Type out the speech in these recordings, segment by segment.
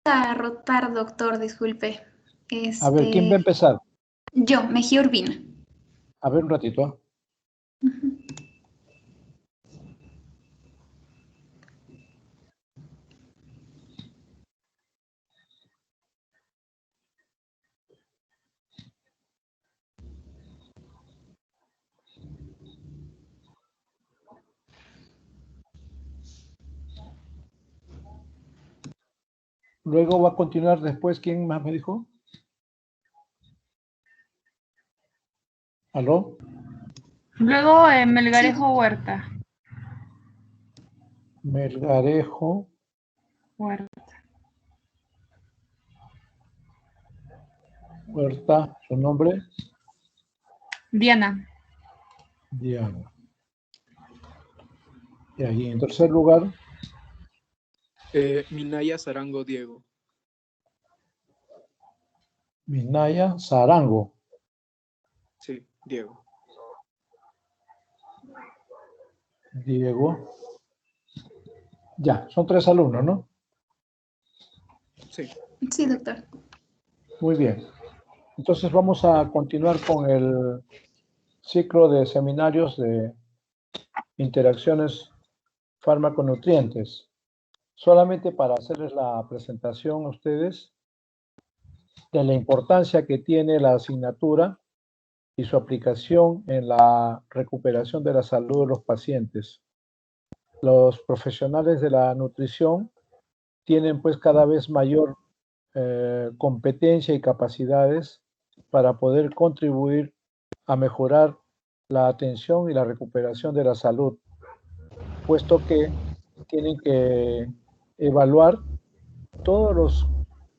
a rotar, doctor, disculpe. A ver, ¿quién va a empezar? Yo, Mejía Urbina. A ver, un ratito. Luego va a continuar después, ¿quién más me dijo? ¿Aló? Luego Melgarejo Huerta. Melgarejo Huerta, ¿su nombre? Diana. Diana. Y ahí, en tercer lugar. Minaya Sarango Diego. Minaya Sarango. Sí, Diego. Diego. Ya, son 3 alumnos, ¿no? Sí. Sí, doctor. Muy bien. Entonces vamos a continuar con el ciclo de seminarios de interacciones fármaco-nutrientes. Solamente para hacerles la presentación a ustedes de la importancia que tiene la asignatura y su aplicación en la recuperación de la salud de los pacientes. Los profesionales de la nutrición tienen pues cada vez mayor competencia y capacidades para poder contribuir a mejorar la atención y la recuperación de la salud, puesto que tienen que evaluar todos los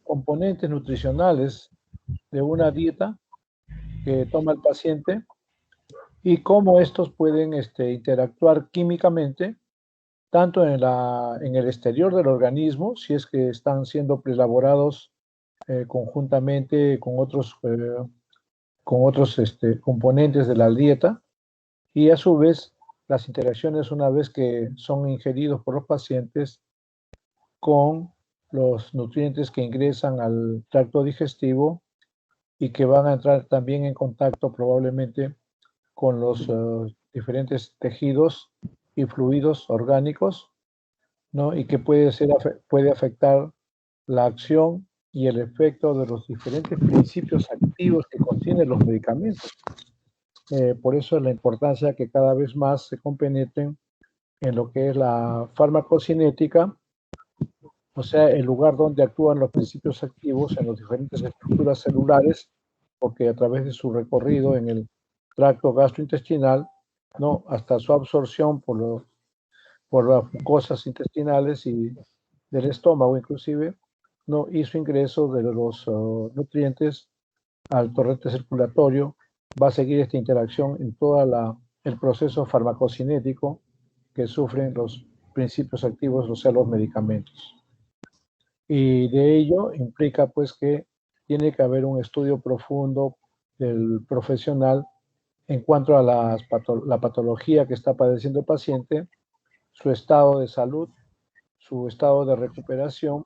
componentes nutricionales de una dieta que toma el paciente y cómo estos pueden interactuar químicamente tanto en el exterior del organismo, si es que están siendo preelaborados conjuntamente con otros componentes de la dieta, y a su vez las interacciones una vez que son ingeridos por los pacientes con los nutrientes que ingresan al tracto digestivo y que van a entrar también en contacto probablemente con los diferentes tejidos y fluidos orgánicos, ¿no? Y que puede afectar la acción y el efecto de los diferentes principios activos que contienen los medicamentos. Por eso es la importancia que cada vez más se compenetren en lo que es la farmacocinética, o sea, el lugar donde actúan los principios activos en las diferentes estructuras celulares, porque a través de su recorrido en el tracto gastrointestinal, ¿no? Hasta su absorción por las mucosas intestinales y del estómago inclusive, ¿no? Y su ingreso de los nutrientes al torrente circulatorio, va a seguir esta interacción en todo el proceso farmacocinético que sufren los principios activos, o sea, los medicamentos. Y de ello implica pues que tiene que haber un estudio profundo del profesional en cuanto a la patología que está padeciendo el paciente, su estado de salud, su estado de recuperación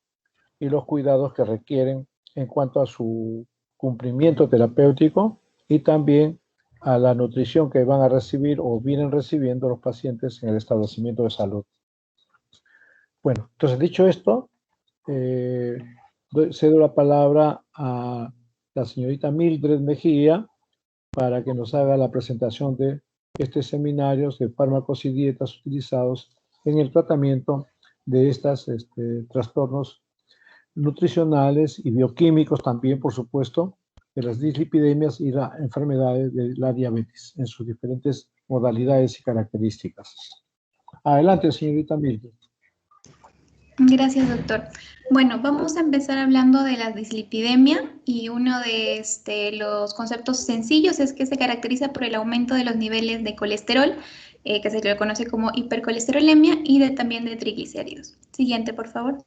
y los cuidados que requieren en cuanto a su cumplimiento terapéutico y también a la nutrición que van a recibir o vienen recibiendo los pacientes en el establecimiento de salud. Bueno, entonces dicho esto, cedo la palabra a la señorita Mildred Mejía para que nos haga la presentación de estos seminarios de fármacos y dietas utilizados en el tratamiento de estos trastornos nutricionales y bioquímicos también, por supuesto, de las dislipidemias y las enfermedades de la diabetes en sus diferentes modalidades y características. Adelante, señorita Mildred. Gracias, doctor. Bueno, vamos a empezar hablando de la dislipidemia y uno de los conceptos sencillos es que se caracteriza por el aumento de los niveles de colesterol, que se le conoce como hipercolesterolemia, y también de triglicéridos. Siguiente, por favor.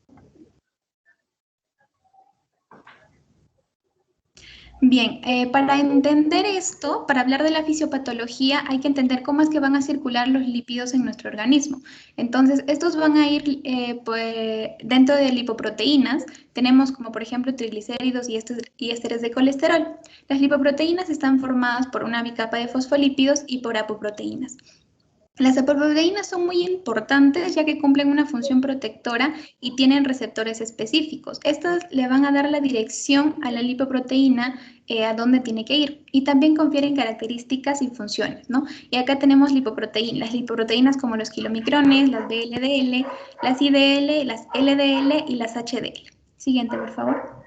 Bien, para entender esto, para hablar de la fisiopatología, hay que entender cómo es que van a circular los lípidos en nuestro organismo. Entonces, estos van a ir pues, dentro de lipoproteínas. Tenemos como, por ejemplo, triglicéridos y ésteres de colesterol. Las lipoproteínas están formadas por una bicapa de fosfolípidos y por apoproteínas. Las apoproteínas son muy importantes ya que cumplen una función protectora y tienen receptores específicos. Estas le van a dar la dirección a la lipoproteína a dónde tiene que ir y también confieren características y funciones, ¿no? Y acá tenemos las lipoproteínas como los kilomicrones, las VLDL, las IDL, las LDL y las HDL. Siguiente, por favor.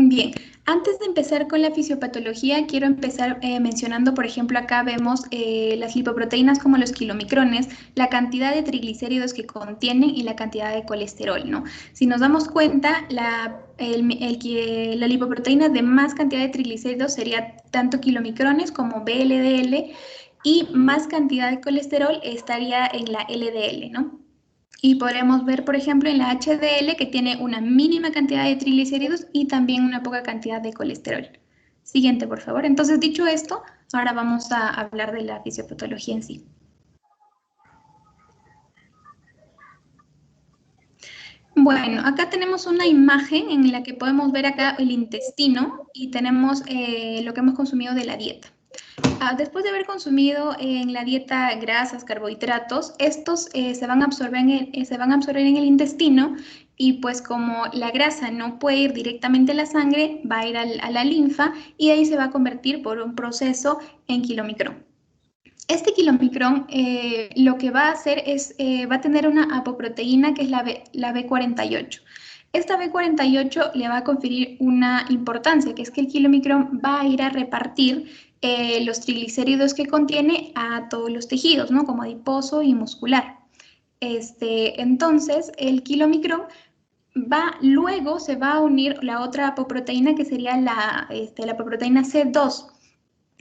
Bien, antes de empezar con la fisiopatología, quiero empezar mencionando, por ejemplo, acá vemos las lipoproteínas como los kilomicrones, la cantidad de triglicéridos que contienen y la cantidad de colesterol, ¿no? Si nos damos cuenta, la lipoproteína de más cantidad de triglicéridos sería tanto kilomicrones como VLDL y más cantidad de colesterol estaría en la LDL, ¿no? Y podremos ver, por ejemplo, en la HDL que tiene una mínima cantidad de triglicéridos y también una poca cantidad de colesterol. Siguiente, por favor. Entonces, dicho esto, ahora vamos a hablar de la fisiopatología en sí. Bueno, acá tenemos una imagen en la que podemos ver acá el intestino y tenemos lo que hemos consumido de la dieta. Después de haber consumido en la dieta grasas, carbohidratos, estos se van a absorber en el intestino y pues como la grasa no puede ir directamente a la sangre, va a ir a la linfa y ahí se va a convertir por un proceso en kilomicrón. Este kilomicrón lo que va a hacer es, va a tener una apoproteína que es la B48. Esta B48 le va a conferir una importancia, que es que el kilomicrón va a ir a repartir los triglicéridos que contiene a todos los tejidos, ¿no? Como adiposo y muscular. Entonces, el kilomicrón luego se va a unir la otra apoproteína que sería la apoproteína C2.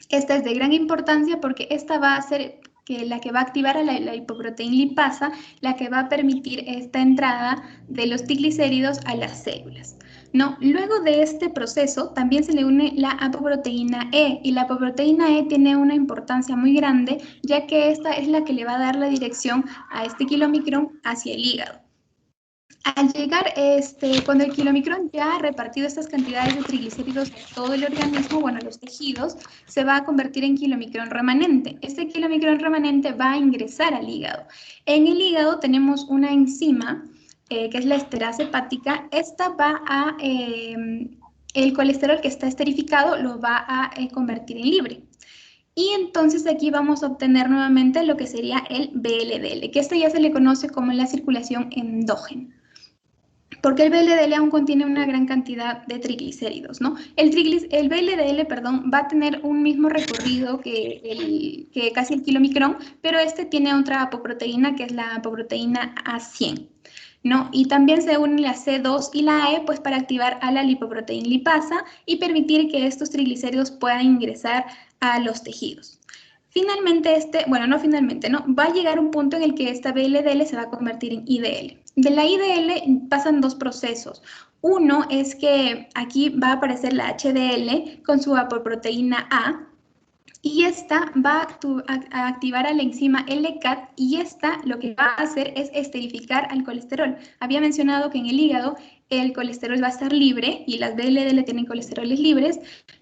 Esta es de gran importancia porque esta va a ser la que va a activar a la lipoproteína lipasa, la que va a permitir esta entrada de los triglicéridos a las células. ¿No? Luego de este proceso también se le une la apoproteína E y la apoproteína E tiene una importancia muy grande ya que esta es la que le va a dar la dirección a este kilomicrón hacia el hígado. Al llegar, cuando el kilomicrón ya ha repartido estas cantidades de triglicéridos a todo el organismo, bueno, los tejidos, se va a convertir en kilomicrón remanente. Este kilomicrón remanente va a ingresar al hígado. En el hígado tenemos una enzima, que es la esterasa hepática. Esta va a, el colesterol que está esterificado lo va a convertir en libre. Y entonces aquí vamos a obtener nuevamente lo que sería el VLDL, que ya se le conoce como la circulación endógena. Porque el VLDL aún contiene una gran cantidad de triglicéridos, ¿no? El VLDL, perdón, va a tener un mismo recorrido que casi el kilomicrón, pero este tiene otra apoproteína que es la apoproteína A100, ¿no? Y también se unen la C2 y la E, pues para activar a la lipoproteína lipasa y permitir que estos triglicéridos puedan ingresar a los tejidos. Finalmente no, va a llegar un punto en el que esta VLDL se va a convertir en IDL. De la IDL pasan dos procesos. Uno es que aquí va a aparecer la HDL con su apoproteína A y esta va a activar a la enzima LCAT y esta lo que va a hacer es esterificar al colesterol. Había mencionado que en el hígado el colesterol va a estar libre y las VLDL tienen colesteroles libres,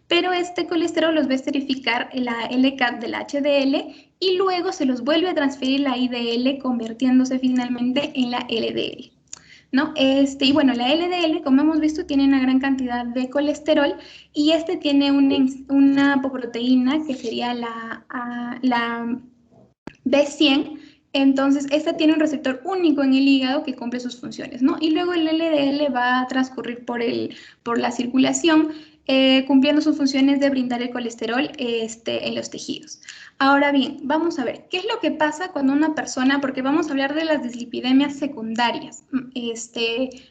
pero este colesterol los va a esterificar la LCAT de la HDL y luego se los vuelve a transferir la IDL convirtiéndose finalmente en la LDL. ¿No? Y bueno, la LDL, como hemos visto, tiene una gran cantidad de colesterol y tiene una apoproteína que sería la B100. Entonces, esta tiene un receptor único en el hígado que cumple sus funciones, ¿no? Y luego el LDL va a transcurrir por la circulación, cumpliendo sus funciones de brindar el colesterol en los tejidos. Ahora bien, vamos a ver, ¿qué es lo que pasa cuando una persona, porque vamos a hablar de las dislipidemias secundarias,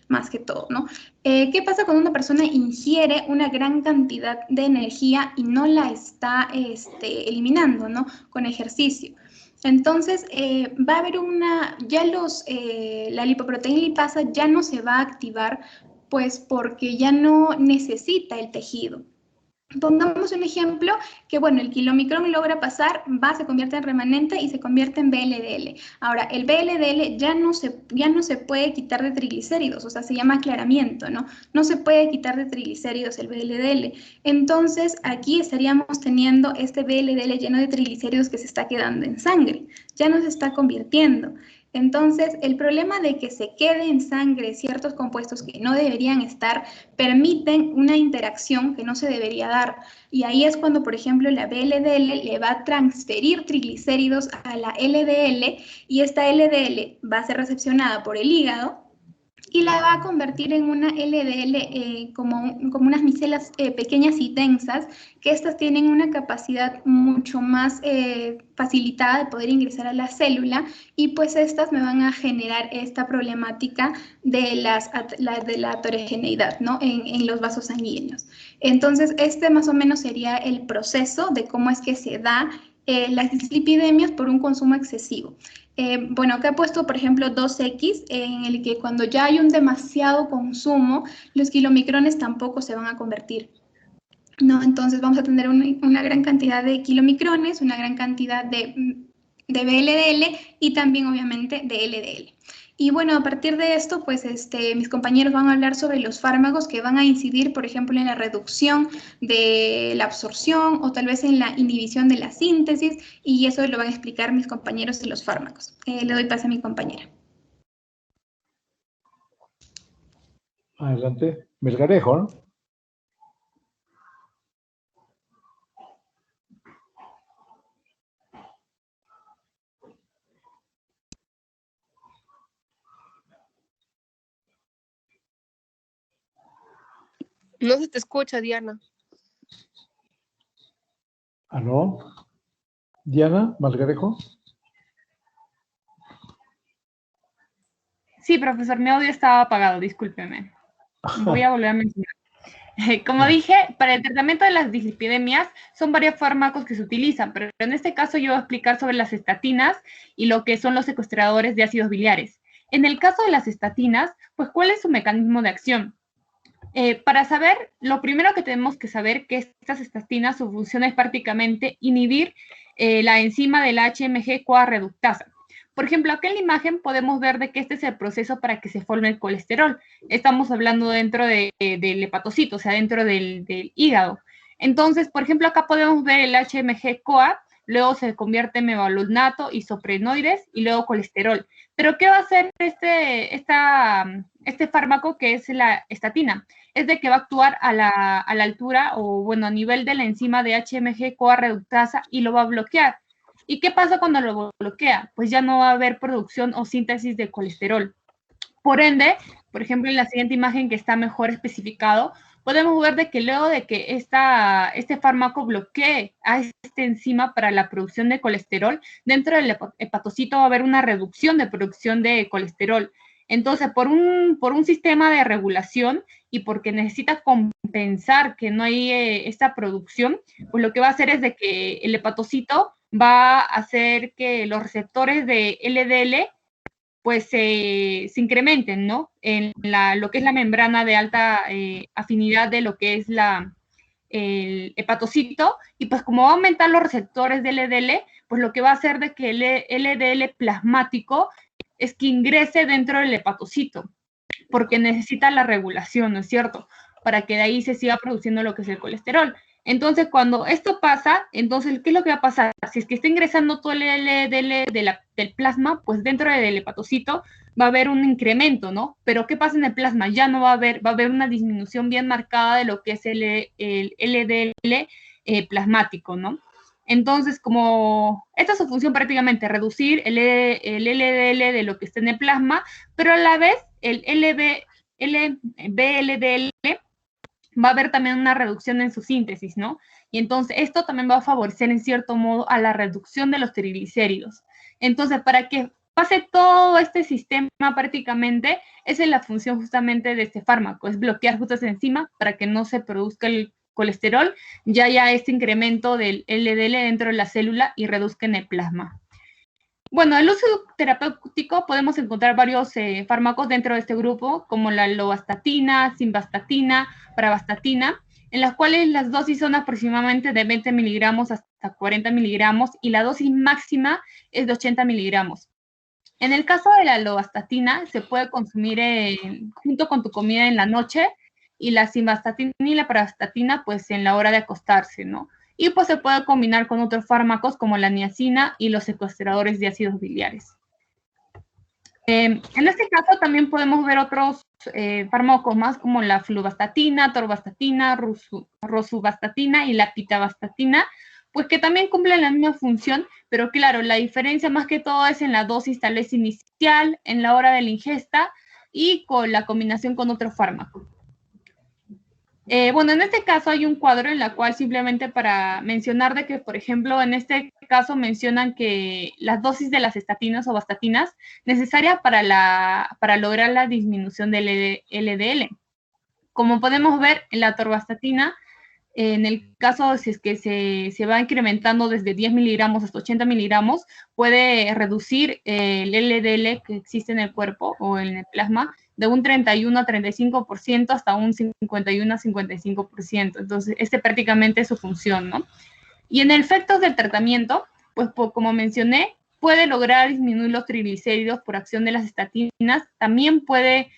más que todo, ¿no? ¿Qué pasa cuando una persona ingiere una gran cantidad de energía y no la está eliminando, ¿no? Con ejercicio. Entonces, va a haber la lipoproteína lipasa ya no se va a activar, pues porque ya no necesita el tejido. Pongamos un ejemplo que, bueno, el kilomicrón logra pasar, se convierte en remanente y se convierte en VLDL. Ahora, el VLDL ya no se puede quitar de triglicéridos, o sea, se llama aclaramiento, ¿no? No se puede quitar de triglicéridos el VLDL. Entonces, aquí estaríamos teniendo este VLDL lleno de triglicéridos que se está quedando en sangre, ya no se está convirtiendo. Entonces, el problema de que se quede en sangre ciertos compuestos que no deberían estar permiten una interacción que no se debería dar. Y ahí es cuando, por ejemplo, la VLDL le va a transferir triglicéridos a la LDL y esta LDL va a ser recepcionada por el hígado y la va a convertir en una LDL como unas micelas pequeñas y densas, que estas tienen una capacidad mucho más facilitada de poder ingresar a la célula, y pues estas me van a generar esta problemática de la heterogeneidad, ¿no? en los vasos sanguíneos. Entonces, este más o menos sería el proceso de cómo es que se da las dislipidemias por un consumo excesivo. Bueno, acá he puesto, por ejemplo, 2X, en el que cuando ya hay un demasiado consumo, los kilomicrones tampoco se van a convertir, ¿no? Entonces vamos a tener una gran cantidad de kilomicrones, una gran cantidad de VLDL y también, obviamente, de LDL. Y bueno, a partir de esto, pues mis compañeros van a hablar sobre los fármacos que van a incidir, por ejemplo, en la reducción de la absorción o tal vez en la inhibición de la síntesis, y eso lo van a explicar mis compañeros de los fármacos. Le doy paso a mi compañera. Adelante. Melgarejo, ¿no? No se te escucha, Diana. ¿Aló? Diana, Melgarejo. Sí, profesor, mi audio estaba apagado, discúlpeme. Voy a volver a mencionar. Como dije, para el tratamiento de las dislipidemias son varios fármacos que se utilizan, pero en este caso yo voy a explicar sobre las estatinas y lo que son los secuestradores de ácidos biliares. En el caso de las estatinas, pues, ¿cuál es su mecanismo de acción? Para saber, lo primero que tenemos que saber que estas estatinas, su función es prácticamente inhibir la enzima de la HMG-CoA reductasa. Por ejemplo, acá en la imagen podemos ver de que este es el proceso para que se forme el colesterol. Estamos hablando dentro del hepatocito, o sea, dentro del hígado. Entonces, por ejemplo, acá podemos ver el HMG-CoA, luego se convierte en mevalonato, isoprenoides y luego colesterol. Pero, ¿qué va a hacer este fármaco que es la estatina? Es de que va a actuar a la altura o, bueno, a nivel de la enzima de HMG-CoA reductasa y lo va a bloquear. ¿Y qué pasa cuando lo bloquea? Pues ya no va a haber producción o síntesis de colesterol. Por ende, por ejemplo, en la siguiente imagen que está mejor especificado, podemos ver de que luego de que este fármaco bloquee a esta enzima para la producción de colesterol, dentro del hepatocito va a haber una reducción de producción de colesterol. Entonces, por un sistema de regulación y porque necesita compensar que no hay esta producción, pues lo que va a hacer es de que el hepatocito va a hacer que los receptores de LDL pues se incrementen, ¿no? En lo que es la membrana de alta afinidad de lo que es el hepatocito, y pues como va a aumentar los receptores de LDL, pues lo que va a hacer de que el LDL plasmático es que ingrese dentro del hepatocito, porque necesita la regulación, ¿no es cierto? Para que de ahí se siga produciendo lo que es el colesterol. Entonces, cuando esto pasa, entonces, ¿qué es lo que va a pasar? Si es que está ingresando todo el LDL del plasma, pues dentro del hepatocito va a haber un incremento, ¿no? Pero ¿qué pasa en el plasma? Ya no va a haber una disminución bien marcada de lo que es el LDL plasmático, ¿no? Entonces, como esta es su función prácticamente, reducir el LDL de lo que está en el plasma, pero a la vez el VLDL va a haber también una reducción en su síntesis, ¿no? Y entonces esto también va a favorecer en cierto modo a la reducción de los triglicéridos. Entonces, para que pase todo este sistema prácticamente, esa es la función justamente de este fármaco, es bloquear justo esa enzima para que no se produzca el colesterol, ya haya este incremento del LDL dentro de la célula y reduzca en el plasma. Bueno, el uso terapéutico podemos encontrar varios fármacos dentro de este grupo, como la lovastatina, simvastatina, pravastatina, en las cuales las dosis son aproximadamente de 20 miligramos hasta 40 miligramos y la dosis máxima es de 80 miligramos. En el caso de la lovastatina, se puede consumir junto con tu comida en la noche, y la simvastatina y la pravastatina pues en la hora de acostarse, ¿no? Y pues se puede combinar con otros fármacos como la niacina y los secuestradores de ácidos biliares. En este caso también podemos ver otros fármacos más como la fluvastatina, torvastatina, rosuvastatina y la pitavastatina, pues que también cumplen la misma función, pero claro, la diferencia más que todo es en la dosis tal vez inicial, en la hora de la ingesta y con la combinación con otro fármaco. Bueno, en este caso hay un cuadro en la cual simplemente para mencionar de que, por ejemplo, en este caso mencionan que las dosis de las estatinas o vastatinas necesarias para lograr la disminución del LDL. Como podemos ver, la torvastatina, en el caso si es que se va incrementando desde 10 miligramos hasta 80 miligramos, puede reducir el LDL que existe en el cuerpo o en el plasma de un 31 a 35% hasta un 51 a 55%. Entonces, prácticamente es su función, ¿no? Y en el efectos del tratamiento, pues como mencioné, puede lograr disminuir los triglicéridos por acción de las estatinas. También puede,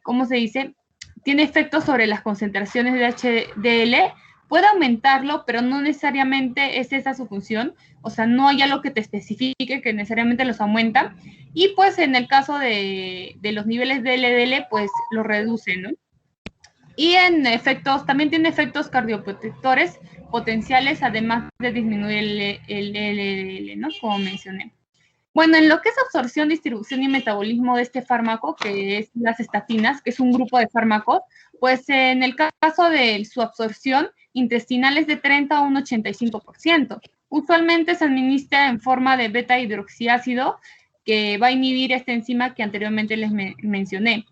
¿cómo se dice? Tiene efectos sobre las concentraciones de HDL, puede aumentarlo, pero no necesariamente es esa su función, o sea, no hay algo que te especifique que necesariamente los aumenta, y pues en el caso de los niveles de LDL, pues los reduce, ¿no? Y en efectos, también tiene efectos cardioprotectores potenciales, además de disminuir el LDL, ¿no? Como mencioné. Bueno, en lo que es absorción, distribución y metabolismo de este fármaco, que es las estatinas, que es un grupo de fármacos, pues en el caso de su absorción intestinal es de 30 a un 85%. Usualmente se administra en forma de beta hidroxiácido, que va a inhibir esta enzima que anteriormente les mencioné.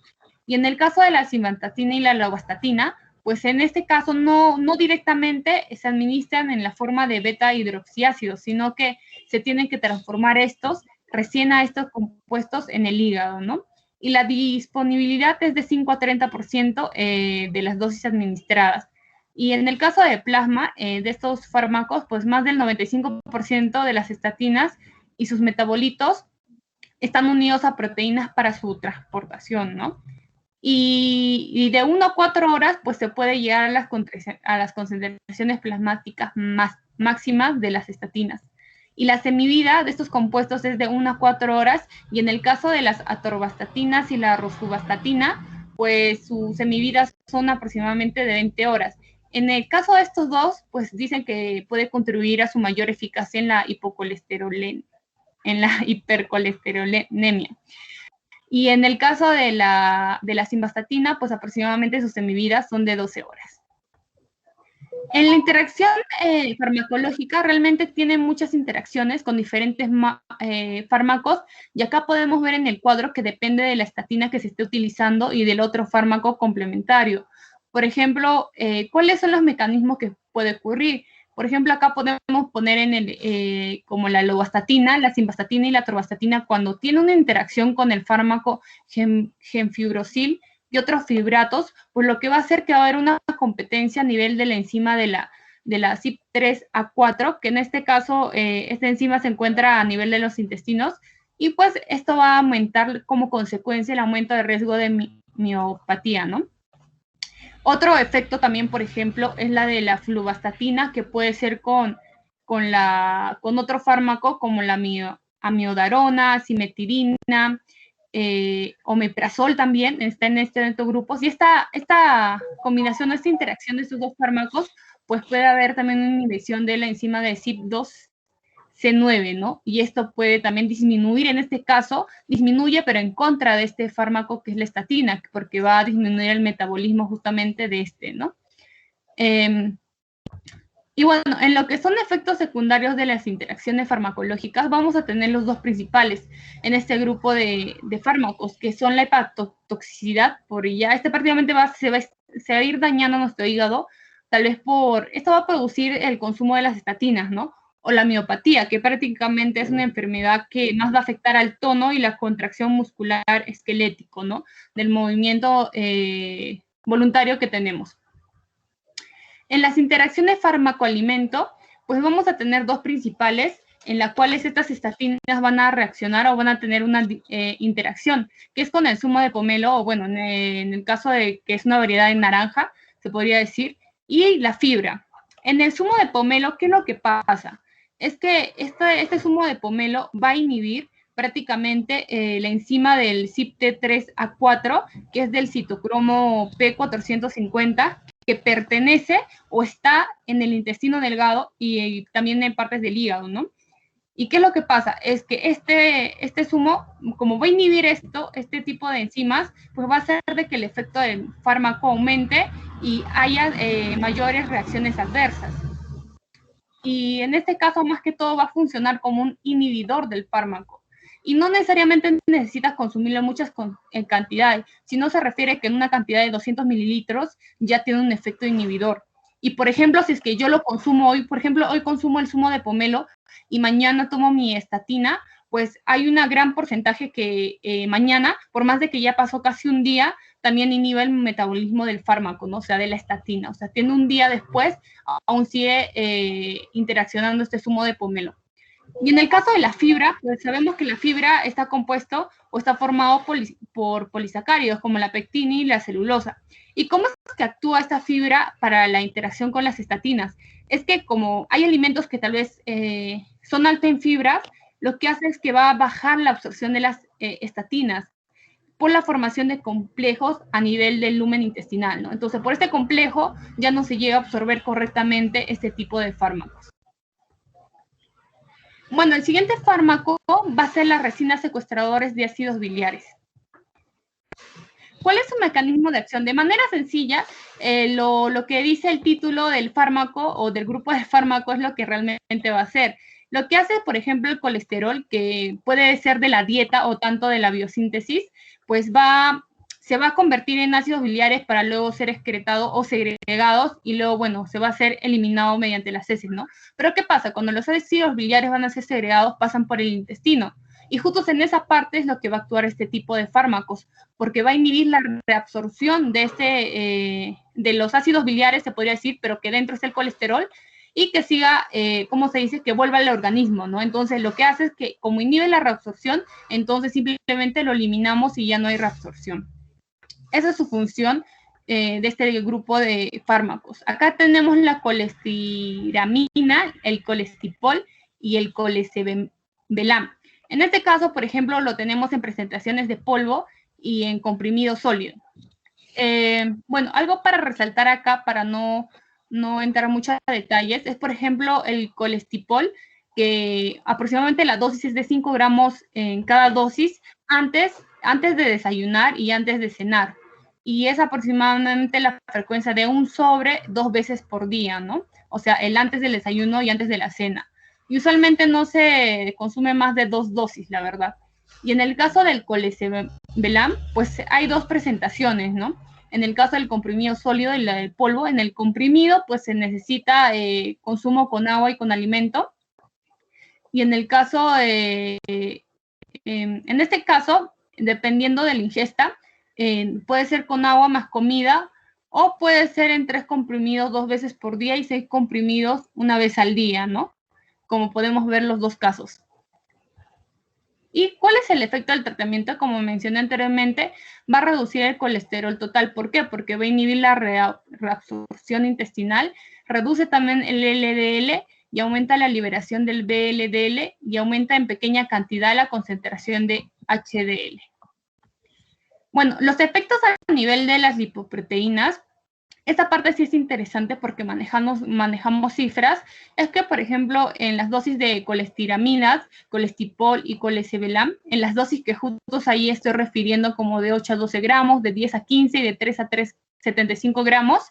Y en el caso de la simvastatina y la lovastatina, pues en este caso no directamente se administran en la forma de beta hidroxiácido, sino que se tienen que transformar recién a estos compuestos en el hígado, ¿no? Y la disponibilidad es de 5 a 30% de las dosis administradas. Y en el caso de plasma, de estos fármacos, pues más del 95% de las estatinas y sus metabolitos están unidos a proteínas para su transportación, ¿no? Y de 1 a 4 horas, pues se puede llegar a las concentraciones plasmáticas máximas de las estatinas. Y la semivida de estos compuestos es de 1 a 4 horas, y en el caso de las atorvastatinas y la rosuvastatina, pues sus semividas son aproximadamente de 20 horas. En el caso de estos dos, pues dicen que puede contribuir a su mayor eficacia en la hipercolesterolemia. Y en el caso de la simvastatina, pues aproximadamente sus semividas son de 12 horas. En la interacción farmacológica realmente tiene muchas interacciones con diferentes fármacos, y acá podemos ver en el cuadro que depende de la estatina que se esté utilizando y del otro fármaco complementario. Por ejemplo, ¿cuáles son los mecanismos que puede ocurrir? Por ejemplo, acá podemos poner como la lovastatina, la simvastatina y la torvastatina, cuando tiene una interacción con el fármaco gemfibrosil y otros fibratos, pues lo que va a hacer que va a haber una competencia a nivel de la enzima de la CYP3A4, que en este caso esta enzima se encuentra a nivel de los intestinos, y pues esto va a aumentar como consecuencia el aumento de riesgo de miopatía, ¿no? Otro efecto también, por ejemplo, es la de la fluvastatina, que puede ser con otro fármaco como la amiodarona, simetirina, omeprazol también está en estos grupos. Y esta combinación, esta interacción de estos dos fármacos, pues puede haber también una inhibición de la enzima de CYP2C9, ¿no? Y esto puede también disminuir, en este caso, disminuye, pero en contra de este fármaco que es la estatina, porque va a disminuir el metabolismo justamente de ¿no? Y bueno, en lo que son efectos secundarios de las interacciones farmacológicas, vamos a tener los dos principales en este grupo de fármacos, que son la hepatotoxicidad, porque ya prácticamente se va a ir dañando nuestro hígado, tal vez esto va a producir el consumo de las estatinas, ¿no? o la miopatía, que prácticamente es una enfermedad que más va a afectar al tono y la contracción muscular esquelético, ¿no? Del movimiento voluntario que tenemos. En las interacciones fármaco-alimento, pues vamos a tener dos principales, en las cuales estas estatinas van a reaccionar o van a tener una interacción, que es con el zumo de pomelo, o bueno, en el caso de que es una variedad de naranja, se podría decir, y la fibra. En el zumo de pomelo, ¿qué es lo que pasa? Es que este zumo de pomelo va a inhibir prácticamente la enzima del CYP3A4, que es del citocromo P450, que pertenece o está en el intestino delgado y también en partes del hígado, ¿no? ¿Y qué es lo que pasa? Es que este zumo, como va a inhibir este tipo de enzimas, pues va a hacer de que el efecto del fármaco aumente y haya mayores reacciones adversas. Y en este caso, más que todo, va a funcionar como un inhibidor del fármaco. Y no necesariamente necesitas consumirlo en muchas cantidades, sino se refiere que en una cantidad de 200 mililitros ya tiene un efecto inhibidor. Y por ejemplo, si es que yo lo consumo hoy, por ejemplo, hoy consumo el zumo de pomelo y mañana tomo mi estatina, pues hay un gran porcentaje que mañana, por más de que ya pasó casi un día, también inhibe el metabolismo del fármaco, ¿no? O sea, de la estatina. O sea, tiene un día después, aún sigue interaccionando este zumo de pomelo. Y en el caso de la fibra, pues sabemos que la fibra está compuesto o está formado por polisacáridos como la pectina y la celulosa. ¿Y cómo es que actúa esta fibra para la interacción con las estatinas? Es que como hay alimentos que tal vez son altos en fibras, lo que hace es que va a bajar la absorción de las estatinas por la formación de complejos a nivel del lumen intestinal, ¿no? Entonces, por este complejo ya no se llega a absorber correctamente este tipo de fármacos. Bueno, el siguiente fármaco va a ser las resinas secuestradores de ácidos biliares. ¿Cuál es su mecanismo de acción? De manera sencilla, lo que dice el título del fármaco o del grupo de fármacos es lo que realmente va a hacer. Lo que hace, por ejemplo, el colesterol, que puede ser de la dieta o tanto de la biosíntesis, pues se va a convertir en ácidos biliares para luego ser excretados o segregados y luego, bueno, se va a ser eliminado mediante las heces, ¿no? Pero ¿qué pasa? Cuando los ácidos biliares van a ser segregados, pasan por el intestino. Y justo en esa parte es lo que va a actuar este tipo de fármacos, porque va a inhibir la reabsorción de los ácidos biliares, se podría decir, pero que dentro es el colesterol, y que siga, ¿cómo se dice? Que vuelva al organismo, ¿no? Entonces, lo que hace es que, como inhibe la reabsorción, entonces simplemente lo eliminamos y ya no hay reabsorción. Esa es su función de este grupo de fármacos. Acá tenemos la colestiramina, el colestipol y el colesevelam. En este caso, por ejemplo, lo tenemos en presentaciones de polvo y en comprimido sólido. Bueno, algo para resaltar acá, para no entrar en muchos detalles, es, por ejemplo, el colestipol, que aproximadamente la dosis es de 5 gramos en cada dosis antes de desayunar y antes de cenar. Y es aproximadamente la frecuencia de 1 sobre 2 veces por día, ¿no? O sea, el antes del desayuno y antes de la cena. Y usualmente no se consume más de 2 dosis, la verdad. Y en el caso del colesevelam, pues hay 2 presentaciones, ¿no? En el caso del comprimido sólido y la del polvo, en el comprimido, pues se necesita consumo con agua y con alimento. Y en el caso, en este caso, dependiendo de la ingesta, puede ser con agua más comida, o puede ser en 3 comprimidos 2 veces por día y 6 comprimidos una vez al día, ¿no? Como podemos ver los 2 casos. ¿Y cuál es el efecto del tratamiento? Como mencioné anteriormente, va a reducir el colesterol total. ¿Por qué? Porque va a inhibir la reabsorción intestinal, reduce también el LDL y aumenta la liberación del VLDL y aumenta en pequeña cantidad la concentración de HDL. Bueno, los efectos a nivel de las lipoproteínas, esta parte sí es interesante porque manejamos cifras. Es que, por ejemplo, en las dosis de colesteraminas, colestipol y colesevelam, en las dosis que justo ahí estoy refiriendo como de 8 a 12 gramos, de 10 a 15 y de 3 a 75 gramos,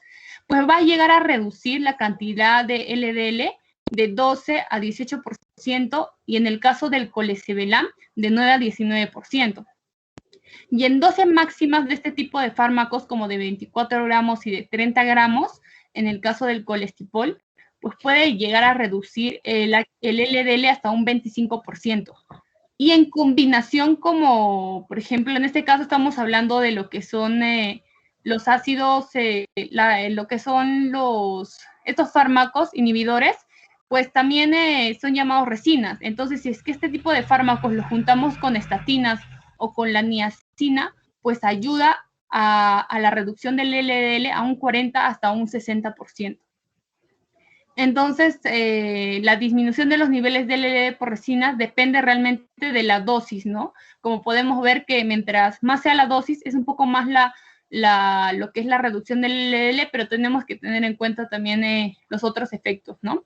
pues va a llegar a reducir la cantidad de LDL de 12 a 18% y en el caso del colesevelam de 9 a 19%. Y en dosis máximas de este tipo de fármacos, como de 24 gramos y de 30 gramos, en el caso del colestipol, pues puede llegar a reducir el LDL hasta un 25%. Y en combinación como, por ejemplo, en este caso estamos hablando de lo que son los ácidos, lo que son estos fármacos inhibidores, pues también son llamados resinas. Entonces, si es que este tipo de fármacos los juntamos con estatinas o con la niacina, pues ayuda a la reducción del LDL a un 40 hasta un 60%. Entonces, la disminución de los niveles de LDL por resinas depende realmente de la dosis, ¿no? Como podemos ver que mientras más sea la dosis, es un poco más lo que es la reducción del LDL, pero tenemos que tener en cuenta también los otros efectos, ¿no?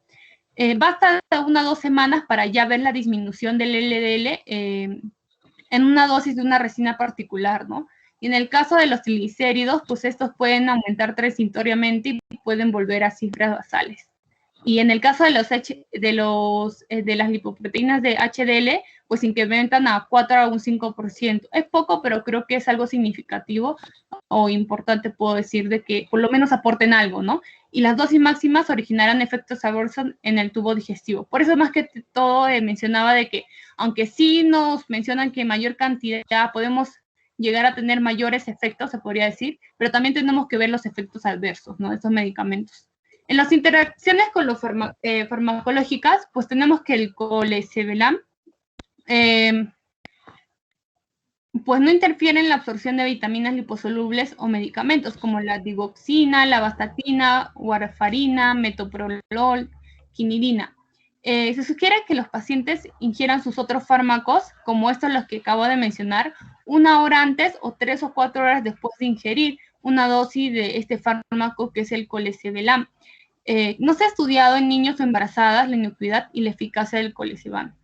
Basta 1 o 2 semanas para ya ver la disminución del LDL en una dosis de una resina particular, ¿no? Y en el caso de los triglicéridos, pues estos pueden aumentar transitoriamente y pueden volver a cifras basales. Y en el caso de las lipoproteínas de HDL, pues incrementan a 4 a un 5%. Es poco, pero creo que es algo significativo o importante, puedo decir, de que por lo menos aporten algo, ¿no? Y las dosis máximas originarán efectos adversos en el tubo digestivo. Por eso más que todo mencionaba de que, aunque sí nos mencionan que mayor cantidad podemos llegar a tener mayores efectos, se podría decir, pero también tenemos que ver los efectos adversos, ¿no? De estos medicamentos. En las interacciones con los farmacológicas, pues tenemos que el colesevelam pues no interfiere en la absorción de vitaminas liposolubles o medicamentos como la digoxina, la vastatina, warfarina, metoprolol, quinidina. Se sugiere que los pacientes ingieran sus otros fármacos, como estos los que acabo de mencionar, 1 hora antes o 3 o 4 horas después de ingerir una dosis de este fármaco que es el colesevelam. No se ha estudiado en niños o embarazadas la inocuidad y la eficacia del colesevelam.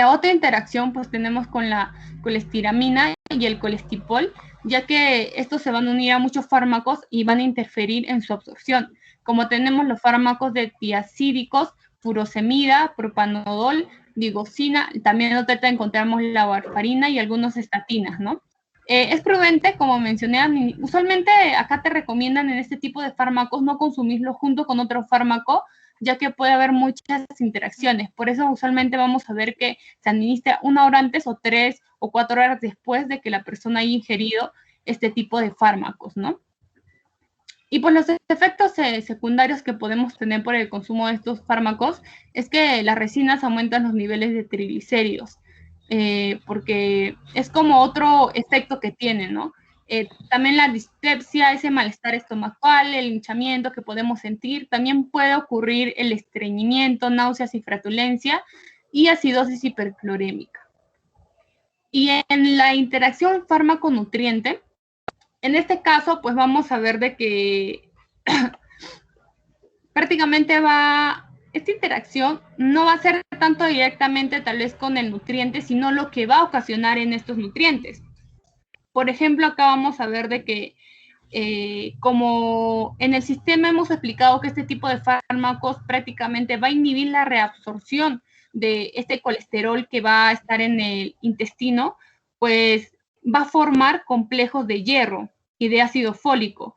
Otra interacción pues tenemos con la colestiramina y el colestipol, ya que estos se van a unir a muchos fármacos y van a interferir en su absorción, como tenemos los fármacos de tiazídicos, furosemida, propanodol, digoxina, también en otra encontramos la warfarina y algunos estatinas, ¿no? Es prudente, como mencioné, usualmente acá te recomiendan en este tipo de fármacos no consumirlo junto con otro fármaco, ya que puede haber muchas interacciones. Por eso usualmente vamos a ver que se administra 1 hora antes o 3 o 4 horas después de que la persona haya ingerido este tipo de fármacos, ¿no? Y pues los efectos secundarios que podemos tener por el consumo de estos fármacos es que las resinas aumentan los niveles de triglicéridos, porque es como otro efecto que tienen, ¿no? También la dispepsia, ese malestar estomacal, el hinchamiento que podemos sentir, también puede ocurrir el estreñimiento, náuseas y flatulencia y acidosis hiperclorémica. Y en la interacción fármaco-nutriente, en este caso, pues vamos a ver de que prácticamente esta interacción no va a ser tanto directamente tal vez con el nutriente, sino lo que va a ocasionar en estos nutrientes. Por ejemplo, acá vamos a ver de que como en el sistema hemos explicado que este tipo de fármacos prácticamente va a inhibir la reabsorción de este colesterol que va a estar en el intestino, pues va a formar complejos de hierro y de ácido fólico.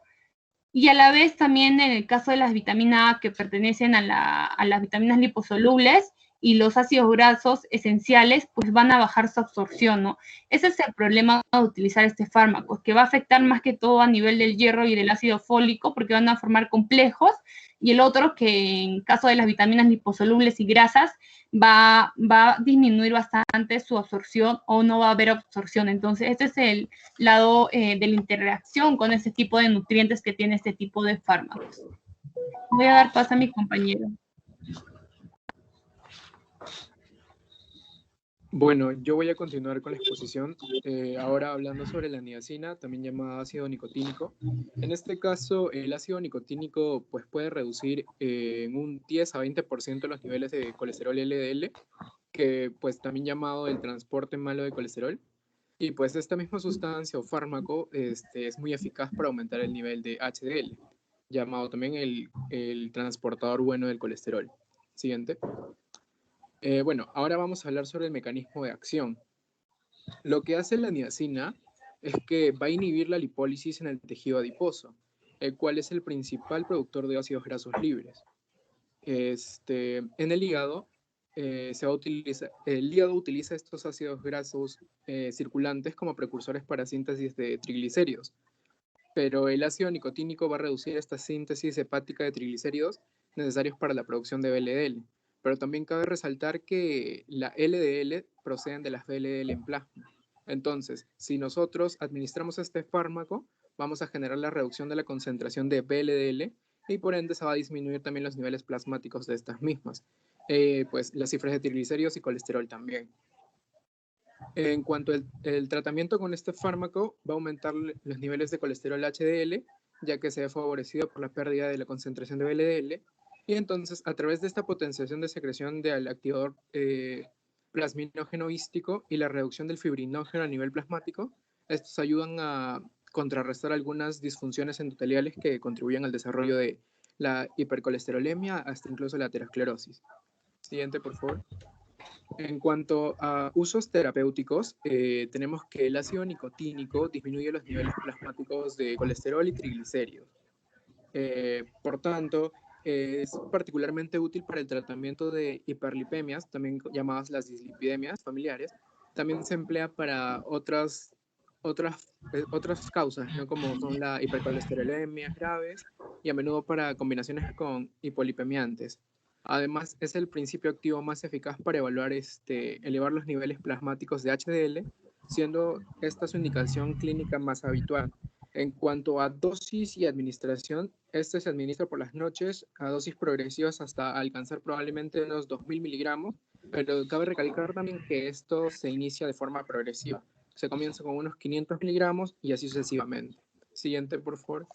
Y a la vez también en el caso de las vitaminas A que pertenecen a las vitaminas liposolubles y los ácidos grasos esenciales, pues van a bajar su absorción, ¿no? Ese es el problema de utilizar este fármaco, que va a afectar más que todo a nivel del hierro y del ácido fólico, porque van a formar complejos, y el otro que en caso de las vitaminas liposolubles y grasas va a disminuir bastante su absorción o no va a haber absorción. Entonces, este es el lado de la interacción con ese tipo de nutrientes que tiene este tipo de fármacos. Voy a dar paso a mi compañero. Bueno, yo voy a continuar con la exposición, ahora hablando sobre la niacina, también llamada ácido nicotínico. En este caso, el ácido nicotínico pues, puede reducir en un 10 a 20% los niveles de colesterol LDL, que pues también llamado el transporte malo de colesterol. Y pues esta misma sustancia o fármaco es muy eficaz para aumentar el nivel de HDL, llamado también el transportador bueno del colesterol. Siguiente. Bueno, ahora vamos a hablar sobre el mecanismo de acción. Lo que hace la niacina es que va a inhibir la lipólisis en el tejido adiposo, el cual es el principal productor de ácidos grasos libres. en el hígado, el hígado utiliza estos ácidos grasos circulantes como precursores para síntesis de triglicéridos, pero el ácido nicotínico va a reducir esta síntesis hepática de triglicéridos necesarios para la producción de VLDL. Pero también cabe resaltar que la LDL proceden de las VLDL en plasma. Entonces, si nosotros administramos este fármaco, vamos a generar la reducción de la concentración de VLDL y por ende se va a disminuir también los niveles plasmáticos de estas mismas. Pues las cifras de triglicéridos y colesterol también. En cuanto al tratamiento con este fármaco, va a aumentar los niveles de colesterol HDL, ya que se ve favorecido por la pérdida de la concentración de VLDL. Y entonces, a través de esta potenciación de secreción del activador plasminógeno hístico y la reducción del fibrinógeno a nivel plasmático, estos ayudan a contrarrestar algunas disfunciones endoteliales que contribuyen al desarrollo de la hipercolesterolemia hasta incluso la aterosclerosis. Siguiente, por favor. En cuanto a usos terapéuticos, tenemos que el ácido nicotínico disminuye los niveles plasmáticos de colesterol y triglicéridos. Por tanto, es particularmente útil para el tratamiento de hiperlipemias, también llamadas las dislipidemias familiares. También se emplea para otras causas, ¿no? Como son la hipercolesterolemias graves y a menudo para combinaciones con hipolipemiantes. Además, es el principio activo más eficaz para evaluar elevar los niveles plasmáticos de HDL, siendo esta su indicación clínica más habitual. En cuanto a dosis y administración, este se administra por las noches a dosis progresivas hasta alcanzar probablemente unos 2000 miligramos, pero cabe recalcar también que esto se inicia de forma progresiva. Se comienza con unos 500 miligramos y así sucesivamente. Siguiente, por favor.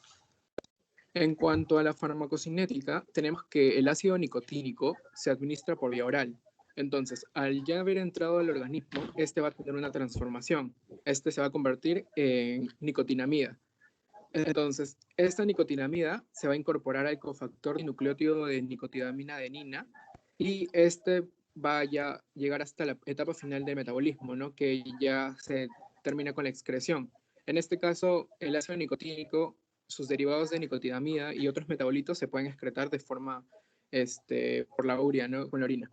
En cuanto a la farmacocinética, tenemos que el ácido nicotínico se administra por vía oral. Entonces, al ya haber entrado al organismo, este va a tener una transformación. Este se va a convertir en nicotinamida. Entonces, esta nicotinamida se va a incorporar al cofactor dinucleótido de nicotinamina adenina y este va a ya llegar hasta la etapa final del metabolismo, ¿no? Que ya se termina con la excreción. En este caso, el ácido nicotínico, sus derivados de nicotinamida y otros metabolitos se pueden excretar de forma por la urea, ¿no? Con la orina.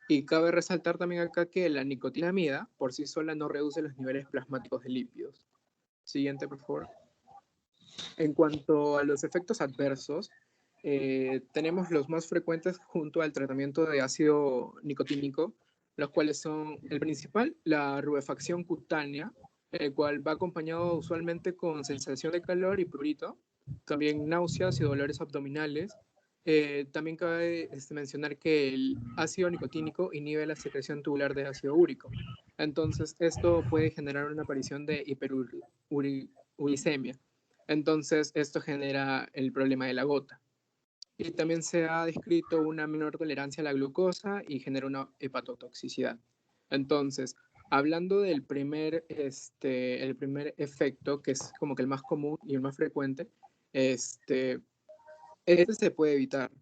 Y cabe resaltar también acá que la nicotinamida por sí sola no reduce los niveles plasmáticos de lípidos. Siguiente, por favor. En cuanto a los efectos adversos, tenemos los más frecuentes junto al tratamiento de ácido nicotínico, los cuales son el principal, la rubefacción cutánea, el cual va acompañado usualmente con sensación de calor y prurito, también náuseas y dolores abdominales. También cabe mencionar que el ácido nicotínico inhibe la secreción tubular de ácido úrico. Entonces, esto puede generar una aparición de hiperuricemia. Entonces, esto genera el problema de la gota. Y también se ha descrito una menor tolerancia a la glucosa y genera una hepatotoxicidad. Entonces, hablando del el primer efecto, que es como que el más común y el más frecuente, este se puede evitar,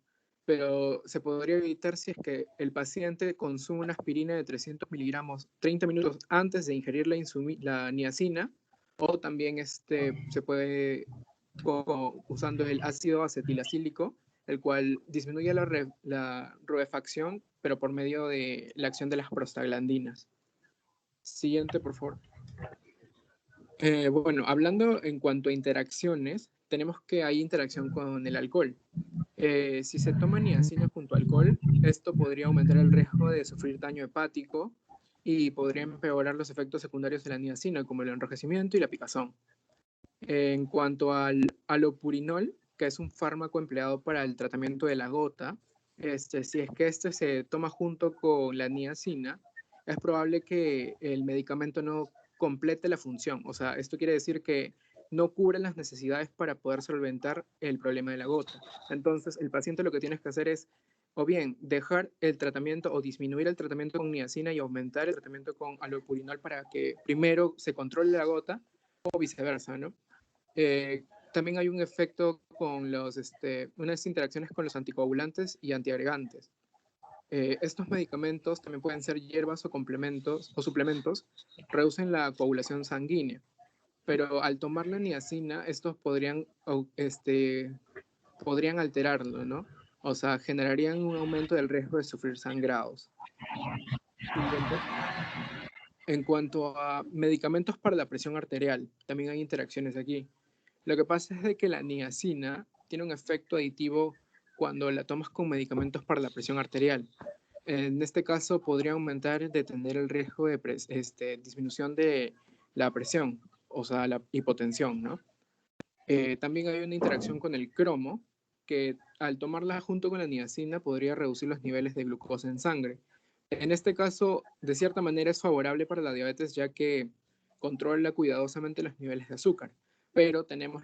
pero se podría evitar si es que el paciente consume una aspirina de 300 miligramos 30 minutos antes de ingerir la niacina, o también se puede usando el ácido acetilacílico, el cual disminuye la rubefacción, pero por medio de la acción de las prostaglandinas. Siguiente, por favor. Bueno, hablando en cuanto a interacciones, tenemos que hay interacción con el alcohol. Si se toma niacina junto al alcohol, esto podría aumentar el riesgo de sufrir daño hepático y podría empeorar los efectos secundarios de la niacina, como el enrojecimiento y la picazón. En cuanto al alopurinol, que es un fármaco empleado para el tratamiento de la gota, si es que se toma junto con la niacina, es probable que el medicamento no complete la función. O sea, esto quiere decir que no cubre las necesidades para poder solventar el problema de la gota. Entonces, el paciente lo que tienes que hacer es o bien dejar el tratamiento o disminuir el tratamiento con niacina y aumentar el tratamiento con alopurinol para que primero se controle la gota o viceversa, ¿no? También hay un efecto con unas interacciones con los anticoagulantes y antiagregantes. Estos medicamentos también pueden ser hierbas o complementos o suplementos, reducen la coagulación sanguínea, pero al tomar la niacina, estos podrían alterarlo, ¿no? O sea, generarían un aumento del riesgo de sufrir sangrados. Siguiente. En cuanto a medicamentos para la presión arterial, también hay interacciones aquí. Lo que pasa es de que la niacina tiene un efecto aditivo cuando la tomas con medicamentos para la presión arterial. En este caso podría aumentar y detener el riesgo de disminución de la presión, o sea, la hipotensión, ¿no? También hay una interacción con el cromo, que al tomarla junto con la niacina podría reducir los niveles de glucosa en sangre. En este caso, de cierta manera es favorable para la diabetes, ya que controla cuidadosamente los niveles de azúcar. Pero tenemos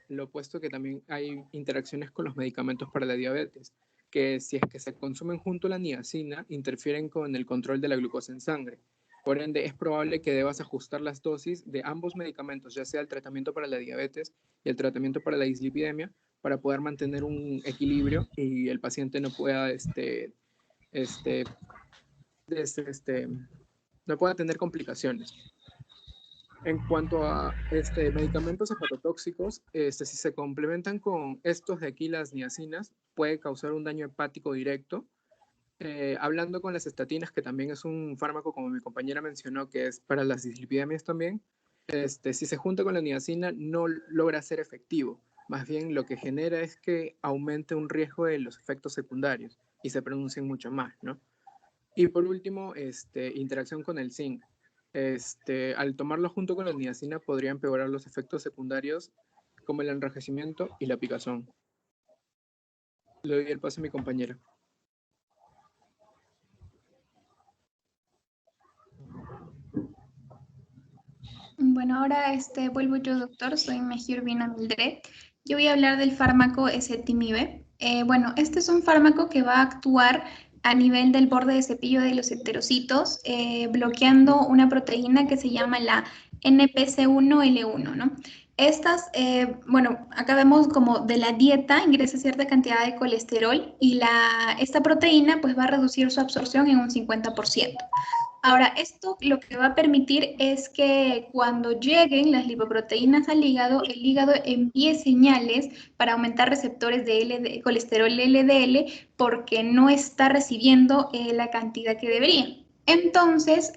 lo opuesto, que también hay interacciones con los medicamentos para la diabetes, que si es que se consumen junto a la niacina, interfieren con el control de la glucosa en sangre. Por ende, es probable que debas ajustar las dosis de ambos medicamentos, ya sea el tratamiento para la diabetes y el tratamiento para la dislipidemia, para poder mantener un equilibrio y el paciente no pueda no pueda tener complicaciones. En cuanto a medicamentos hepatotóxicos, si se complementan con estos de aquí, las niacinas, puede causar un daño hepático directo. Hablando con las estatinas, que también es un fármaco, como mi compañera mencionó, que es para las dislipidemias también, si se junta con la niacina no logra ser efectivo. Más bien lo que genera es que aumente un riesgo de los efectos secundarios y se pronuncien mucho más, ¿no? Y por último, interacción con el zinc. Al tomarlo junto con la niacina podría empeorar los efectos secundarios como el enrojecimiento y la picazón. Le doy el paso a mi compañera. Bueno, ahora vuelvo yo, doctor. Soy Mejía Urbina Mildred. Yo voy a hablar del fármaco ezetimibe. Bueno, este es un fármaco que va a actuar a nivel del borde de cepillo de los enterocitos, bloqueando una proteína que se llama la NPC1L1, ¿no? Estas, bueno, acá vemos como de la dieta ingresa cierta cantidad de colesterol y esta proteína pues va a reducir su absorción en un 50%. Ahora, esto lo que va a permitir es que cuando lleguen las lipoproteínas al hígado, el hígado envíe señales para aumentar receptores de colesterol LDL porque no está recibiendo la cantidad que debería. Entonces,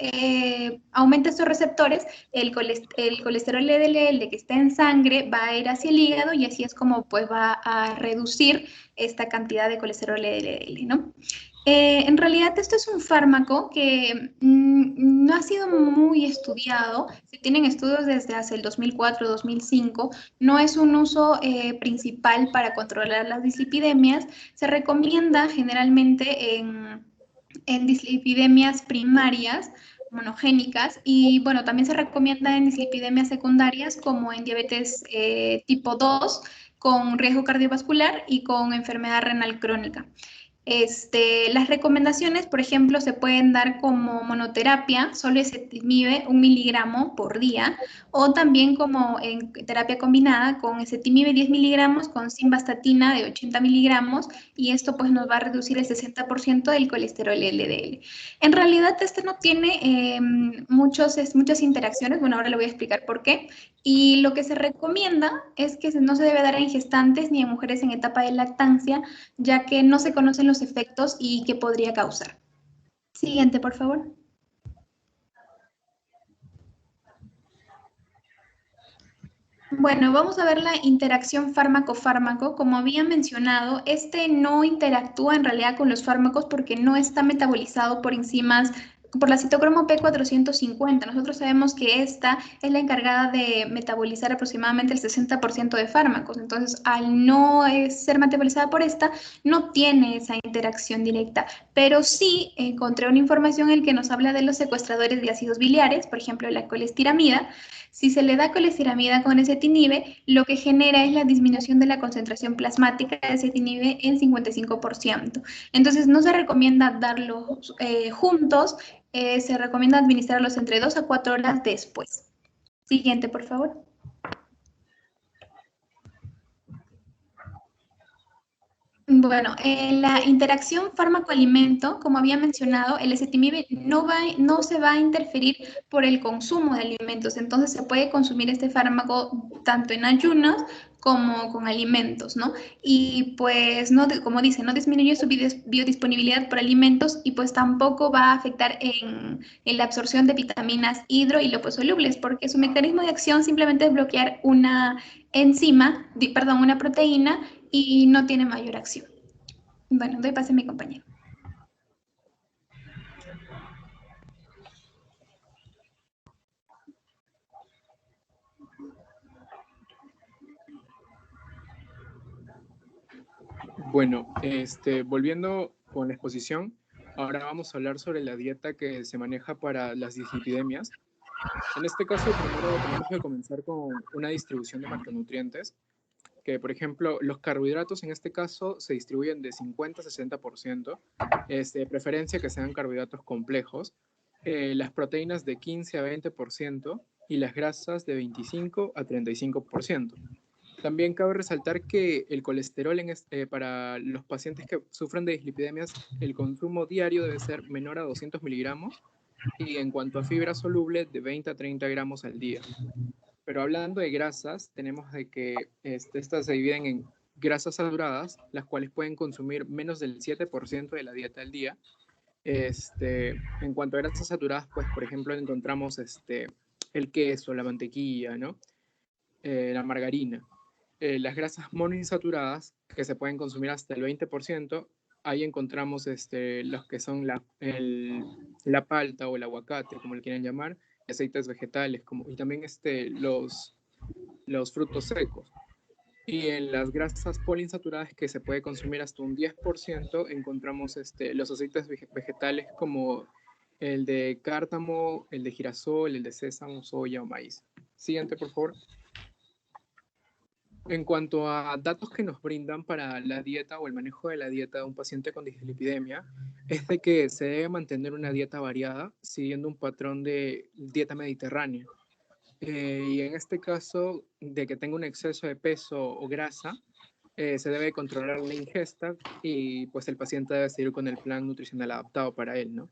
aumenta estos receptores, el colesterol LDL que está en sangre va a ir hacia el hígado y así es como pues va a reducir esta cantidad de colesterol LDL, ¿no? En realidad esto es un fármaco que no ha sido muy estudiado, se tienen estudios desde hace el 2004-2005, no es un uso principal para controlar las dislipidemias, se recomienda generalmente en dislipidemias primarias, monogénicas, y bueno, también se recomienda en dislipidemias secundarias como en diabetes tipo 2, con riesgo cardiovascular y con enfermedad renal crónica. Las recomendaciones, por ejemplo, se pueden dar como monoterapia, solo ezetimibe 1 miligramo por día, o también como en terapia combinada con ezetimibe 10 miligramos con simvastatina de 80 miligramos, y esto pues nos va a reducir el 60% del colesterol LDL. En realidad este no tiene muchas interacciones, bueno, ahora le voy a explicar por qué. Y lo que se recomienda es que no se debe dar en gestantes ni en mujeres en etapa de lactancia, ya que no se conocen los efectos y qué podría causar. Siguiente, por favor. Bueno, vamos a ver la interacción fármaco-fármaco. Como había mencionado, no interactúa en realidad con los fármacos porque no está metabolizado por enzimas, por la citocromo P450. Nosotros sabemos que esta es la encargada de metabolizar aproximadamente el 60% de fármacos. Entonces, al no ser metabolizada por esta, no tiene esa interacción directa. Pero sí encontré una información en la que nos habla de los secuestradores de ácidos biliares, por ejemplo, la colestiramida. Si se le da colestiramida con ezetimibe, lo que genera es la disminución de la concentración plasmática de ezetimibe en 55%. Entonces, no se recomienda darlos juntos, se recomienda administrarlos entre 2 a 4 horas después. Siguiente, por favor. Bueno, la interacción fármaco-alimento, como había mencionado, el ezetimibe no se va a interferir por el consumo de alimentos, entonces se puede consumir este fármaco tanto en ayunos como con alimentos, ¿no? Y pues, no, como dice, no disminuye su biodisponibilidad por alimentos y pues tampoco va a afectar en la absorción de vitaminas hidro y liposolubles, porque su mecanismo de acción simplemente es bloquear una enzima, perdón, una proteína y no tiene mayor acción. Bueno, doy pase a mi compañero. Bueno, volviendo con la exposición, ahora vamos a hablar sobre la dieta que se maneja para las dislipidemias. En este caso, primero tenemos que comenzar con una distribución de macronutrientes, que por ejemplo, los carbohidratos en este caso se distribuyen de 50 a 60%, de preferencia que sean carbohidratos complejos, las proteínas de 15 a 20% y las grasas de 25 a 35%. También cabe resaltar que el colesterol para los pacientes que sufren de dislipidemias, el consumo diario debe ser menor a 200 miligramos y en cuanto a fibra soluble, de 20 a 30 gramos al día. Pero hablando de grasas, tenemos de que estas se dividen en grasas saturadas, las cuales pueden consumir menos del 7% de la dieta al día. En cuanto a grasas saturadas, pues por ejemplo encontramos el queso, la mantequilla, ¿no? La margarina. Las grasas monoinsaturadas, que se pueden consumir hasta el 20%, ahí encontramos los que son la palta o el aguacate, como le quieran llamar, aceites vegetales, y también los frutos secos. Y en las grasas poliinsaturadas, que se puede consumir hasta un 10%, encontramos los aceites vegetales como el de cártamo, el de girasol, el de sésamo, soya o maíz. Siguiente, por favor. En cuanto a datos que nos brindan para la dieta o el manejo de la dieta de un paciente con dislipidemia, es de que se debe mantener una dieta variada siguiendo un patrón de dieta mediterránea. Y en este caso, de que tenga un exceso de peso o grasa, se debe controlar la ingesta y pues el paciente debe seguir con el plan nutricional adaptado para él, ¿no?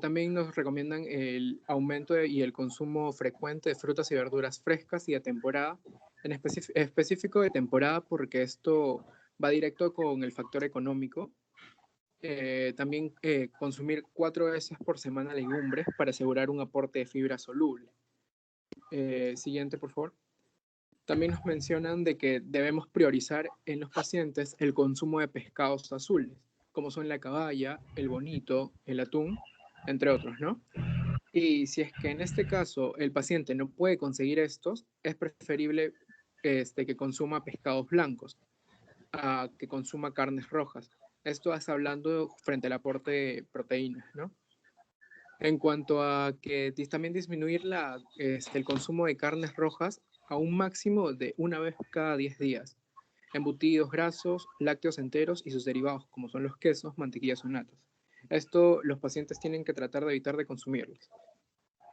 También nos recomiendan el aumento y el consumo frecuente de frutas y verduras frescas y de temporada, en específico de temporada porque esto va directo con el factor económico. También consumir 4 veces por semana legumbres para asegurar un aporte de fibra soluble. Siguiente, por favor. También nos mencionan de que debemos priorizar en los pacientes el consumo de pescados azules, como son la caballa, el bonito, el atún, entre otros, ¿no? Y si es que en este caso el paciente no puede conseguir estos, es preferible que consuma pescados blancos a que consuma carnes rojas. Esto es hablando frente al aporte de proteínas, ¿no? En cuanto a que también disminuir el consumo de carnes rojas a un máximo de una vez cada 10 días. Embutidos grasos, lácteos enteros y sus derivados, como son los quesos, mantequillas o natas. Esto los pacientes tienen que tratar de evitar de consumirlos.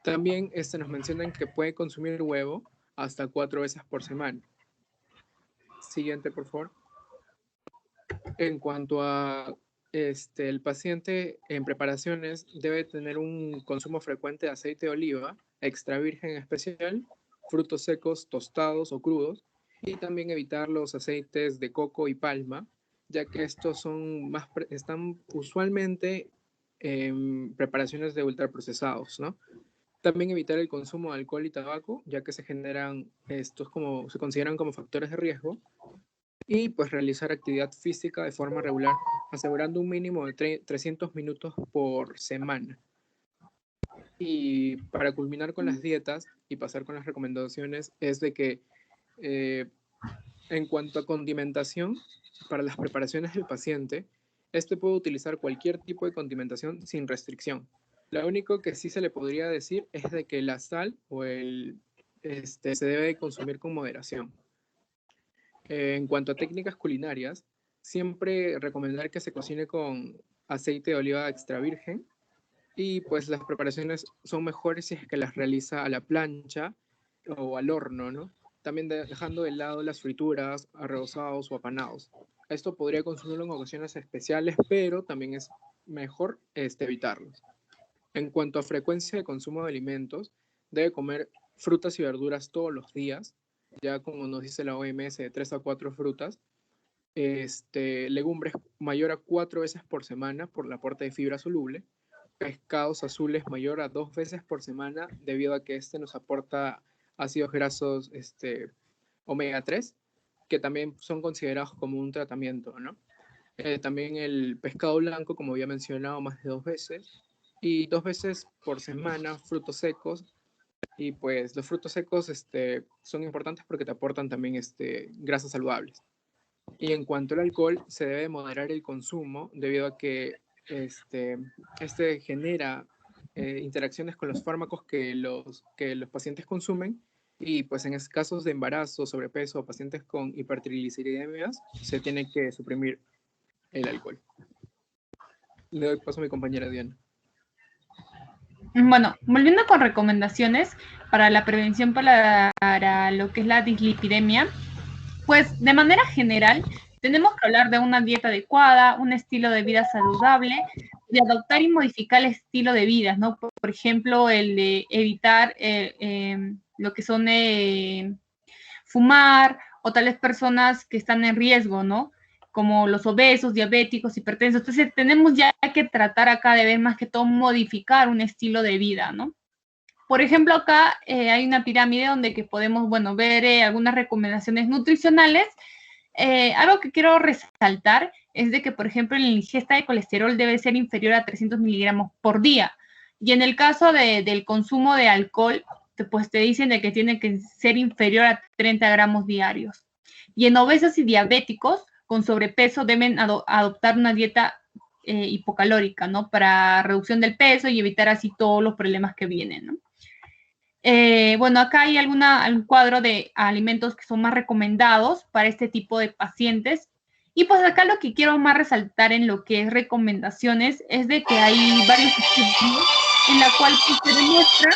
También nos mencionan que puede consumir huevo hasta 4 veces por semana. Siguiente, por favor. En cuanto a el paciente en preparaciones debe tener un consumo frecuente de aceite de oliva, extra virgen en especial, frutos secos tostados o crudos, y también evitar los aceites de coco y palma, ya que estos están usualmente en preparaciones de ultraprocesados, ¿no? También evitar el consumo de alcohol y tabaco, ya que se consideran como factores de riesgo, y pues realizar actividad física de forma regular, asegurando un mínimo de 300 minutos por semana. Y para culminar con las dietas y pasar con las recomendaciones, es de que en cuanto a condimentación, para las preparaciones del paciente, puede utilizar cualquier tipo de condimentación sin restricción. Lo único que sí se le podría decir es de que la sal o se debe consumir con moderación. En cuanto a técnicas culinarias, siempre recomendar que se cocine con aceite de oliva extra virgen y pues las preparaciones son mejores si es que las realiza a la plancha o al horno, ¿no? También dejando de lado las frituras, arrozados o apanados. Esto podría consumirlo en ocasiones especiales, pero también es mejor evitarlos. En cuanto a frecuencia de consumo de alimentos, debe comer frutas y verduras todos los días, ya como nos dice la OMS, de 3 a 4 frutas, legumbres mayor a 4 veces por semana por el aporte de fibra soluble, pescados azules mayor a 2 veces por semana debido a que nos aporta ácidos grasos omega 3, que también son considerados como un tratamiento, ¿no? También el pescado blanco, como había mencionado, más de 2 veces, y 2 veces por semana frutos secos. Y pues los frutos secos son importantes porque te aportan también grasas saludables. Y en cuanto al alcohol, se debe moderar el consumo debido a que genera interacciones con los fármacos que los pacientes consumen, y pues en casos de embarazo, sobrepeso o pacientes con hipertrigliceridemias, se tiene que suprimir el alcohol. Le doy paso a mi compañera Diana. Bueno, volviendo con recomendaciones para la prevención para lo que es la dislipidemia, pues de manera general tenemos que hablar de una dieta adecuada, un estilo de vida saludable, de adoptar y modificar el estilo de vida, ¿no? Por ejemplo, el de evitar lo que son fumar, o tales personas que están en riesgo, ¿no? Como los obesos, diabéticos, hipertensos. Entonces tenemos ya que tratar acá de ver más que todo modificar un estilo de vida, ¿no? Por ejemplo, acá hay una pirámide donde que podemos, bueno, ver algunas recomendaciones nutricionales. Algo que quiero resaltar es de que, por ejemplo, la ingesta de colesterol debe ser inferior a 300 miligramos por día. Y en el caso del consumo de alcohol, pues te dicen de que tiene que ser inferior a 30 gramos diarios. Y en obesos y diabéticos con sobrepeso deben adoptar una dieta hipocalórica, ¿no? Para reducción del peso y evitar así todos los problemas que vienen, ¿no? Bueno, acá hay un cuadro de alimentos que son más recomendados para este tipo de pacientes. Y pues acá lo que quiero más resaltar en lo que es recomendaciones es de que hay varios estudios en la cual pues, se demuestra.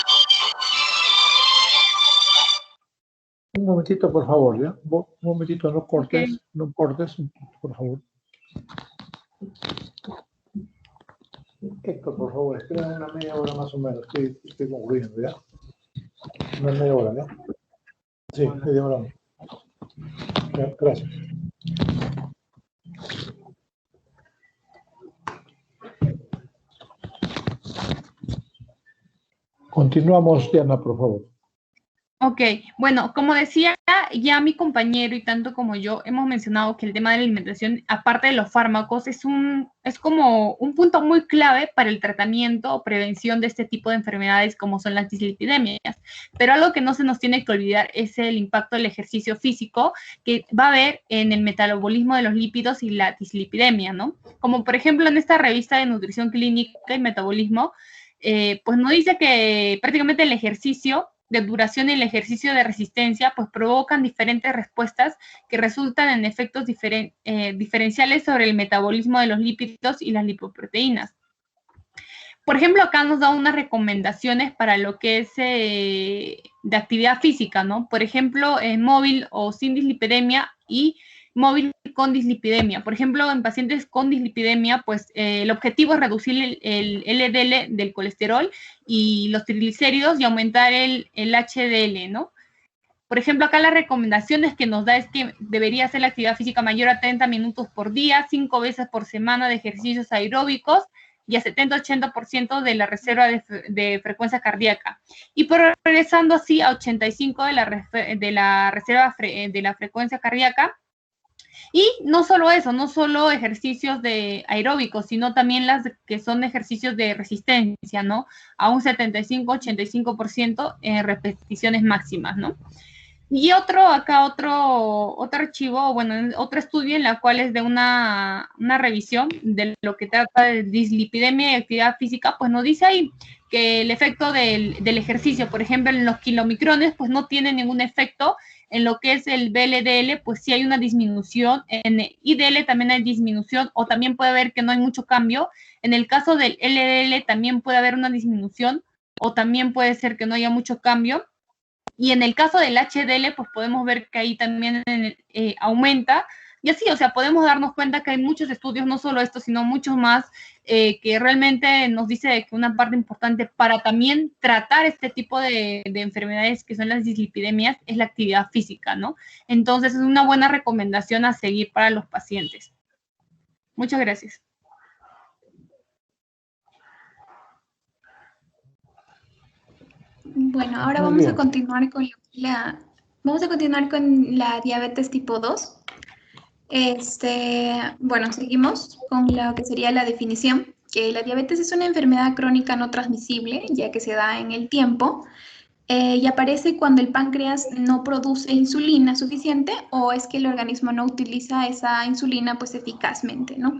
Un momentito, por favor, ¿ya? Un momentito, no cortes, okay. No cortes, por favor. Héctor, por favor, espera una media hora más o menos, estoy concluyendo, ¿ya? Una media hora, ¿ya? Sí, media hora. Ya, gracias. Continuamos, Diana, por favor. Ok, bueno, como decía ya mi compañero y tanto como yo, hemos mencionado que el tema de la alimentación, aparte de los fármacos, es como un punto muy clave para el tratamiento o prevención de este tipo de enfermedades como son las dislipidemias. Pero algo que no se nos tiene que olvidar es el impacto del ejercicio físico que va a haber en el metabolismo de los lípidos y la dislipidemia, ¿no? Como por ejemplo en esta revista de nutrición clínica y metabolismo, pues nos dice que prácticamente el ejercicio de duración y el ejercicio de resistencia, pues provocan diferentes respuestas que resultan en efectos diferenciales sobre el metabolismo de los lípidos y las lipoproteínas. Por ejemplo, acá nos da unas recomendaciones para lo que es de actividad física, ¿no? Por ejemplo, móvil o sin dislipidemia y móvil con dislipidemia. Por ejemplo, en pacientes con dislipidemia, pues el objetivo es reducir el LDL del colesterol y los triglicéridos y aumentar el HDL, ¿no? Por ejemplo, acá las recomendaciones que nos da es que debería hacer la actividad física mayor a 30 minutos por día, 5 veces por semana de ejercicios aeróbicos y a 70-80% de la reserva de frecuencia cardíaca. Y progresando así a 85% de la reserva de la frecuencia cardíaca. Y no solo eso, no solo ejercicios de aeróbicos, sino también las que son ejercicios de resistencia, ¿no? A un 75-85% en repeticiones máximas, ¿no? Y otro archivo, bueno, otro estudio en la cual es de una revisión de lo que trata de dislipidemia y actividad física, pues nos dice ahí que el efecto del ejercicio, por ejemplo, en los kilomicrones, pues no tiene ningún efecto. En lo que es el VLDL, pues sí hay una disminución. En el IDL también hay disminución, o también puede haber que no hay mucho cambio. En el caso del LDL también puede haber una disminución, o también puede ser que no haya mucho cambio. Y en el caso del HDL, pues podemos ver que ahí también aumenta Y así, o sea, podemos darnos cuenta que hay muchos estudios, no solo estos, sino muchos más, que realmente nos dice que una parte importante para también tratar este tipo de enfermedades que son las dislipidemias es la actividad física, ¿no? Entonces es una buena recomendación a seguir para los pacientes. Muchas gracias. Bueno, ahora Muy vamos a bien. continuar con la diabetes tipo 2. Bueno, seguimos con lo que sería la definición, que la diabetes es una enfermedad crónica no transmisible, ya que se da en el tiempo, y aparece cuando el páncreas no produce insulina suficiente o es que el organismo no utiliza esa insulina pues eficazmente, ¿no?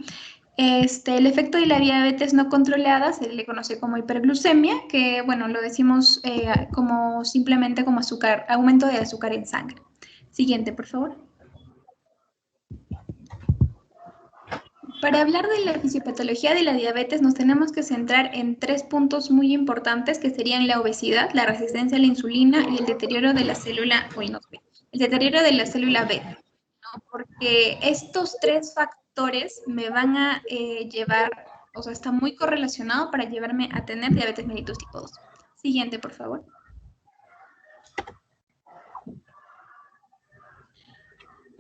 El efecto de la diabetes no controlada se le conoce como hiperglucemia, que bueno, lo decimos como simplemente como azúcar, aumento de azúcar en sangre. Siguiente, por favor. Para hablar de la fisiopatología de la diabetes nos tenemos que centrar en 3 puntos muy importantes que serían la obesidad, la resistencia a la insulina y el deterioro de la célula, el deterioro de la célula beta, ¿no? Porque estos 3 factores me van a llevar, o sea, está muy correlacionado para llevarme a tener diabetes mellitus tipo 2. Siguiente, por favor.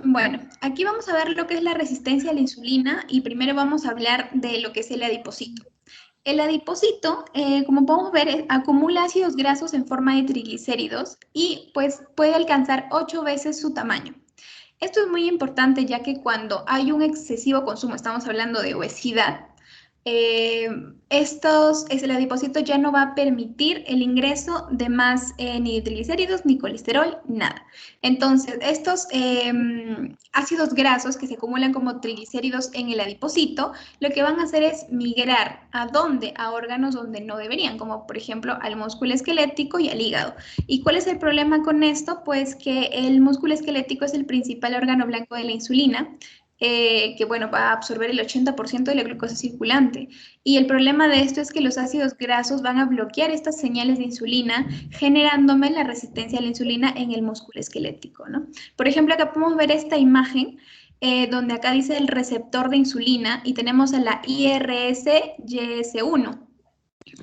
Bueno, aquí vamos a ver lo que es la resistencia a la insulina y primero vamos a hablar de lo que es el adipocito. El adipocito, como podemos ver, acumula ácidos grasos en forma de triglicéridos y pues puede alcanzar 8 veces su tamaño. Esto es muy importante ya que cuando hay un excesivo consumo, estamos hablando de obesidad, el adipocito ya no va a permitir el ingreso de más ni triglicéridos, ni colesterol, nada. Entonces, estos ácidos grasos que se acumulan como triglicéridos en el adipocito, lo que van a hacer es migrar ¿a dónde? A órganos donde no deberían, como por ejemplo al músculo esquelético y al hígado. ¿Y cuál es el problema con esto? Pues que el músculo esquelético es el principal órgano blanco de la insulina, que bueno, va a absorber el 80% de la glucosa circulante. Y el problema de esto es que los ácidos grasos van a bloquear estas señales de insulina, generándome la resistencia a la insulina en el músculo esquelético, ¿no? Por ejemplo, acá podemos ver esta imagen, donde acá dice el receptor de insulina y tenemos a la IRS-YS1.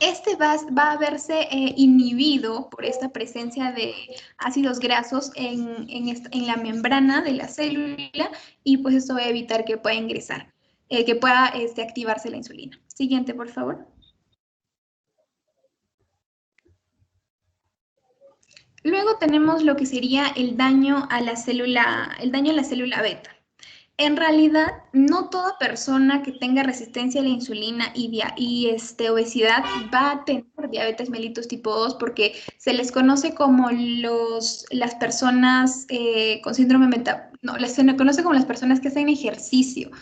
Este va a verse inhibido por esta presencia de ácidos grasos en la membrana de la célula y pues esto va a evitar que pueda ingresar, que pueda activarse la insulina. Siguiente, por favor. Luego tenemos lo que sería el daño a la célula beta. En realidad, no toda persona que tenga resistencia a la insulina y obesidad va a tener diabetes mellitus tipo 2 porque se les conoce como las personas con síndrome se les conoce como las personas que hacen ejercicio.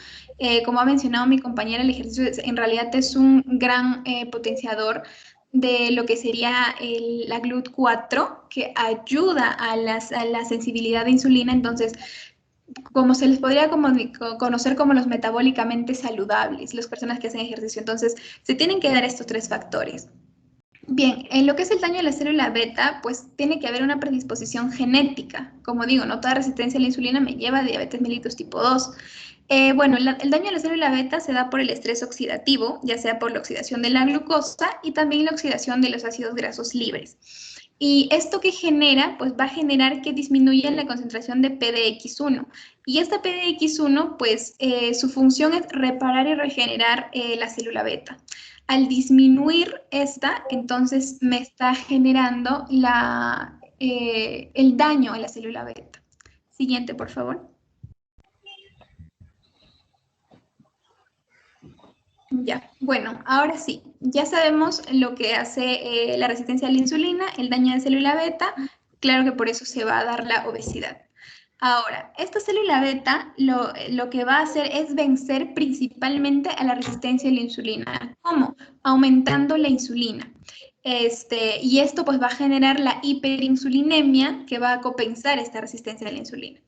Como ha mencionado mi compañera, el ejercicio en realidad es un gran potenciador de lo que sería la GLUT4, que ayuda a la sensibilidad de insulina. Entonces, como se les podría conocer como los metabólicamente saludables, las personas que hacen ejercicio. Entonces, se tienen que dar estos 3 factores. Bien, en lo que es el daño a la célula beta, pues tiene que haber una predisposición genética. Como digo, no toda resistencia a la insulina me lleva a diabetes mellitus tipo 2. Bueno, el daño a la célula beta se da por el estrés oxidativo, ya sea por la oxidación de la glucosa y también la oxidación de los ácidos grasos libres. Y esto que genera, pues va a generar que disminuya la concentración de PDX1. Y esta PDX1, pues su función es reparar y regenerar la célula beta. Al disminuir esta, entonces me está generando el daño a la célula beta. Siguiente, por favor. Ya, bueno, ahora sí, ya sabemos lo que hace la resistencia a la insulina, el daño de célula beta, claro que por eso se va a dar la obesidad. Ahora, esta célula beta lo que va a hacer es vencer principalmente a la resistencia a la insulina. ¿Cómo? Aumentando la insulina. Y esto pues va a generar la hiperinsulinemia que va a compensar esta resistencia a la insulina.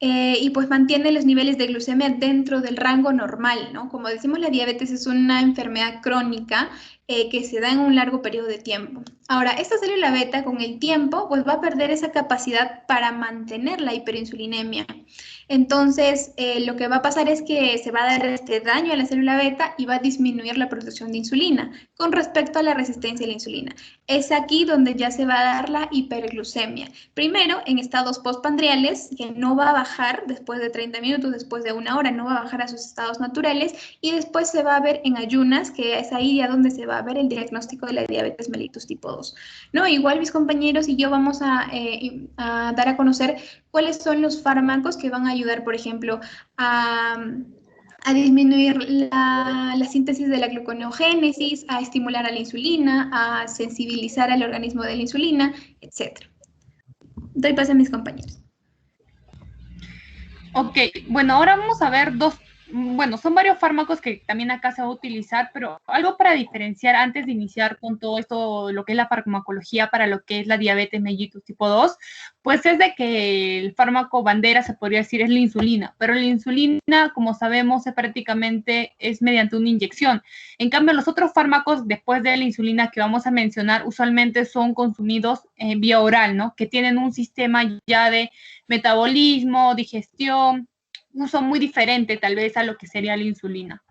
Y pues mantiene los niveles de glucemia dentro del rango normal, ¿no? Como decimos, la diabetes es una enfermedad crónica, que se da en un largo periodo de tiempo. Ahora, esta célula beta con el tiempo pues va a perder esa capacidad para mantener la hiperinsulinemia. Entonces, lo que va a pasar es que se va a dar este daño a la célula beta y va a disminuir la producción de insulina con respecto a la resistencia a la insulina. Es aquí donde ya se va a dar la hiperglucemia. Primero, en estados postprandiales, que no va a bajar después de 30 minutos, después de 1 hora, no va a bajar a sus estados naturales, y después se va a ver en ayunas, que es ahí ya donde se va a ver el diagnóstico de la diabetes mellitus tipo 2. ¿No? Igual mis compañeros y yo vamos a dar a conocer cuáles son los fármacos que van a ayudar, por ejemplo, a disminuir la síntesis de la gluconeogénesis, a estimular a la insulina, a sensibilizar al organismo de la insulina, etc. Doy paso a mis compañeros. Ok, bueno, ahora vamos a ver son varios fármacos que también acá se va a utilizar, pero algo para diferenciar antes de iniciar con todo esto, lo que es la farmacología para lo que es la diabetes mellitus tipo 2, pues es de que el fármaco bandera, se podría decir, es la insulina, pero la insulina, como sabemos, es mediante una inyección. En cambio, los otros fármacos, después de la insulina que vamos a mencionar, usualmente son consumidos vía oral, ¿no? Que tienen un sistema ya de metabolismo, digestión, uso muy diferente tal vez a lo que sería la insulina.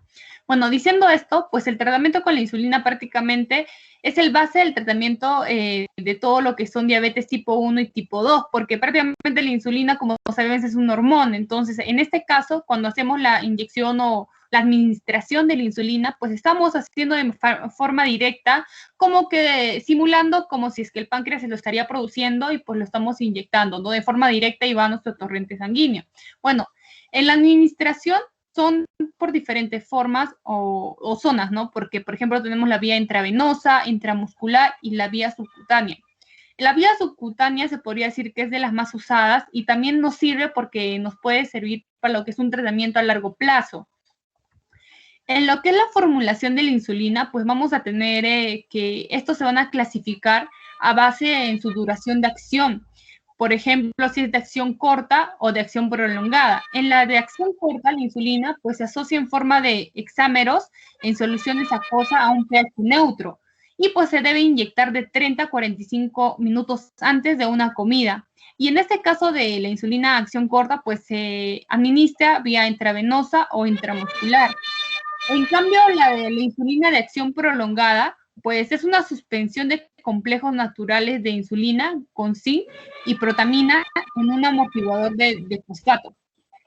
Bueno, diciendo esto, pues el tratamiento con la insulina prácticamente es el base del tratamiento de todo lo que son diabetes tipo 1 y tipo 2, porque prácticamente la insulina, como sabemos, es un hormona. Entonces, en este caso, cuando hacemos la inyección o la administración de la insulina, pues estamos haciendo de forma directa, como que simulando como si es que el páncreas se lo estaría produciendo y pues lo estamos inyectando, ¿no? De forma directa y va a nuestro torrente sanguíneo. Bueno, en la administración son por diferentes formas o zonas, ¿no? Porque, por ejemplo, tenemos la vía intravenosa, intramuscular y la vía subcutánea. La vía subcutánea se podría decir que es de las más usadas y también nos sirve porque nos puede servir para lo que es un tratamiento a largo plazo. En lo que es la formulación de la insulina, pues vamos a tener que estos se van a clasificar a base en su duración de acción. Por ejemplo, si es de acción corta o de acción prolongada. En la de acción corta, la insulina pues se asocia en forma de hexámeros en soluciones acuosas a un pH neutro y pues se debe inyectar de 30 a 45 minutos antes de una comida. Y en este caso de la insulina de acción corta, pues se administra vía intravenosa o intramuscular. En cambio, la de la insulina de acción prolongada, pues es una suspensión de complejos naturales de insulina con zinc y protamina en un amortiguador de fosfato.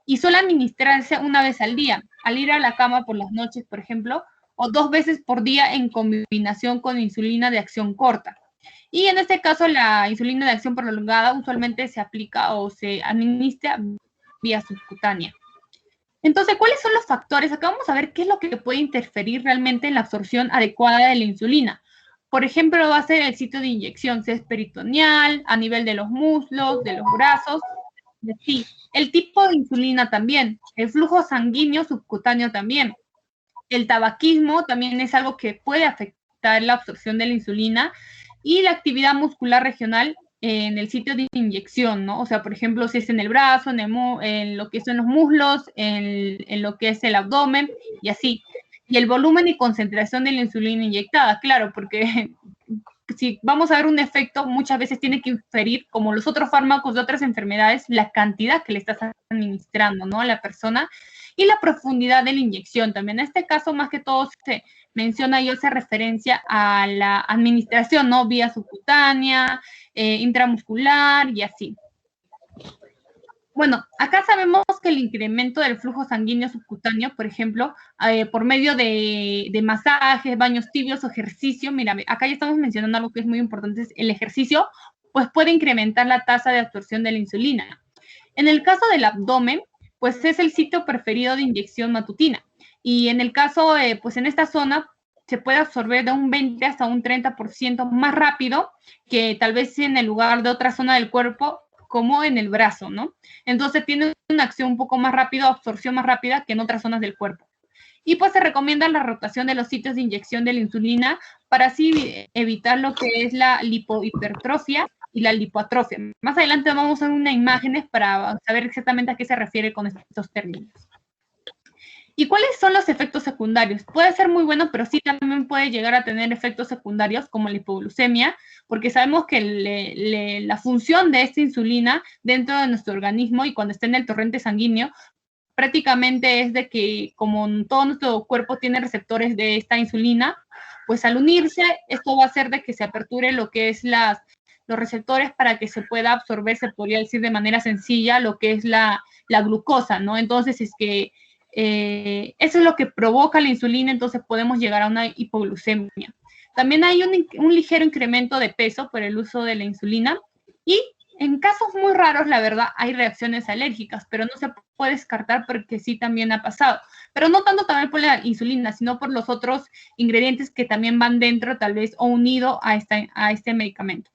Y suele administrarse una vez al día, al ir a la cama por las noches, por ejemplo, o 2 veces por día en combinación con insulina de acción corta. Y en este caso, la insulina de acción prolongada usualmente se aplica o se administra vía subcutánea. Entonces, ¿cuáles son los factores? Acá vamos a ver qué es lo que puede interferir realmente en la absorción adecuada de la insulina. Por ejemplo, va a ser el sitio de inyección, si es peritoneal, a nivel de los muslos, de los brazos, sí. El tipo de insulina también, el flujo sanguíneo subcutáneo también. El tabaquismo también es algo que puede afectar la absorción de la insulina y la actividad muscular regional en el sitio de inyección, ¿no? O sea, por ejemplo, si es en el brazo, en lo que son los muslos, en lo que es el abdomen y así. Y el volumen y concentración de la insulina inyectada, claro, porque si vamos a ver un efecto, muchas veces tiene que inferir, como los otros fármacos de otras enfermedades, la cantidad que le estás administrando, ¿no? A la persona y la profundidad de la inyección también. En este caso, más que todo, se menciona y hace referencia a la administración, ¿no? Vía subcutánea, intramuscular y así. Bueno, acá sabemos que el incremento del flujo sanguíneo subcutáneo, por ejemplo, por medio de masajes, baños tibios o ejercicio, mira, acá ya estamos mencionando algo que es muy importante, es el ejercicio, pues puede incrementar la tasa de absorción de la insulina. En el caso del abdomen, pues es el sitio preferido de inyección matutina. Y en el caso, pues en esta zona se puede absorber de un 20 hasta un 30% más rápido que tal vez en el lugar de otra zona del cuerpo, como en el brazo, ¿no? Entonces tiene una acción un poco más rápida, absorción más rápida que en otras zonas del cuerpo. Y pues se recomienda la rotación de los sitios de inyección de la insulina para así evitar lo que es la lipohipertrofia y la lipoatrofia. Más adelante vamos a ver unas imágenes para saber exactamente a qué se refiere con estos términos. ¿Y cuáles son los efectos secundarios? Puede ser muy bueno, pero sí también puede llegar a tener efectos secundarios como la hipoglucemia, porque sabemos que la función de esta insulina dentro de nuestro organismo y cuando está en el torrente sanguíneo, prácticamente es de que como todo nuestro cuerpo tiene receptores de esta insulina, pues al unirse, esto va a hacer de que se aperture lo que es los receptores para que se pueda absorber, se podría decir de manera sencilla, lo que es la glucosa, ¿no? Entonces, es que eso es lo que provoca la insulina, entonces podemos llegar a una hipoglucemia. También hay un ligero incremento de peso por el uso de la insulina y en casos muy raros, la verdad, hay reacciones alérgicas, pero no se puede descartar porque sí también ha pasado. Pero no tanto también por la insulina, sino por los otros ingredientes que también van dentro, tal vez, o unido a este medicamento.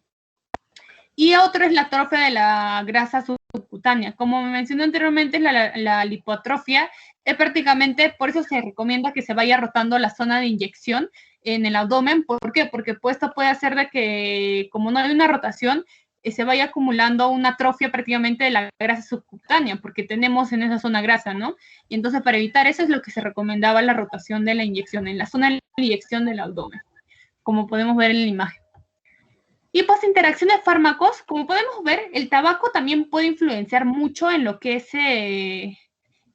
Y otro es la atrofia de la grasa subcutánea. Como me mencioné anteriormente, la lipoatrofia es prácticamente, por eso se recomienda que se vaya rotando la zona de inyección en el abdomen. ¿Por qué? Porque pues, esto puede hacer de que, como no hay una rotación, se vaya acumulando una atrofia prácticamente de la grasa subcutánea, porque tenemos en esa zona grasa, ¿no? Y entonces para evitar eso es lo que se recomendaba la rotación de la inyección, en la zona de la inyección del abdomen, como podemos ver en la imagen. Y pues interacción de fármacos, como podemos ver, el tabaco también puede influenciar mucho en lo que es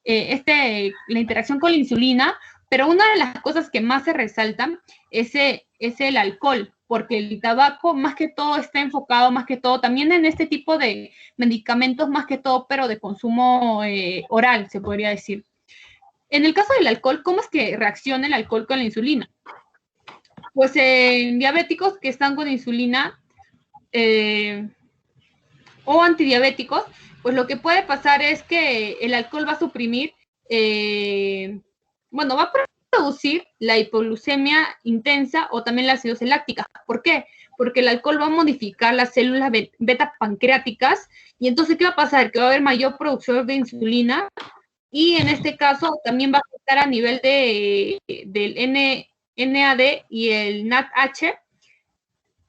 la interacción con la insulina, pero una de las cosas que más se resaltan es el alcohol, porque el tabaco más que todo está enfocado más que todo también en este tipo de medicamentos más que todo, pero de consumo oral, se podría decir. En el caso del alcohol, ¿cómo es que reacciona el alcohol con la insulina? Pues en diabéticos que están con insulina o antidiabéticos, pues lo que puede pasar es que el alcohol va a suprimir, va a producir la hipoglucemia intensa o también la acidosis láctica. ¿Por qué? Porque el alcohol va a modificar las células beta pancreáticas y entonces, ¿qué va a pasar? Que va a haber mayor producción de insulina y en este caso también va a afectar a nivel del NAD y el NADH.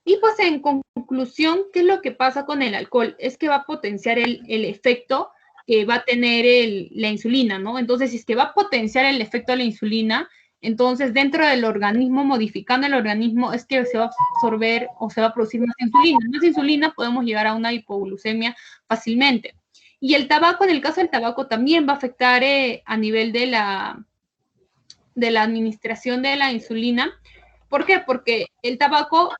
Y pues en conclusión, ¿qué es lo que pasa con el alcohol? Es que va a potenciar el efecto que va a tener la insulina, ¿no? Entonces, si es que va a potenciar el efecto de la insulina, entonces dentro del organismo, modificando el organismo, es que se va a absorber o se va a producir más insulina. Más insulina podemos llegar a una hipoglucemia fácilmente. Y el tabaco, en el caso del tabaco, también va a afectar a nivel de la administración de la insulina. ¿Por qué? Porque el tabaco va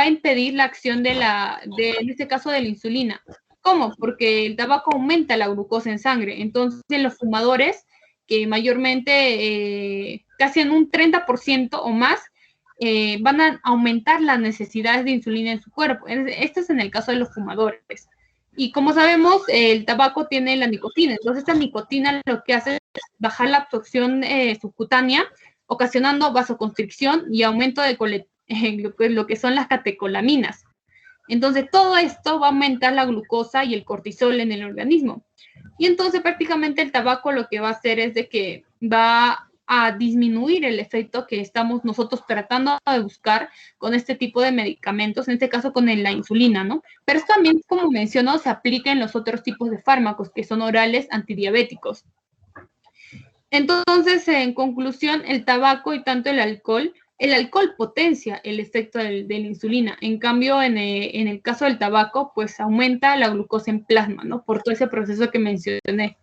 a impedir la acción en este caso, de la insulina. ¿Cómo? Porque el tabaco aumenta la glucosa en sangre. Entonces, los fumadores, que mayormente, casi en un 30% o más, van a aumentar las necesidades de insulina en su cuerpo. Esto es en el caso de los fumadores. Y como sabemos, el tabaco tiene la nicotina. Entonces, esta nicotina lo que hace es bajar la absorción subcutánea, ocasionando vasoconstricción y aumento de lo que son las catecolaminas. Entonces, todo esto va a aumentar la glucosa y el cortisol en el organismo. Y entonces, prácticamente el tabaco lo que va a hacer es de que va a disminuir el efecto que estamos nosotros tratando de buscar con este tipo de medicamentos, en este caso con la insulina, ¿no? Pero esto también, como mencionó, se aplica en los otros tipos de fármacos que son orales antidiabéticos. Entonces, en conclusión, el tabaco y tanto el alcohol potencia el efecto de la insulina. En cambio, en el caso del tabaco, pues aumenta la glucosa en plasma, ¿no? Por todo ese proceso que mencioné.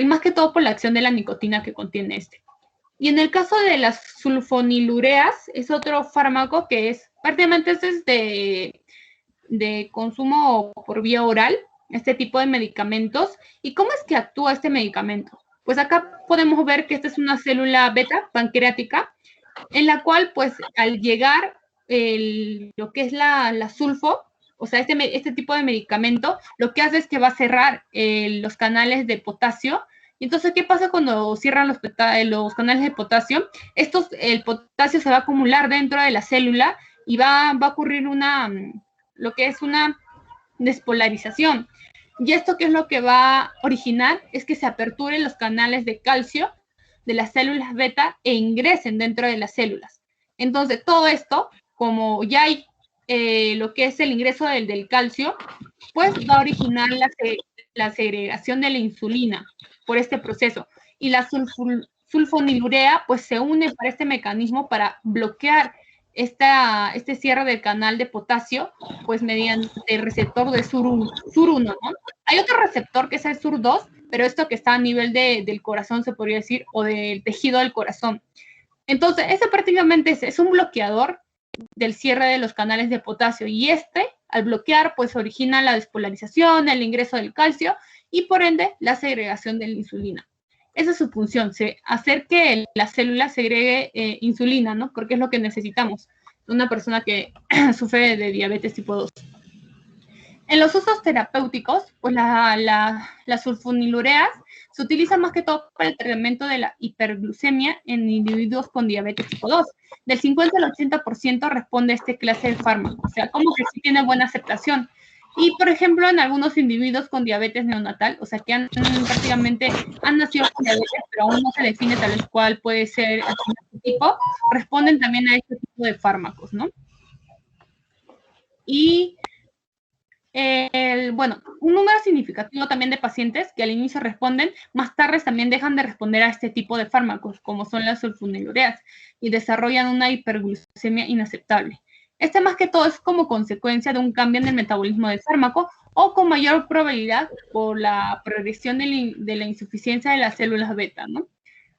Más que todo por la acción de la nicotina que contiene este. Y en el caso de las sulfonilureas, es otro fármaco que es, prácticamente es de consumo por vía oral, este tipo de medicamentos. ¿Y cómo es que actúa este medicamento? Pues acá podemos ver que esta es una célula beta pancreática, en la cual, pues, al llegar lo que es la sulfo, o sea, este tipo de medicamento, lo que hace es que va a cerrar los canales de potasio. Y entonces, ¿qué pasa cuando cierran los canales de potasio? El potasio se va a acumular dentro de la célula y va a ocurrir lo que es una despolarización. Y esto, ¿qué es lo que va a originar? Es que se aperturen los canales de calcio de las células beta e ingresen dentro de las células. Entonces, todo esto, como ya hay lo que es el ingreso del calcio, pues va a originar la segregación de la insulina. por este proceso. Y la sulfonilurea pues se une para este mecanismo para bloquear este cierre del canal de potasio, pues mediante el receptor de SUR1, ¿no? Hay otro receptor que es el SUR2, pero esto que está a nivel del corazón, se podría decir, o del tejido del corazón. Entonces, ese prácticamente es un bloqueador del cierre de los canales de potasio, y al bloquear, pues origina la despolarización, el ingreso del calcio y por ende la segregación de la insulina. Esa es su función, hacer que la célula segregue insulina, ¿no? Porque es lo que necesitamos una persona que sufre de diabetes tipo 2. En los usos terapéuticos, pues las sulfonilureas se utilizan más que todo para el tratamiento de la hiperglucemia en individuos con diabetes tipo 2. Del 50 al 80% responde a esta clase de fármaco, o sea, como que sí tiene buena aceptación. Y, por ejemplo, en algunos individuos con diabetes neonatal, o sea, que prácticamente han nacido con diabetes, pero aún no se define tal vez cuál puede ser este tipo, responden también a este tipo de fármacos, ¿no? Y, bueno, un número significativo también de pacientes que al inicio responden, más tarde también dejan de responder a este tipo de fármacos, como son las sulfonilureas, y desarrollan una hiperglucemia inaceptable. Este más que todo es como consecuencia de un cambio en el metabolismo del fármaco o con mayor probabilidad por la progresión de la insuficiencia de las células beta, ¿no?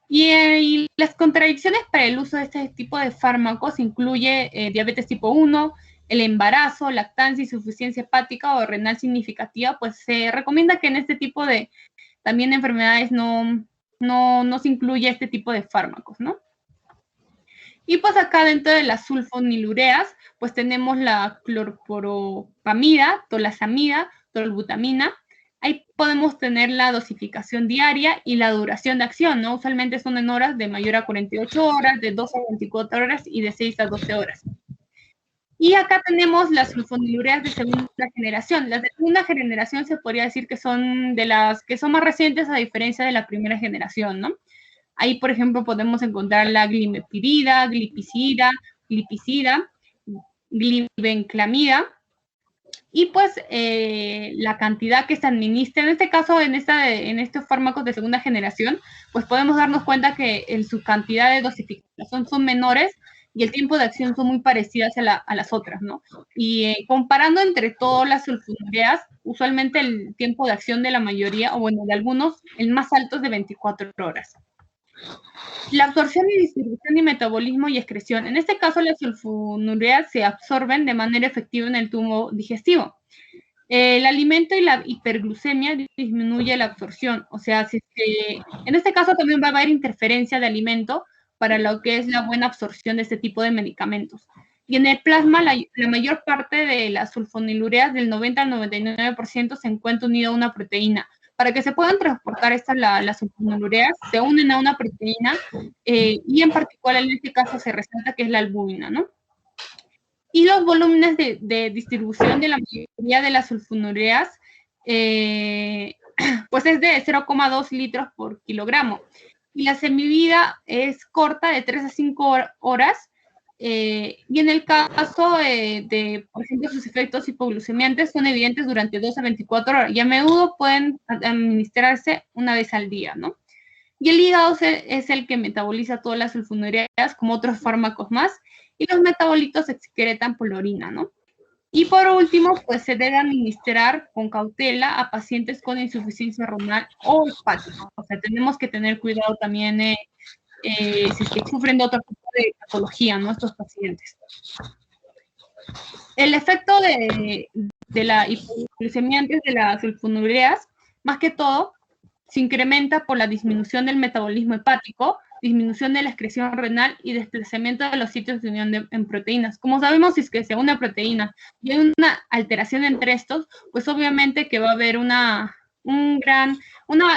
Y las contradicciones para el uso de este tipo de fármacos incluye diabetes tipo 1, el embarazo, lactancia, insuficiencia hepática o renal significativa, pues se recomienda que en este tipo de también enfermedades no se incluya este tipo de fármacos, ¿no? Y pues acá dentro de las sulfonilureas, pues tenemos la clorproramida, tolazamida, tolbutamina. Ahí podemos tener la dosificación diaria y la duración de acción, ¿no? Usualmente son en horas de mayor a 48 horas, de 12 a 24 horas y de 6 a 12 horas. Y acá tenemos las sulfonilureas de segunda generación. Las de segunda generación se podría decir que son de las que son más recientes a diferencia de la primera generación, ¿no? Ahí, por ejemplo, podemos encontrar la glimepirida, glipizida, glibenclamida, y pues la cantidad que se administra, en este caso, en estos fármacos de segunda generación, pues podemos darnos cuenta que su cantidad de dosificación son menores y el tiempo de acción son muy parecidas a las otras, ¿no? Y comparando entre todas las sulfonilureas, usualmente el tiempo de acción de la mayoría, o bueno, de algunos, el más alto es de 24 horas. La absorción y distribución y metabolismo y excreción. En este caso, las sulfonilureas se absorben de manera efectiva en el tubo digestivo. El alimento y la hiperglucemia disminuye la absorción. O sea, en este caso también va a haber interferencia de alimento para lo que es la buena absorción de este tipo de medicamentos. Y en el plasma, la mayor parte de las sulfonilureas, del 90 al 99%, se encuentra unida a una proteína. Para que se puedan transportar las sulfonilureas, se unen a una proteína y en particular en este caso se resalta que es la albúmina, ¿no? Y los volúmenes de distribución de la mayoría de las sulfonilureas, pues es de 0,2 litros por kilogramo. Y la semivida es corta, de 3 a 5 horas, y en el caso de, por ejemplo, sus efectos hipoglucemiantes son evidentes durante 2 a 24 horas y a menudo pueden administrarse una vez al día, ¿no? Y el hígado es el que metaboliza todas las sulfonilureas, como otros fármacos más, y los metabolitos se excretan por la orina, ¿no? Y por último, pues se debe administrar con cautela a pacientes con insuficiencia renal o hepática. O sea, tenemos que tener cuidado también si es que sufren de otro tipo de patología, ¿no? Estos pacientes. El efecto de la hipoglucemia antes de las sulfonilureas, más que todo, se incrementa por la disminución del metabolismo hepático, disminución de la excreción renal y desplazamiento de los sitios de unión en proteínas. Como sabemos, si es que se une proteína y hay una alteración entre estos, pues obviamente que va a haber una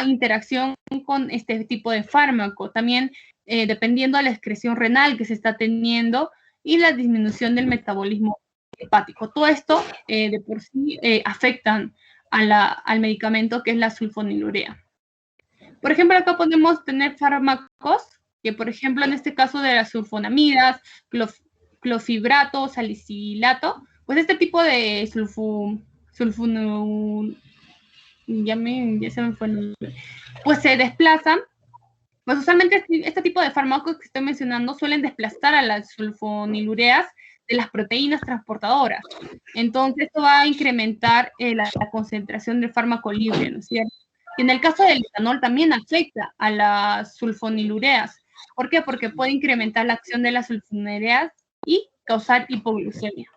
interacción con este tipo de fármaco. También dependiendo de la excreción renal que se está teniendo y la disminución del metabolismo hepático. Todo esto de por sí afectan al medicamento que es la sulfonilurea. Por ejemplo, acá podemos tener fármacos que, por ejemplo, en este caso de las sulfonamidas, clofibrato, salicilato, pues este tipo de ya se me fue el nombre, pues se desplazan. Pues usualmente este tipo de fármacos que estoy mencionando suelen desplazar a las sulfonilureas de las proteínas transportadoras. Entonces, esto va a incrementar la concentración del fármaco libre, ¿no es cierto? Y en el caso del etanol también afecta a las sulfonilureas. ¿Por qué? Porque puede incrementar la acción de las sulfonilureas y causar hipoglucemia.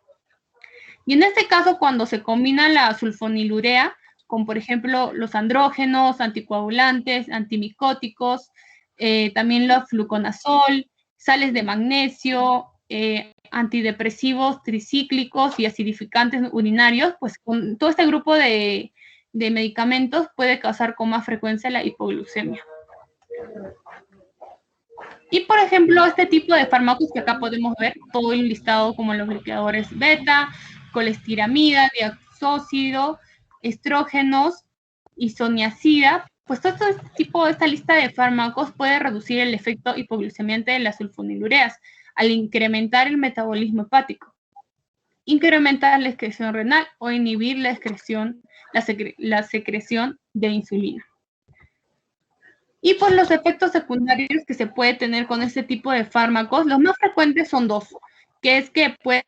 Y en este caso, cuando se combina la sulfonilurea con, por ejemplo, los andrógenos, anticoagulantes, antimicóticos, también los fluconazol, sales de magnesio, antidepresivos tricíclicos y acidificantes urinarios, pues con todo este grupo de medicamentos puede causar con más frecuencia la hipoglucemia. Y, por ejemplo, este tipo de fármacos que acá podemos ver, todo enlistado como los bloqueadores beta, colestiramida, diaxócido, estrógenos, isoniazida, pues todo este tipo, esta lista de fármacos puede reducir el efecto hipoglucemiante de las sulfonilureas al incrementar el metabolismo hepático, incrementar la excreción renal o inhibir la secreción de insulina. Y por los efectos secundarios que se puede tener con este tipo de fármacos, los más frecuentes son dos, que es que puede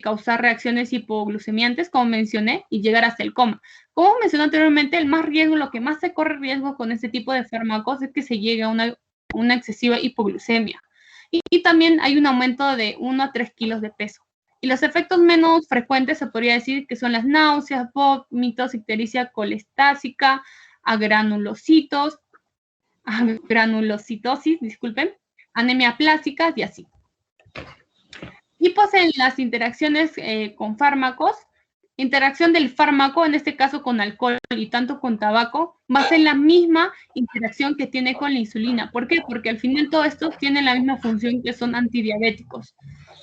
causar reacciones hipoglucemiantes, como mencioné, y llegar hasta el coma. Como mencioné anteriormente, lo que más se corre riesgo con este tipo de fármacos es que se llegue a una excesiva hipoglucemia. Y también hay un aumento de 1 a 3 kilos de peso. Y los efectos menos frecuentes se podría decir que son las náuseas, vómitos, ictericia colestásica, agranulocitos, granulocitosis, disculpen, anemia plástica y así. Y pues en las interacciones con fármacos, interacción del fármaco, en este caso con alcohol y tanto con tabaco, va a ser la misma interacción que tiene con la insulina. ¿Por qué? Porque al final todo esto tiene la misma función, que son antidiabéticos.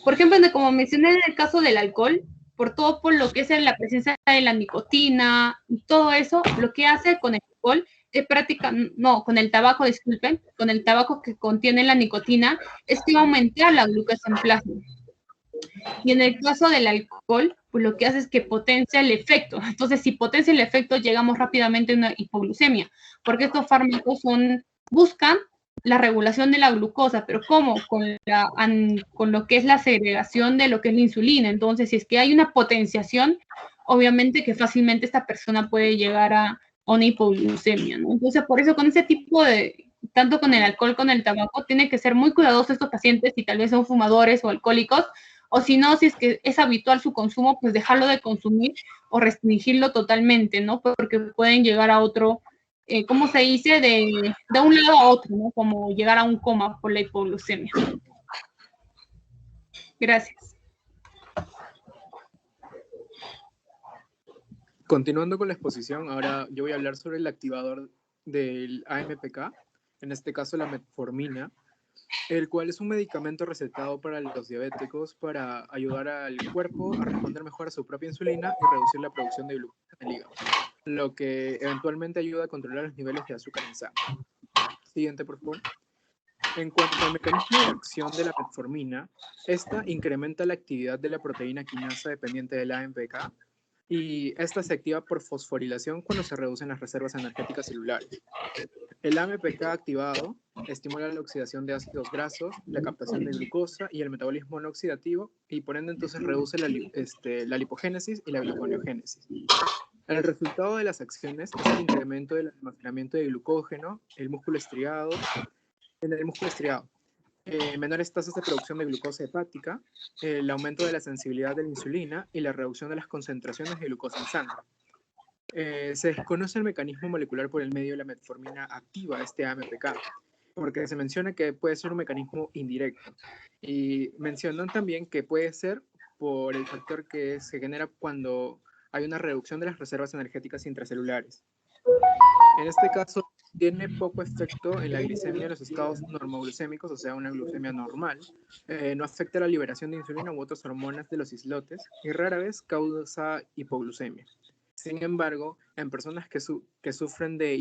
Por ejemplo, como mencioné en el caso del alcohol, por lo que es la presencia de la nicotina y todo eso, lo que hace con el alcohol con el tabaco, disculpen, con el tabaco que contiene la nicotina, es que va a aumentar la glucosa en plasma. Y en el caso del alcohol, pues lo que hace es que potencia el efecto. Entonces, si potencia el efecto, llegamos rápidamente a una hipoglucemia, porque estos fármacos buscan la regulación de la glucosa, pero ¿cómo? Con lo que es la segregación de lo que es la insulina. Entonces, si es que hay una potenciación, obviamente que fácilmente esta persona puede llegar a una hipoglucemia, ¿no? Entonces, por eso con ese tipo tanto con el alcohol, con el tabaco, tiene que ser muy cuidadosos estos pacientes, si tal vez son fumadores o alcohólicos, o si no, si es que es habitual su consumo, pues dejarlo de consumir o restringirlo totalmente, ¿no? Porque pueden llegar a otro, ¿cómo se dice? De un lado a otro, ¿no? Como llegar a un coma por la hipoglucemia. Gracias. Continuando con la exposición, ahora yo voy a hablar sobre el activador del AMPK, en este caso la metformina, el cual es un medicamento recetado para los diabéticos para ayudar al cuerpo a responder mejor a su propia insulina y reducir la producción de glucosa en el hígado, lo que eventualmente ayuda a controlar los niveles de azúcar en sangre. Siguiente, por favor. En cuanto al mecanismo de acción de la metformina, esta incrementa la actividad de la proteína quinasa dependiente del AMPK, y esta se activa por fosforilación cuando se reducen las reservas energéticas celulares. El AMPK activado estimula la oxidación de ácidos grasos, la captación de glucosa y el metabolismo no oxidativo, y por ende entonces reduce la lipogénesis y la gluconeogénesis. El resultado de las acciones es el incremento del almacenamiento de glucógeno en el músculo estriado, menores tasas de producción de glucosa hepática, el aumento de la sensibilidad de la insulina y la reducción de las concentraciones de glucosa en sangre. Se desconoce el mecanismo molecular por el medio de la metformina activa este AMPK, porque se menciona que puede ser un mecanismo indirecto. Y mencionan también que puede ser por el factor que se genera cuando hay una reducción de las reservas energéticas intracelulares. En este caso, tiene poco efecto en la glicemia en los estados normoglucémicos, o sea, una glucemia normal. No afecta la liberación de insulina u otras hormonas de los islotes y rara vez causa hipoglucemia. Sin embargo, en personas que sufren de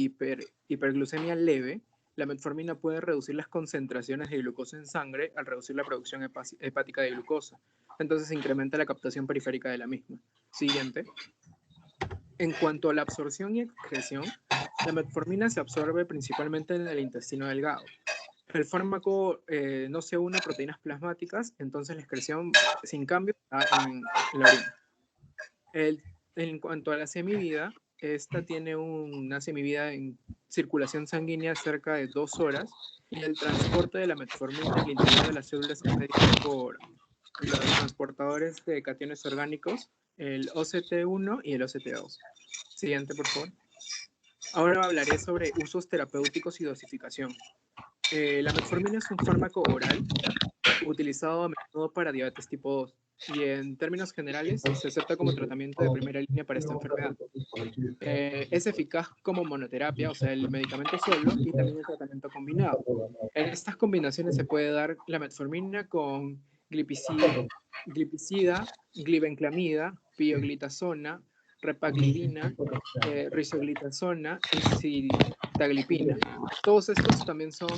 hiperglucemia leve, la metformina puede reducir las concentraciones de glucosa en sangre al reducir la producción hepática de glucosa. Entonces se incrementa la captación periférica de la misma. Siguiente. En cuanto a la absorción y excreción, la metformina se absorbe principalmente en el intestino delgado. El fármaco no se une a proteínas plasmáticas, entonces la excreción, sin cambio, está en la orina. En cuanto a la semivida, esta tiene una semivida en circulación sanguínea cerca de 2 horas y el transporte de la metformina al interior de las células es mediado por los transportadores de cationes orgánicos, el OCT1 y el OCT2. Siguiente, por favor. Ahora hablaré sobre usos terapéuticos y dosificación. La metformina es un fármaco oral utilizado a menudo para diabetes tipo 2 y en términos generales se acepta como tratamiento de primera línea para esta enfermedad. Es eficaz como monoterapia, o sea, el medicamento solo y también el tratamiento combinado. En estas combinaciones se puede dar la metformina con glipizida, glibenclamida, pioglitazona, repaglidina, risoglitazona y sitaglipina. Todos estos también son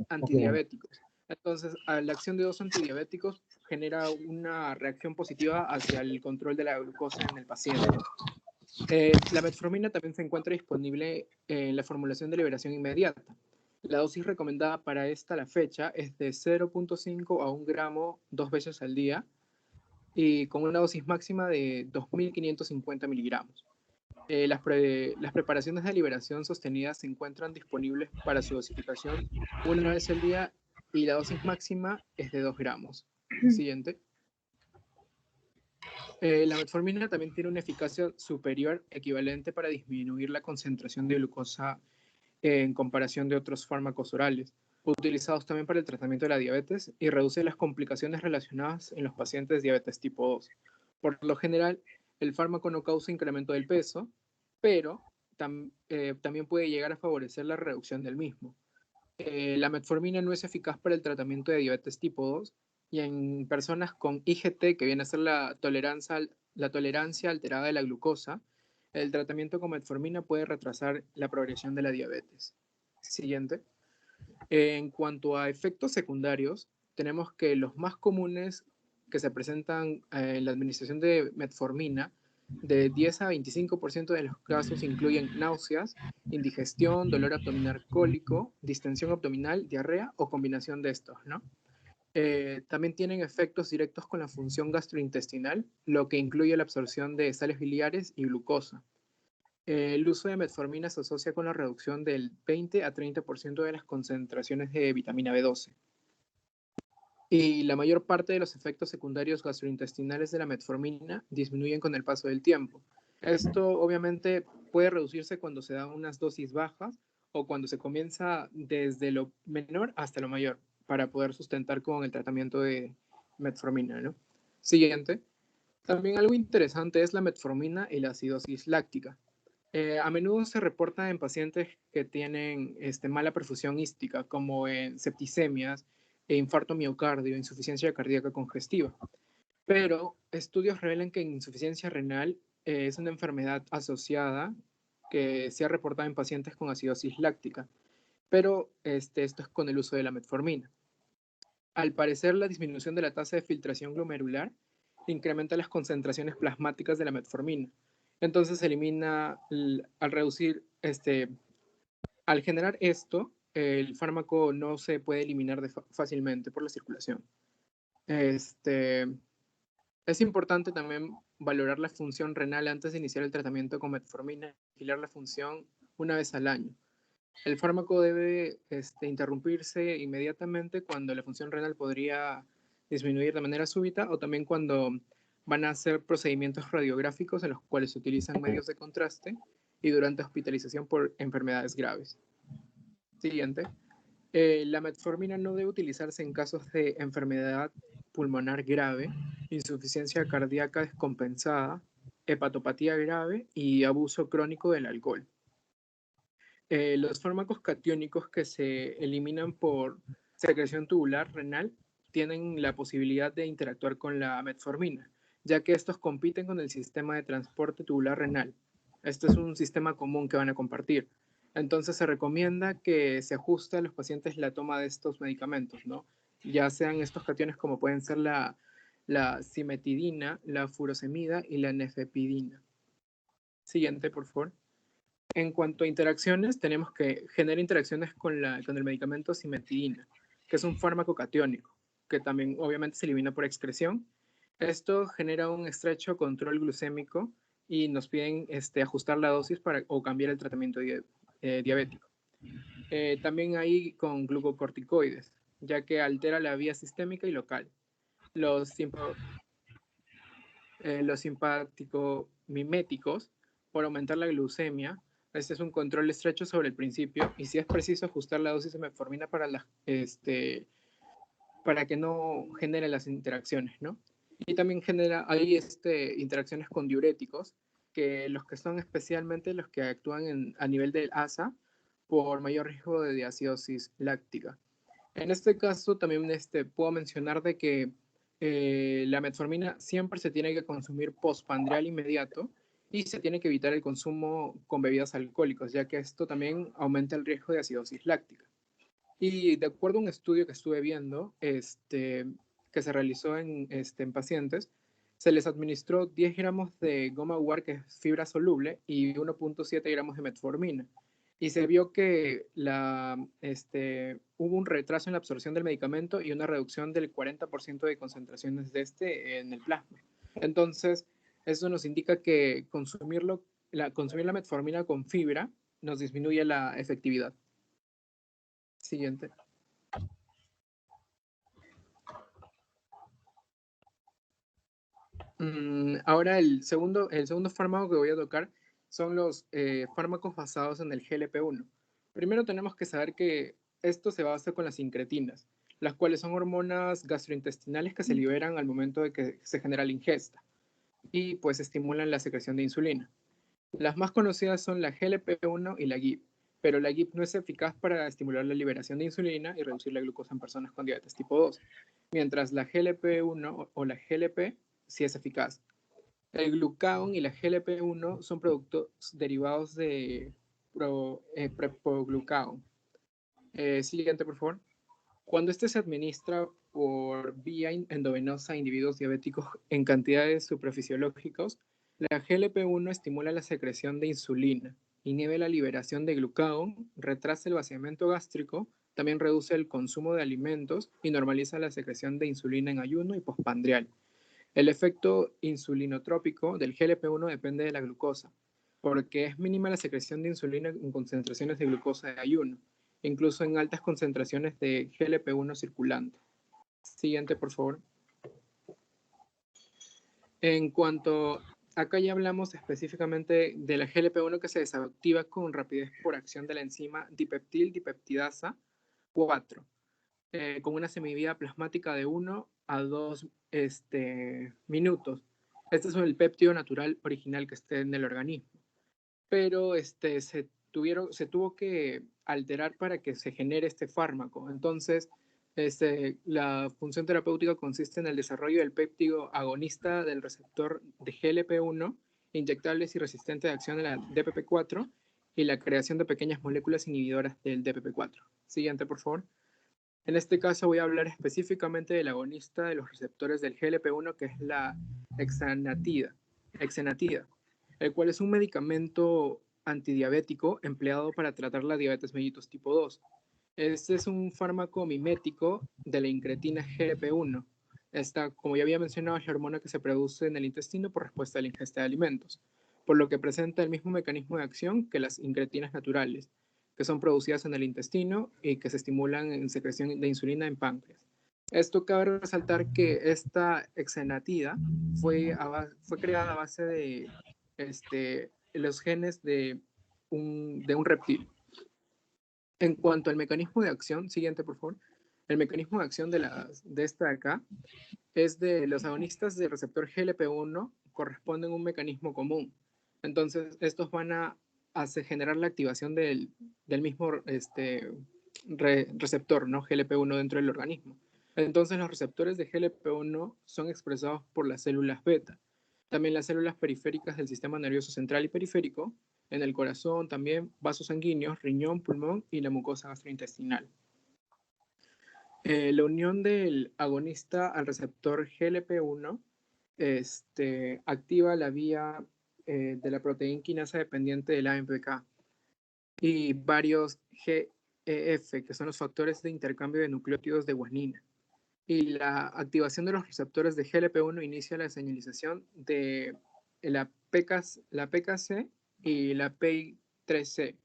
antidiabéticos. Entonces, la acción de dos antidiabéticos genera una reacción positiva hacia el control de la glucosa en el paciente. La metformina también se encuentra disponible en la formulación de liberación inmediata. La dosis recomendada para esta la fecha es de 0.5 a 1 gramo 2 veces al día y con una dosis máxima de 2.550 miligramos. Las preparaciones de liberación sostenida se encuentran disponibles para su dosificación una vez al día y la dosis máxima es de 2 gramos. Siguiente. La metformina también tiene una eficacia superior equivalente para disminuir la concentración de glucosa en comparación de otros fármacos orales, utilizados también para el tratamiento de la diabetes y reduce las complicaciones relacionadas en los pacientes de diabetes tipo 2. Por lo general, el fármaco no causa incremento del peso, pero también puede llegar a favorecer la reducción del mismo. La metformina no es eficaz para el tratamiento de diabetes tipo 2 y en personas con IGT, que viene a ser la tolerancia alterada de la glucosa, el tratamiento con metformina puede retrasar la progresión de la diabetes. Siguiente. En cuanto a efectos secundarios, tenemos que los más comunes que se presentan en la administración de metformina, de 10 a 25% de los casos incluyen náuseas, indigestión, dolor abdominal cólico, distensión abdominal, diarrea o combinación de estos, ¿no? También tienen efectos directos con la función gastrointestinal, lo que incluye la absorción de sales biliares y glucosa. El uso de metformina se asocia con la reducción del 20 a 30% de las concentraciones de vitamina B12. Y la mayor parte de los efectos secundarios gastrointestinales de la metformina disminuyen con el paso del tiempo. Esto obviamente puede reducirse cuando se dan unas dosis bajas o cuando se comienza desde lo menor hasta lo mayor para poder sustentar con el tratamiento de metformina, ¿no? Siguiente. También algo interesante es la metformina y la acidosis láctica. A menudo se reporta en pacientes que tienen mala perfusión ística, como en septicemias, infarto miocardio, insuficiencia cardíaca congestiva. Pero estudios revelan que insuficiencia renal es una enfermedad asociada que se ha reportado en pacientes con acidosis láctica, pero esto es con el uso de la metformina. Al parecer, la disminución de la tasa de filtración glomerular incrementa las concentraciones plasmáticas de la metformina. Entonces se elimina, al reducir, al generar esto, el fármaco no se puede eliminar fácilmente por la circulación. Es importante también valorar la función renal antes de iniciar el tratamiento con metformina, vigilar la función una vez al año. El fármaco debe interrumpirse inmediatamente cuando la función renal podría disminuir de manera súbita o también cuando van a hacer procedimientos radiográficos en los cuales se utilizan medios de contraste y durante hospitalización por enfermedades graves. Siguiente. La metformina no debe utilizarse en casos de enfermedad pulmonar grave, insuficiencia cardíaca descompensada, hepatopatía grave y abuso crónico del alcohol. Los fármacos catiónicos que se eliminan por secreción tubular renal tienen la posibilidad de interactuar con la metformina, ya que estos compiten con el sistema de transporte tubular renal. Este es un sistema común que van a compartir. Entonces se recomienda que se ajuste a los pacientes la toma de estos medicamentos, ¿no? Ya sean estos cationes como pueden ser la cimetidina, la furosemida y la nefepidina. Siguiente, por favor. En cuanto a interacciones, tenemos que generar interacciones con el medicamento cimetidina, que es un fármaco catiónico, que también obviamente se elimina por excreción. Esto genera un estrecho control glucémico y nos piden ajustar la dosis o cambiar el tratamiento diabético. También hay con glucocorticoides, ya que altera la vía sistémica y local. Los simpático-miméticos, por aumentar la glucemia. Este es un control estrecho sobre el principio y si es preciso ajustar la dosis de metformina para que no genere las interacciones, ¿no? Y también hay interacciones con diuréticos, que los que son especialmente los que actúan a nivel del ASA por mayor riesgo de diacidosis láctica. En este caso también puedo mencionar de que la metformina siempre se tiene que consumir postprandial inmediato y se tiene que evitar el consumo con bebidas alcohólicas, ya que esto también aumenta el riesgo de acidosis láctica. Y de acuerdo a un estudio que estuve viendo, que se realizó en pacientes, se les administró 10 gramos de goma guar, que es fibra soluble, y 1.7 gramos de metformina. Y se vio que hubo un retraso en la absorción del medicamento y una reducción del 40% de concentraciones de en el plasma. Entonces, eso nos indica que consumir la metformina con fibra nos disminuye la efectividad. Siguiente. Ahora el segundo fármaco que voy a tocar son los fármacos basados en el GLP-1. Primero tenemos que saber que esto se basa con las incretinas, las cuales son hormonas gastrointestinales que se liberan al momento de que se genera la ingesta y pues estimulan la secreción de insulina. Las más conocidas son la GLP-1 y la GIP, pero la GIP no es eficaz para estimular la liberación de insulina y reducir la glucosa en personas con diabetes tipo 2, mientras la GLP-1 o la GLP sí es eficaz. El glucagón y la GLP-1 son productos derivados de prepoglucagón. Siguiente, por favor. Cuando este se administra por vía endovenosa a individuos diabéticos en cantidades suprafisiológicas, la GLP-1 estimula la secreción de insulina, inhibe la liberación de glucagón, retrasa el vaciamiento gástrico, también reduce el consumo de alimentos y normaliza la secreción de insulina en ayuno y postprandial. El efecto insulinotrópico del GLP-1 depende de la glucosa, porque es mínima la secreción de insulina en concentraciones de glucosa de ayuno, incluso en altas concentraciones de GLP-1 circulante. Siguiente, por favor. En cuanto, acá ya hablamos específicamente de la GLP-1 que se desactiva con rapidez por acción de la enzima dipeptildipeptidasa 4, con una semivida plasmática de 1 a 2 minutos. Este es el péptido natural original que esté en el organismo. Pero se tuvo que alterar para que se genere este fármaco. Entonces, la función terapéutica consiste en el desarrollo del péptido agonista del receptor de GLP-1, inyectables y resistente de acción de la DPP-4, y la creación de pequeñas moléculas inhibidoras del DPP-4. Siguiente, por favor. En este caso voy a hablar específicamente del agonista de los receptores del GLP-1, que es la exenatida, el cual es un medicamento antidiabético empleado para tratar la diabetes mellitus tipo 2. Este es un fármaco mimético de la incretina GLP-1. Esta, como ya había mencionado, es la hormona que se produce en el intestino por respuesta a la ingesta de alimentos, por lo que presenta el mismo mecanismo de acción que las incretinas naturales, que son producidas en el intestino y que se estimulan en secreción de insulina en páncreas. Esto cabe resaltar que esta exenatida fue creada a base de los genes de un reptil. En cuanto al mecanismo de acción, siguiente por favor, el mecanismo de acción de esta de acá es de los agonistas del receptor GLP-1 corresponden a un mecanismo común. Entonces, estos van a generar la activación del mismo receptor, ¿no? GLP-1 dentro del organismo. Entonces, los receptores de GLP-1 son expresados por las células beta. También las células periféricas del sistema nervioso central y periférico, en el corazón también, vasos sanguíneos, riñón, pulmón y la mucosa gastrointestinal. La unión del agonista al receptor GLP-1 activa la vía de la proteína quinasa dependiente del AMPK y varios GEF, que son los factores de intercambio de nucleótidos de guanina. Y la activación de los receptores de GLP-1 inicia la señalización de la PKC y la PI3C,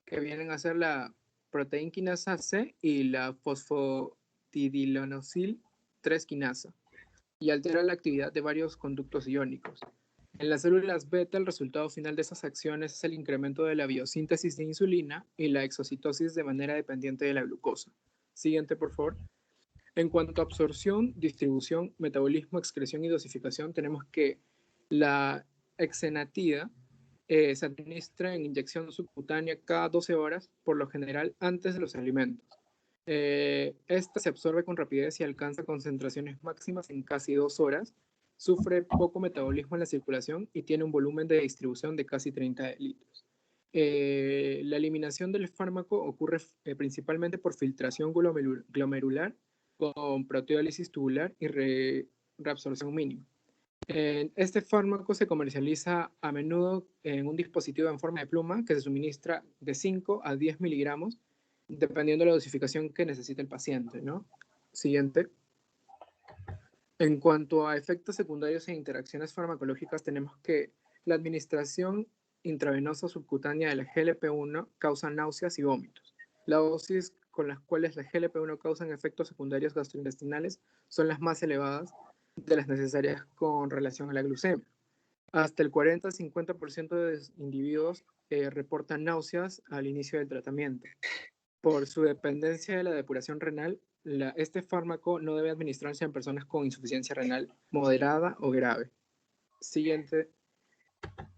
que vienen a ser la proteína quinasa C y la fosfatidilanosil 3 quinasa, y altera la actividad de varios conductos iónicos. En las células beta, el resultado final de esas acciones es el incremento de la biosíntesis de insulina y la exocitosis de manera dependiente de la glucosa. Siguiente, por favor. En cuanto a absorción, distribución, metabolismo, excreción y dosificación, tenemos que la exenatida se administra en inyección subcutánea cada 12 horas, por lo general antes de los alimentos. Esta se absorbe con rapidez y alcanza concentraciones máximas en casi 2 horas, sufre poco metabolismo en la circulación y tiene un volumen de distribución de casi 30 litros. La eliminación del fármaco ocurre principalmente por filtración glomerular con proteólisis tubular y reabsorción mínima. Este fármaco se comercializa a menudo en un dispositivo en forma de pluma que se suministra de 5 a 10 miligramos, dependiendo de la dosificación que necesite el paciente, ¿no? Siguiente. En cuanto a efectos secundarios e interacciones farmacológicas, tenemos que la administración intravenosa subcutánea de la GLP-1 causa náuseas y vómitos. La dosis con las cuales la GLP-1 causan efectos secundarios gastrointestinales son las más elevadas de las necesarias con relación a la glucemia. Hasta el 40-50% de individuos reportan náuseas al inicio del tratamiento. Por su dependencia de la depuración renal, este fármaco no debe administrarse en personas con insuficiencia renal moderada o grave. Siguiente.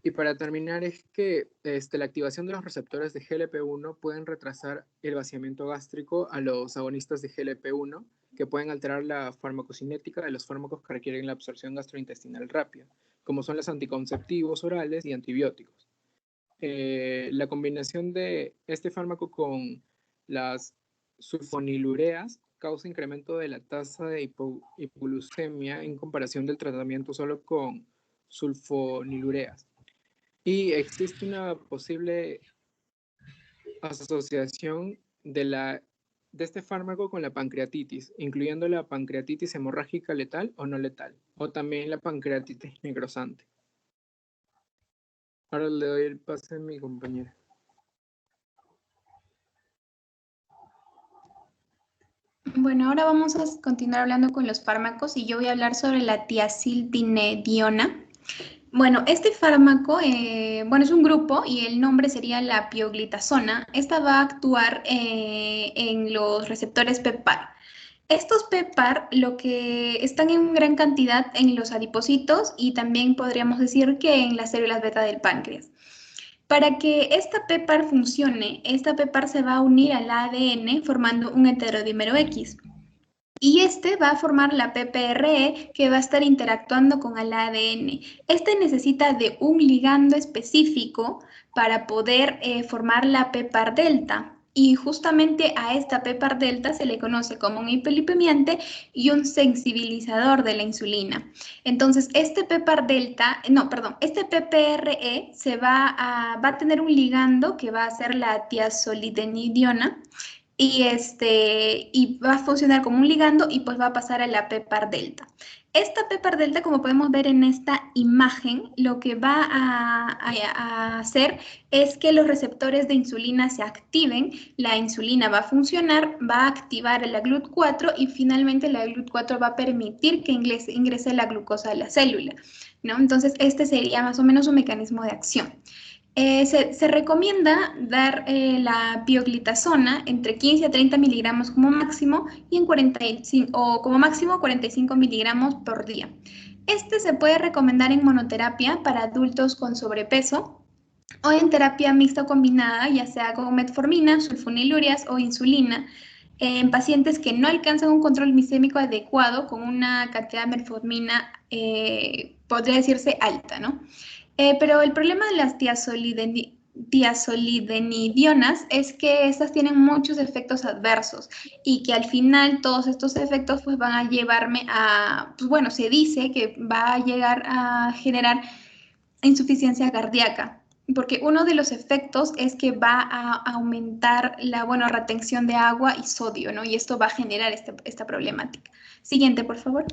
Y para terminar es que la activación de los receptores de GLP-1 pueden retrasar el vaciamiento gástrico a los agonistas de GLP-1, que pueden alterar la farmacocinética de los fármacos que requieren la absorción gastrointestinal rápida, como son los anticonceptivos orales y antibióticos. La combinación de este fármaco con las sulfonilureas causa incremento de la tasa de hipoglucemia en comparación del tratamiento solo con sulfonilureas. Y existe una posible asociación de este fármaco con la pancreatitis, incluyendo la pancreatitis hemorrágica letal o no letal, o también la pancreatitis necrosante. Ahora le doy el pase a mi compañera. Bueno, ahora vamos a continuar hablando con los fármacos y yo voy a hablar sobre la tiazidinediona. Bueno, este fármaco, es un grupo y el nombre sería la pioglitazona. Esta va a actuar en los receptores PEPAR. Estos PEPAR lo que están en gran cantidad en los adipocitos y también podríamos decir que en las células beta del páncreas. Para que esta PEPAR funcione, esta PEPAR se va a unir al ADN formando un heterodímero X. Y este va a formar la PPRE que va a estar interactuando con el ADN. Este necesita de un ligando específico para poder formar la PEPAR delta. Y justamente a esta PEPAR delta se le conoce como un hipolipemiante y un sensibilizador de la insulina. Entonces, este PPRE va a tener un ligando que va a ser la tiazolidinidiona. Y va a funcionar como un ligando y pues va a pasar a la PEPAR delta. Esta PEPAR delta, como podemos ver en esta imagen, lo que va a hacer es que los receptores de insulina se activen, la insulina va a funcionar, va a activar la GLUT4 y finalmente la GLUT4 va a permitir que ingrese la glucosa a la célula, ¿no? Entonces, este sería más o menos un mecanismo de acción. Se recomienda dar la pioglitazona entre 15 a 30 miligramos como máximo y como máximo 45 miligramos por día. Este se puede recomendar en monoterapia para adultos con sobrepeso o en terapia mixta o combinada, ya sea con metformina, sulfonilurias o insulina, en pacientes que no alcanzan un control glicémico adecuado con una cantidad de metformina, podría decirse alta, ¿no? Pero el problema de las tiazolidinedionas es que estas tienen muchos efectos adversos y que al final todos estos efectos pues van a llevarme a, se dice que va a llegar a generar insuficiencia cardíaca, porque uno de los efectos es que va a aumentar la, retención de agua y sodio, ¿no? Y esto va a generar esta problemática. Siguiente, por favor.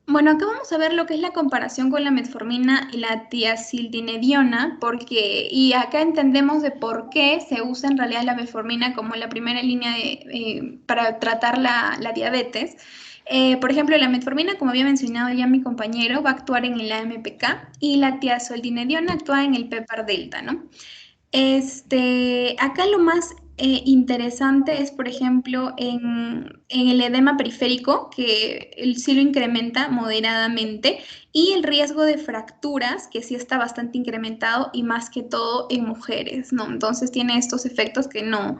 Bueno, acá vamos a ver lo que es la comparación con la metformina y la tiazidinediona, y acá entendemos de por qué se usa en realidad la metformina como la primera línea para tratar la diabetes. Por ejemplo, la metformina, como había mencionado ya mi compañero, va a actuar en el AMPK y la tiazolidinediona actúa en el PPAR delta, ¿no? Acá lo más interesante es, por ejemplo, en el edema periférico, que sí lo incrementa moderadamente, y el riesgo de fracturas, que sí está bastante incrementado, y más que todo en mujeres, ¿no? Entonces tiene estos efectos que no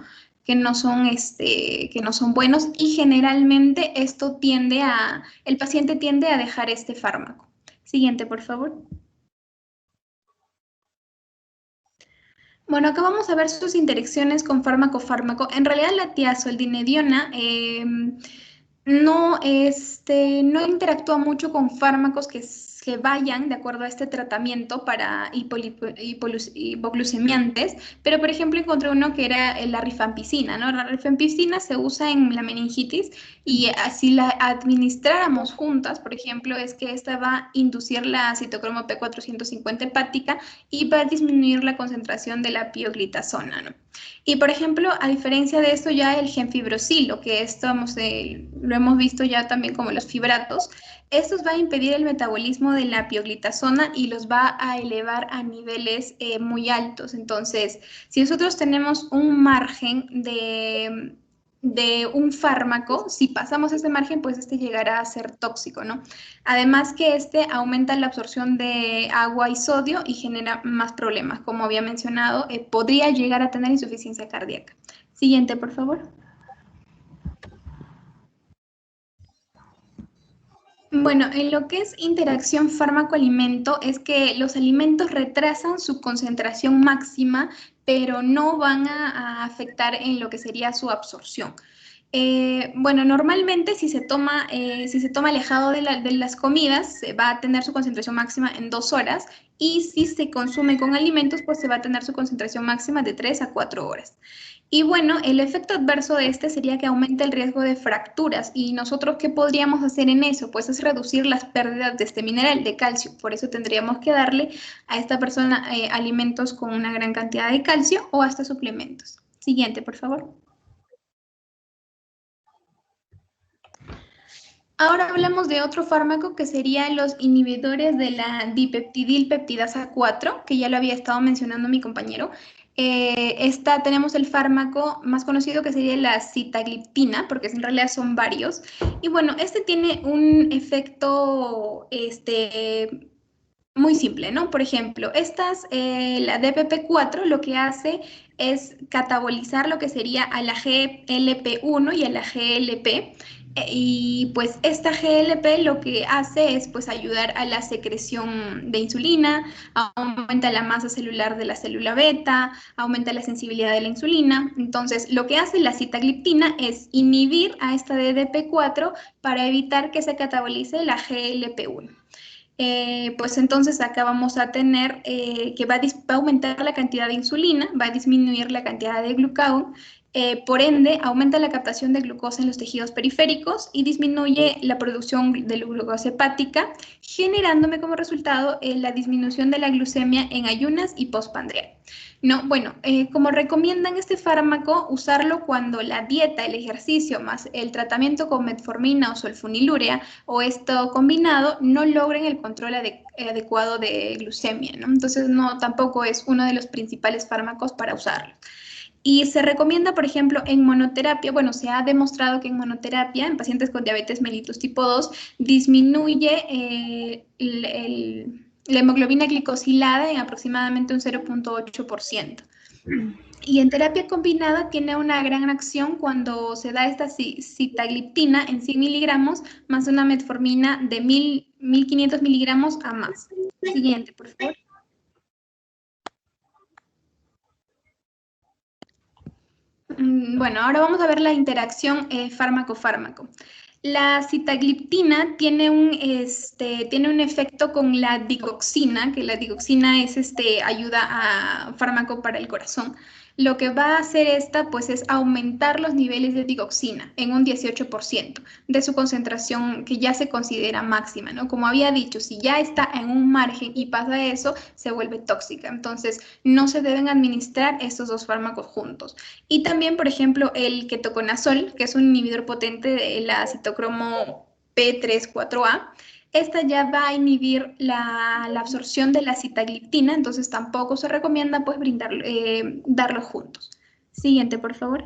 son buenos, y generalmente el paciente tiende a dejar este fármaco. Siguiente, por favor. Bueno, acá vamos a ver sus interacciones con fármaco-fármaco. En realidad la tiazolidinediona no interactúa mucho con fármacos que vayan de acuerdo a este tratamiento para hipoglucemiantes, pero por ejemplo encontré uno que era la rifampicina, ¿no? La rifampicina se usa en la meningitis y si la administráramos juntas, por ejemplo, es que esta va a inducir la citocromo P450 hepática y va a disminuir la concentración de la pioglitazona, ¿no? Y por ejemplo, a diferencia de esto, ya el genfibrosilo, que esto lo hemos visto ya también como los fibratos, estos va a impedir el metabolismo de la pioglitazona y los va a elevar a niveles muy altos. Entonces, si nosotros tenemos un margen de un fármaco, si pasamos ese margen, pues llegará a ser tóxico, ¿no? Además que aumenta la absorción de agua y sodio y genera más problemas. Como había mencionado, podría llegar a tener insuficiencia cardíaca. Siguiente, por favor. Bueno, en lo que es interacción fármaco-alimento es que los alimentos retrasan su concentración máxima, pero no van a afectar en lo que sería su absorción. Bueno, normalmente si se toma alejado de las comidas, se va a tener su concentración máxima en 2 horas, y si se consume con alimentos, pues se va a tener su concentración máxima de 3 a 4 horas. Y bueno, el efecto adverso de sería que aumenta el riesgo de fracturas. ¿Y nosotros qué podríamos hacer en eso? Pues es reducir las pérdidas de este mineral, de calcio. Por eso tendríamos que darle a esta persona alimentos con una gran cantidad de calcio o hasta suplementos. Siguiente, por favor. Ahora hablamos de otro fármaco que serían los inhibidores de la dipeptidilpeptidasa 4, que ya lo había estado mencionando mi compañero. Tenemos el fármaco más conocido que sería la sitagliptina, porque en realidad son varios. Y bueno, tiene un efecto muy simple, ¿no? Por ejemplo, la DPP4 lo que hace es catabolizar lo que sería a la GLP1 y a la GLP. Y pues esta GLP lo que hace es pues ayudar a la secreción de insulina, aumenta la masa celular de la célula beta, aumenta la sensibilidad de la insulina. Entonces, lo que hace la sitagliptina es inhibir a esta DPP4 para evitar que se catabolice la GLP1. Pues entonces acá vamos a tener que va a aumentar la cantidad de insulina, va a disminuir la cantidad de glucagón, por ende aumenta la captación de glucosa en los tejidos periféricos y disminuye la producción de glucosa hepática, generándome como resultado la disminución de la glucemia en ayunas y postprandial. No, bueno, como recomiendan este fármaco, usarlo cuando la dieta, el ejercicio más el tratamiento con metformina o sulfonilurea o esto combinado no logren el control adecuado de glucemia, ¿no? Entonces, tampoco es uno de los principales fármacos para usarlo. Y se recomienda, por ejemplo, en monoterapia, bueno, se ha demostrado que en monoterapia, en pacientes con diabetes mellitus tipo 2, disminuye la hemoglobina glicosilada en aproximadamente un 0.8%. Y en terapia combinada tiene una gran acción cuando se da esta sitagliptina en 100 miligramos más una metformina de 1500 miligramos a más. Siguiente, por favor. Bueno, ahora vamos a ver la interacción fármaco-fármaco. La sitagliptina tiene tiene un efecto con la digoxina, que la digoxina es ayuda a fármaco para el corazón. Lo que va a hacer esta, pues, es aumentar los niveles de digoxina en un 18% de su concentración que ya se considera máxima, ¿no? Como había dicho, si ya está en un margen y pasa eso, se vuelve tóxica. Entonces, no se deben administrar estos dos fármacos juntos. Y también, por ejemplo, el ketoconazol, que es un inhibidor potente de la citocromo P3-4A. Esta ya va a inhibir la absorción de la sitagliptina, entonces tampoco se recomienda pues darlos juntos. Siguiente, por favor.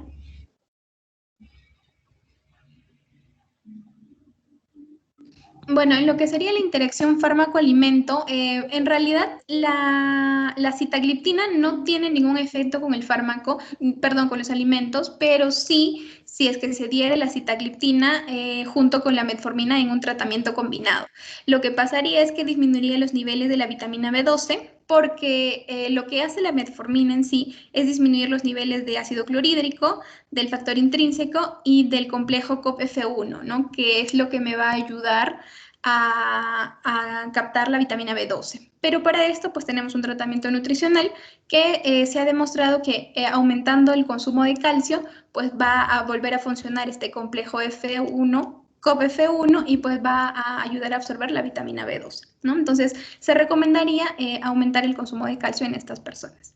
Bueno, en lo que sería la interacción fármaco-alimento, en realidad la sitagliptina no tiene ningún efecto con el fármaco, perdón, con los alimentos, pero sí, si es que se diere la sitagliptina junto con la metformina en un tratamiento combinado. Lo que pasaría es que disminuiría los niveles de la vitamina B12 porque lo que hace la metformina en sí es disminuir los niveles de ácido clorhídrico, del factor intrínseco y del complejo COP-F1, ¿no? Que es lo que me va a ayudar a captar la vitamina B12. Pero para esto, pues tenemos un tratamiento nutricional que se ha demostrado que aumentando el consumo de calcio, pues va a volver a funcionar este complejo F1, COP-F1, y pues va a ayudar a absorber la vitamina B12, ¿no? Entonces, se recomendaría aumentar el consumo de calcio en estas personas.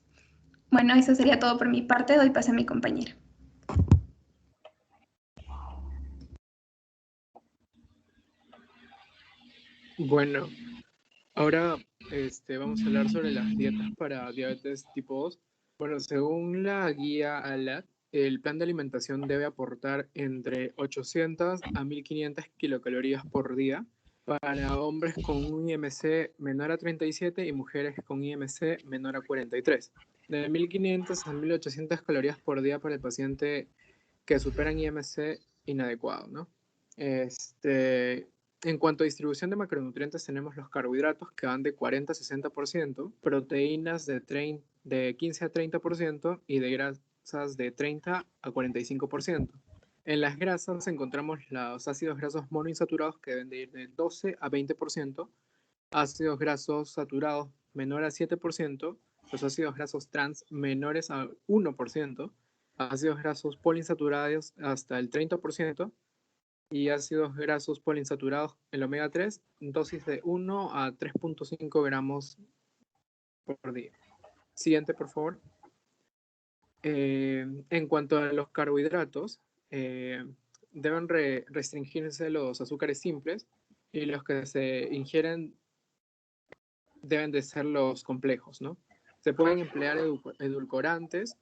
Bueno, eso sería todo por mi parte. Doy paso a mi compañera. Bueno, ahora vamos a hablar sobre las dietas para diabetes tipo 2. Bueno, según la guía ALAT, el plan de alimentación debe aportar entre 800 a 1500 kilocalorías por día para hombres con un IMC menor a 37 y mujeres con IMC menor a 43. De 1500 a 1800 calorías por día para el paciente que superan IMC inadecuado, ¿no? En cuanto a distribución de macronutrientes, tenemos los carbohidratos que van de 40 a 60%, proteínas de 15 a 30% y de grasas de 30 a 45%. En las grasas encontramos los ácidos grasos monoinsaturados que deben de ir de 12 a 20%, ácidos grasos saturados menor a 7%, los ácidos grasos trans menores a 1%, ácidos grasos poliinsaturados hasta el 30%, y ácidos grasos poliinsaturados, el omega 3, dosis de 1 a 3.5 gramos por día. Siguiente, por favor. En cuanto a los carbohidratos, deben restringirse los azúcares simples y los que se ingieren deben de ser los complejos, ¿no? Se pueden emplear edulcorantes,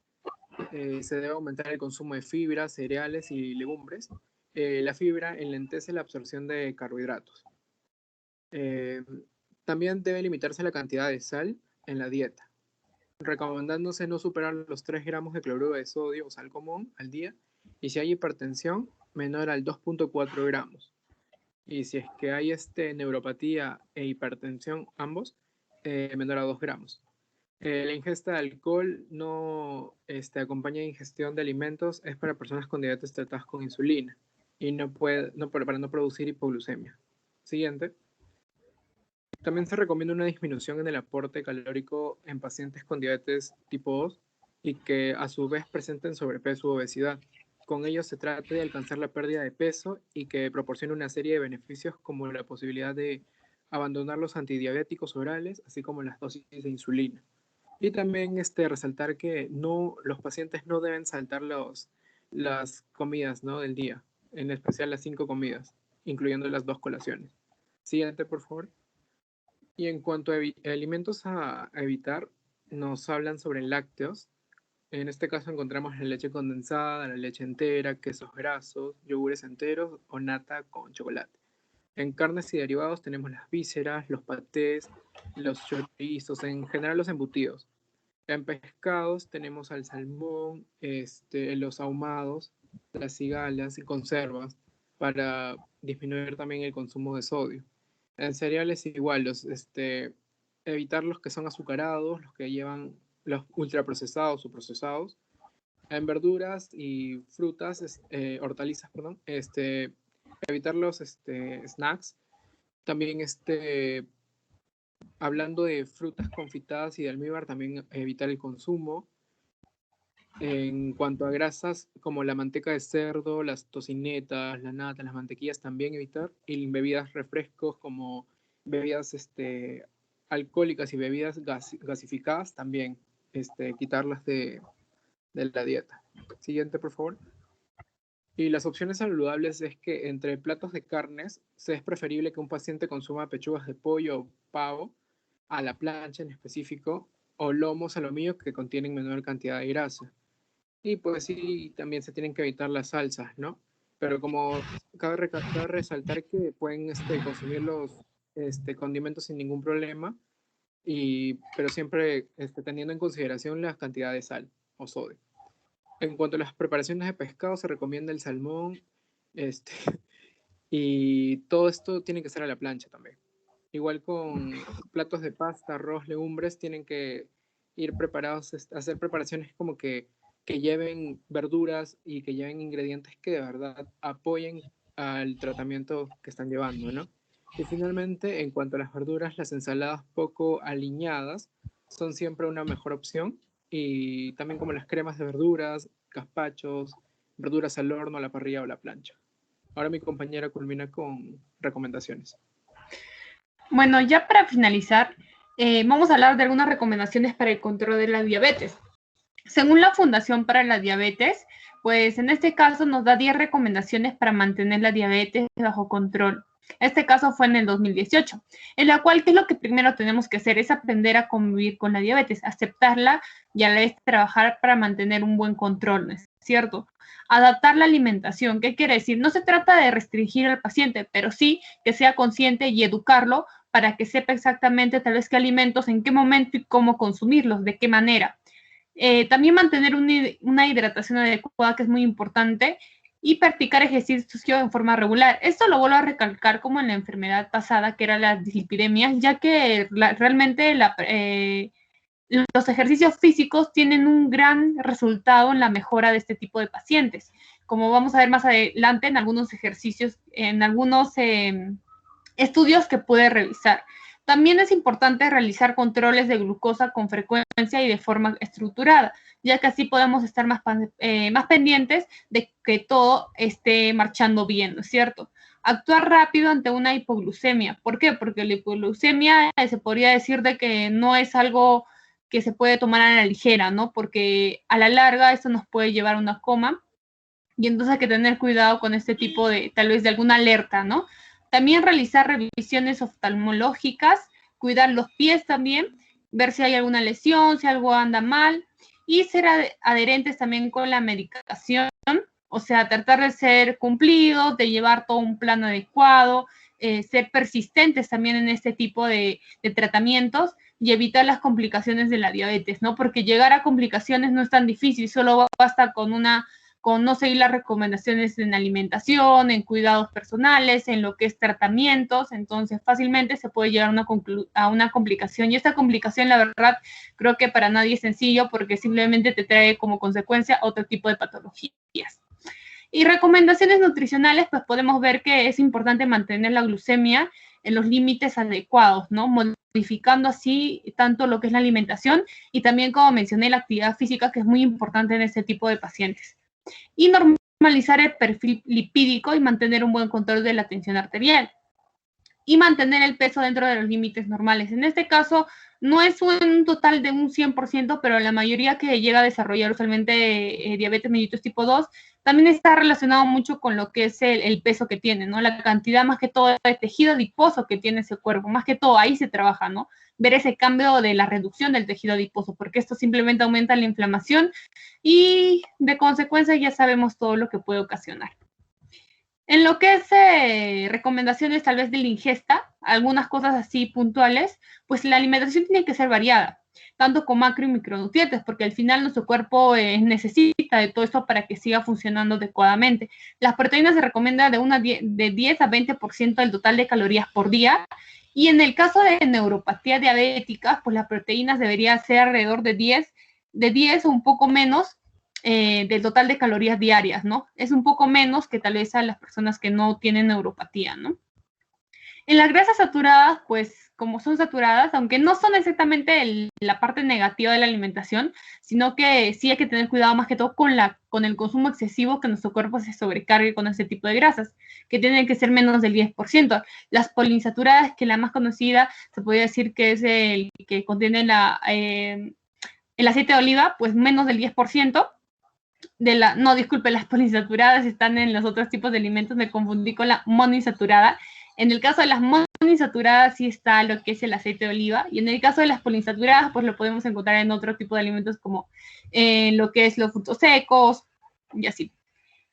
se debe aumentar el consumo de fibras, cereales y legumbres. La fibra enlentece la absorción de carbohidratos. También debe limitarse la cantidad de sal en la dieta, recomendándose no superar los 3 gramos de cloruro de sodio o sal común al día, y si hay hipertensión, menor al 2.4 gramos. Y si es que hay neuropatía e hipertensión, ambos, menor a 2 gramos. La ingesta de alcohol no acompaña ingestión de alimentos, es para personas con diabetes tratadas con insulina y para no producir hipoglucemia. Siguiente. También se recomienda una disminución en el aporte calórico en pacientes con diabetes tipo 2 y que a su vez presenten sobrepeso u obesidad. Con ello se trata de alcanzar la pérdida de peso y que proporcione una serie de beneficios como la posibilidad de abandonar los antidiabéticos orales, así como las dosis de insulina. Y también resaltar que los pacientes no deben saltar las comidas, ¿no?, del día, en especial las 5 comidas, incluyendo las 2 colaciones. Siguiente, por favor. Y en cuanto a alimentos a evitar, nos hablan sobre lácteos. En este caso encontramos la leche condensada, la leche entera, quesos grasos, yogures enteros o nata con chocolate. En carnes y derivados tenemos las vísceras, los patés, los chorizos, en general los embutidos. En pescados tenemos al salmón, los ahumados, las cigalas y conservas para disminuir también el consumo de sodio. En cereales igual, evitar los que son azucarados, los que llevan los ultraprocesados o procesados. En verduras y frutas, hortalizas, perdón, evitar los snacks. También hablando de frutas confitadas y de almíbar, también evitar el consumo. En cuanto a grasas, como la manteca de cerdo, las tocinetas, la nata, las mantequillas, también evitar. Y bebidas refrescos como bebidas alcohólicas y bebidas gasificadas, también quitarlas de la dieta. Siguiente, por favor. Y las opciones saludables es que entre platos de carnes, es preferible que un paciente consuma pechugas de pollo o pavo a la plancha en específico, o lomos a lo mío que contienen menor cantidad de grasa. Y pues sí, también se tienen que evitar las salsas, ¿no? Pero como cabe resaltar que pueden consumir los condimentos sin ningún problema, pero siempre teniendo en consideración la cantidad de sal o sodio. En cuanto a las preparaciones de pescado, se recomienda el salmón, y todo esto tiene que ser a la plancha también. Igual con platos de pasta, arroz, legumbres, tienen que ir preparados, hacer preparaciones como que lleven verduras y que lleven ingredientes que de verdad apoyen al tratamiento que están llevando, ¿no? Y finalmente, en cuanto a las verduras, las ensaladas poco aliñadas son siempre una mejor opción, y también como las cremas de verduras, gazpachos, verduras al horno, a la parrilla o a la plancha. Ahora mi compañera culmina con recomendaciones. Bueno, ya para finalizar, vamos a hablar de algunas recomendaciones para el control de la diabetes. Según la Fundación para la Diabetes, pues en este caso nos da 10 recomendaciones para mantener la diabetes bajo control. Este caso fue en el 2018, en la cual, ¿qué es lo que primero tenemos que hacer? Es aprender a convivir con la diabetes, aceptarla y a la vez trabajar para mantener un buen control, ¿no es cierto? Adaptar la alimentación, ¿qué quiere decir? No se trata de restringir al paciente, pero sí que sea consciente y educarlo para que sepa exactamente tal vez qué alimentos, en qué momento y cómo consumirlos, de qué manera. También mantener una hidratación adecuada, que es muy importante, y practicar ejercicio en forma regular. Esto lo vuelvo a recalcar como en la enfermedad pasada, que era la dislipidemia, ya que realmente los ejercicios físicos tienen un gran resultado en la mejora de este tipo de pacientes. Como vamos a ver más adelante en algunos ejercicios, en algunos estudios que puede revisar. También es importante realizar controles de glucosa con frecuencia y de forma estructurada, ya que así podemos estar más pendientes de que todo esté marchando bien, ¿no es cierto? Actuar rápido ante una hipoglucemia. ¿Por qué? Porque la hipoglucemia se podría decir de que no es algo que se puede tomar a la ligera, ¿no? Porque a la larga esto nos puede llevar a una coma, y entonces hay que tener cuidado con este tipo de, tal vez de alguna alerta, ¿no? También realizar revisiones oftalmológicas, cuidar los pies también, ver si hay alguna lesión, si algo anda mal, y ser adherentes también con la medicación, o sea, tratar de ser cumplidos, de llevar todo un plan adecuado, ser persistentes también en este tipo de tratamientos y evitar las complicaciones de la diabetes, ¿no? Porque llegar a complicaciones no es tan difícil, solo basta con no seguir las recomendaciones en alimentación, en cuidados personales, en lo que es tratamientos. Entonces fácilmente se puede llegar a una complicación, y esta complicación, la verdad, creo que para nadie es sencillo, porque simplemente te trae como consecuencia otro tipo de patologías. Y recomendaciones nutricionales, pues podemos ver que es importante mantener la glucemia en los límites adecuados, ¿no? Modificando así tanto lo que es la alimentación y también, como mencioné, la actividad física, que es muy importante en este tipo de pacientes. Y normalizar el perfil lipídico y mantener un buen control de la tensión arterial. Y mantener el peso dentro de los límites normales. En este caso, no es un total de un 100%, pero la mayoría que llega a desarrollar usualmente diabetes mellitus tipo 2 también está relacionado mucho con lo que es el peso que tiene, ¿no? La cantidad más que todo de tejido adiposo que tiene ese cuerpo, más que todo ahí se trabaja, ¿no? Ver ese cambio de la reducción del tejido adiposo, porque esto simplemente aumenta la inflamación y de consecuencia ya sabemos todo lo que puede ocasionar. En lo que es recomendaciones tal vez de la ingesta, algunas cosas así puntuales, pues la alimentación tiene que ser variada, tanto con macro y micronutrientes, porque al final nuestro cuerpo necesita de todo esto para que siga funcionando adecuadamente. Las proteínas se recomienda de 10 a 20% del total de calorías por día, y en el caso de neuropatía diabética, pues las proteínas deberían ser alrededor de 10 o un poco menos del total de calorías diarias, ¿no? Es un poco menos que tal vez a las personas que no tienen neuropatía, ¿no? En las grasas saturadas, pues como son saturadas, aunque no son exactamente la parte negativa de la alimentación, sino que sí hay que tener cuidado más que todo con el consumo excesivo, que nuestro cuerpo se sobrecargue con este tipo de grasas, que tienen que ser menos del 10%. Las poliinsaturadas, que la más conocida, se podría decir que es el que contiene el aceite de oliva, pues menos del 10%. No, disculpe, las poliinsaturadas están en los otros tipos de alimentos, me confundí con la monoinsaturada. En el caso de las monoinsaturadas sí está lo que es el aceite de oliva, y en el caso de las poliinsaturadas pues lo podemos encontrar en otro tipo de alimentos como lo que es los frutos secos y así.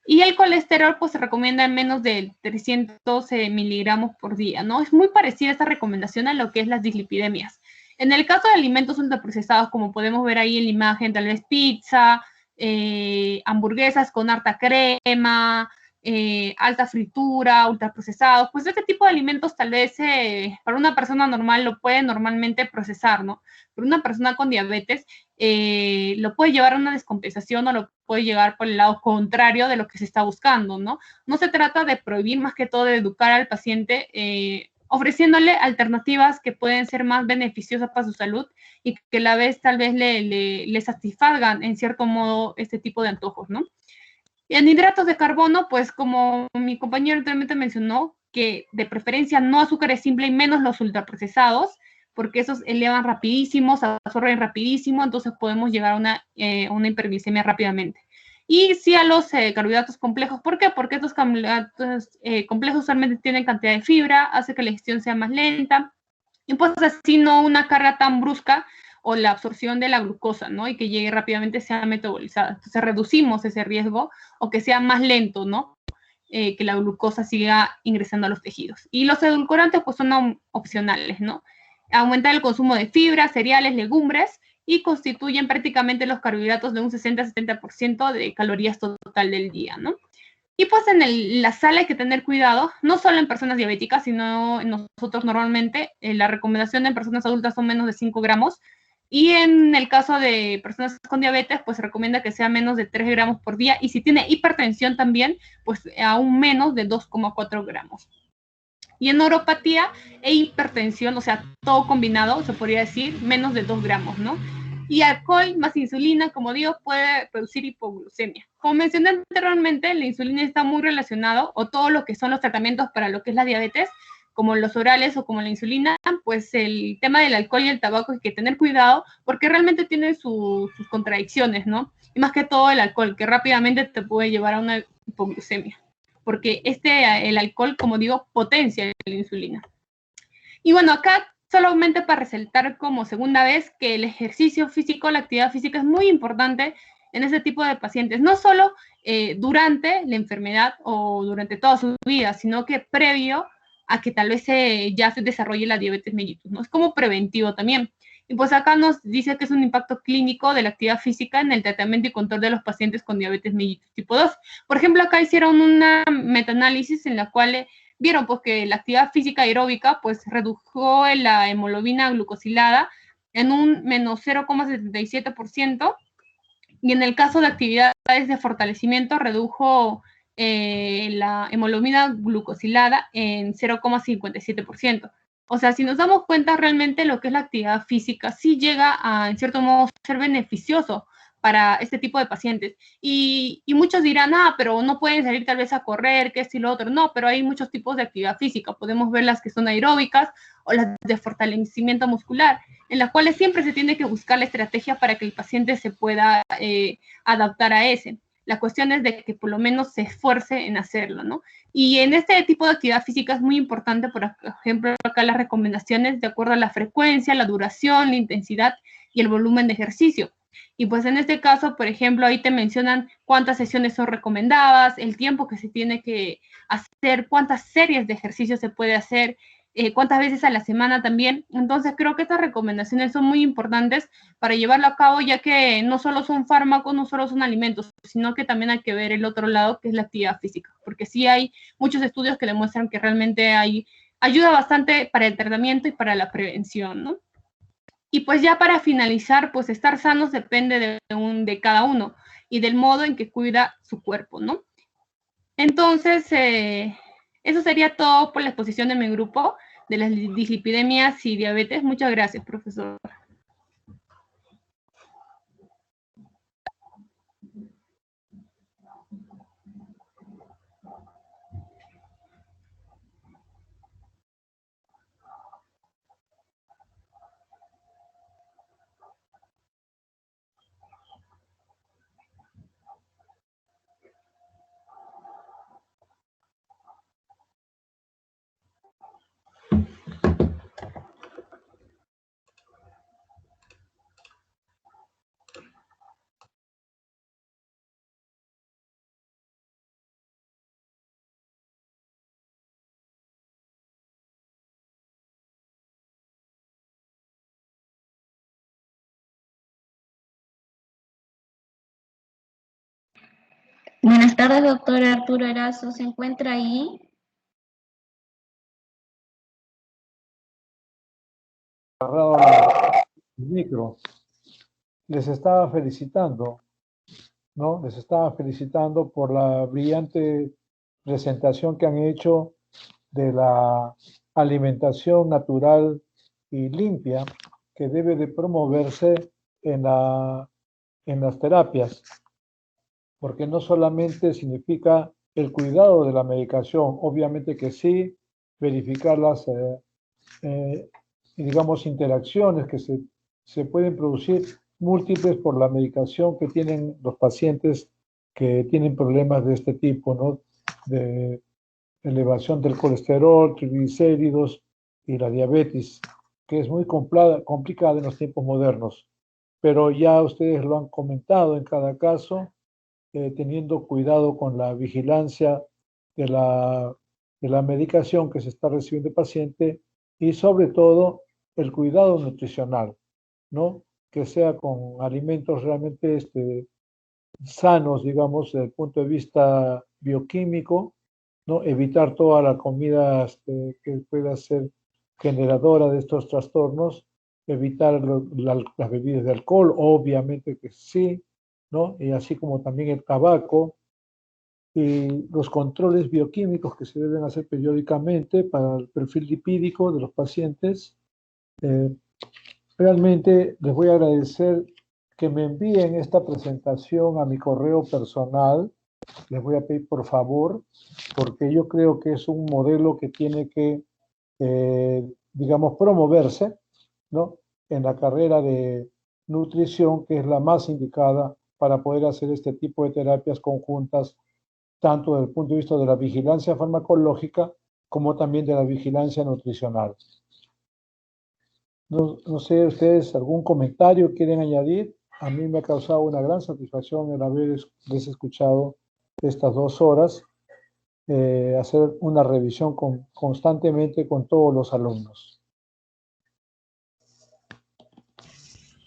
Y el colesterol pues se recomienda en menos de 300 miligramos por día, ¿no? Es muy parecida esta recomendación a lo que es las dislipidemias. En el caso de alimentos ultraprocesados, como podemos ver ahí en la imagen, tal vez pizza, hamburguesas con harta crema, alta fritura, ultraprocesados, pues este tipo de alimentos tal vez para una persona normal lo puede normalmente procesar, ¿no? Pero una persona con diabetes lo puede llevar a una descompensación o lo puede llevar por el lado contrario de lo que se está buscando, ¿no? No se trata de prohibir, más que todo de educar al paciente, ofreciéndole alternativas que pueden ser más beneficiosas para su salud y que a la vez tal vez le satisfagan en cierto modo este tipo de antojos, ¿no? Y en hidratos de carbono, pues como mi compañero anteriormente mencionó, que de preferencia no azúcares simples y menos los ultraprocesados, porque esos elevan rapidísimo, se absorben rapidísimo, entonces podemos llegar a una hiperglicemia rápidamente. Y sí a los carbohidratos complejos. ¿Por qué? Porque estos carbohidratos complejos usualmente tienen cantidad de fibra, hace que la digestión sea más lenta, y pues así no una carga tan brusca o la absorción de la glucosa, ¿no? Y que llegue rápidamente, sea metabolizada. Entonces reducimos ese riesgo, o que sea más lento, ¿no? Que la glucosa siga ingresando a los tejidos. Y los edulcorantes pues son opcionales, ¿no? Aumentar el consumo de fibras, cereales, legumbres, y constituyen prácticamente los carbohidratos de un 60-70% de calorías total del día, ¿no? Y pues en la sal hay que tener cuidado, no solo en personas diabéticas, sino en nosotros normalmente. La recomendación en personas adultas son menos de 5 gramos, y en el caso de personas con diabetes, pues se recomienda que sea menos de 3 gramos por día, y si tiene hipertensión también, pues aún menos de 2,4 gramos. Y en neuropatía e hipertensión, o sea, todo combinado, se podría decir, menos de 2 gramos, ¿no? Y alcohol más insulina, como digo, puede producir hipoglucemia. Como mencioné anteriormente, la insulina está muy relacionado, o todo lo que son los tratamientos para lo que es la diabetes, como los orales o como la insulina, pues el tema del alcohol y el tabaco hay que tener cuidado, porque realmente tiene sus contradicciones, ¿no? Y más que todo el alcohol, que rápidamente te puede llevar a una hipoglucemia, porque el alcohol, como digo, potencia la insulina. Y bueno, acá solamente para resaltar como segunda vez que el ejercicio físico, la actividad física es muy importante en ese tipo de pacientes, no solo durante la enfermedad o durante toda su vida, sino que previo a que tal vez ya se desarrolle la diabetes mellitus, ¿no? Es como preventivo también. Y pues acá nos dice que es un impacto clínico de la actividad física en el tratamiento y control de los pacientes con diabetes mellitus tipo 2. Por ejemplo, acá hicieron una metaanálisis en la cual vieron pues que la actividad física aeróbica pues redujo la hemoglobina glucosilada en un menos 0,77%, y en el caso de actividades de fortalecimiento redujo la hemoglobina glucosilada en 0,57%. O sea, si nos damos cuenta, realmente lo que es la actividad física sí llega a, en cierto modo, ser beneficioso para este tipo de pacientes. Y muchos dirán, pero no pueden salir tal vez a correr, que esto y lo otro. No, pero hay muchos tipos de actividad física. Podemos ver las que son aeróbicas o las de fortalecimiento muscular, en las cuales siempre se tiene que buscar la estrategia para que el paciente se pueda adaptar a ese. La cuestión es de que por lo menos se esfuerce en hacerlo, ¿no? Y en este tipo de actividad física es muy importante, por ejemplo, acá las recomendaciones de acuerdo a la frecuencia, la duración, la intensidad y el volumen de ejercicio. Y pues en este caso, por ejemplo, ahí te mencionan cuántas sesiones son recomendadas, el tiempo que se tiene que hacer, cuántas series de ejercicio se puede hacer, cuántas veces a la semana también. Entonces creo que estas recomendaciones son muy importantes para llevarlo a cabo, ya que no solo son fármacos, no solo son alimentos, sino que también hay que ver el otro lado, que es la actividad física, porque sí hay muchos estudios que demuestran que realmente ayuda bastante para el tratamiento y para la prevención, ¿no? Y pues ya para finalizar, pues estar sanos depende de cada uno. y del modo en que cuida su cuerpo, ¿no? Entonces, eso sería todo por la exposición de mi grupo de las dislipidemias y diabetes. Muchas gracias, profesor. Buenas tardes, doctor Arturo Erazo. ¿Se encuentra ahí? Agarrado el micro. Les estaba felicitando, ¿no? Les estaba felicitando por la brillante presentación que han hecho de la alimentación natural y limpia que debe de promoverse en las terapias, porque no solamente significa el cuidado de la medicación, obviamente que sí, verificar las, digamos, interacciones que se pueden producir múltiples por la medicación que tienen los pacientes que tienen problemas de este tipo, ¿no? De elevación del colesterol, triglicéridos y la diabetes, que es muy complicada en los tiempos modernos. Pero ya ustedes lo han comentado en cada caso, teniendo cuidado con la vigilancia de la medicación que se está recibiendo el paciente y sobre todo el cuidado nutricional, ¿no? Que sea con alimentos realmente sanos, digamos, desde el punto de vista bioquímico, ¿no? Evitar toda la comida que pueda ser generadora de estos trastornos, evitar las bebidas de alcohol, obviamente que sí, ¿no? Y así como también el tabaco y los controles bioquímicos que se deben hacer periódicamente para el perfil lipídico de los pacientes. Realmente les voy a agradecer que me envíen esta presentación a mi correo personal. Les voy a pedir por favor, porque yo creo que es un modelo que tiene que, digamos, promoverse, ¿no? En la carrera de nutrición, que es la más indicada para poder hacer este tipo de terapias conjuntas, tanto desde el punto de vista de la vigilancia farmacológica como también de la vigilancia nutricional. No sé, ustedes algún comentario quieren añadir. A mí me ha causado una gran satisfacción el haberles escuchado estas 2 horas, hacer una revisión constantemente con todos los alumnos.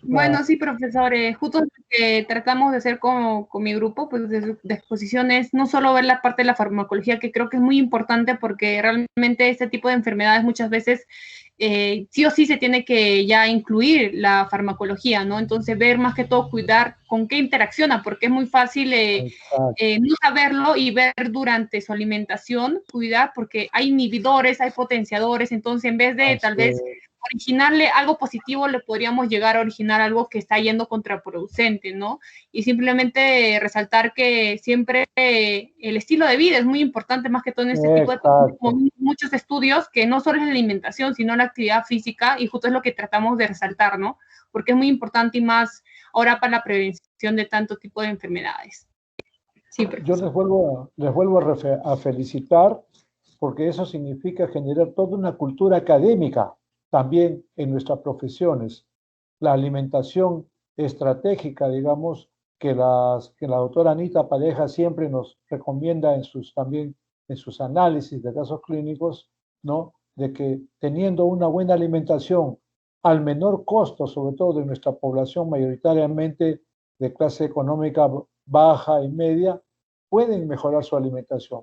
Bueno, sí, profesor, justo lo que tratamos de hacer con mi grupo, pues de exposiciones, no solo ver la parte de la farmacología, que creo que es muy importante porque realmente este tipo de enfermedades muchas veces sí o sí se tiene que ya incluir la farmacología, ¿no? Entonces ver más que todo, cuidar con qué interacciona, porque es muy fácil no saberlo y ver durante su alimentación, cuidar, porque hay inhibidores, hay potenciadores, entonces en vez de tal vez originarle algo positivo, le podríamos llegar a originar algo que está yendo contraproducente, ¿no? Y simplemente resaltar que siempre el estilo de vida es muy importante, más que todo en este tipo de como muchos estudios, que no solo es la alimentación, sino la actividad física, y justo es lo que tratamos de resaltar, ¿no? Porque es muy importante y más ahora para la prevención de tanto tipo de enfermedades. Sí, yo les vuelvo a felicitar, porque eso significa generar toda una cultura académica también en nuestras profesiones. La alimentación estratégica, digamos, que la doctora Anita Pareja siempre nos recomienda también en sus análisis de casos clínicos, ¿no? De que teniendo una buena alimentación al menor costo, sobre todo de nuestra población mayoritariamente de clase económica baja y media, pueden mejorar su alimentación,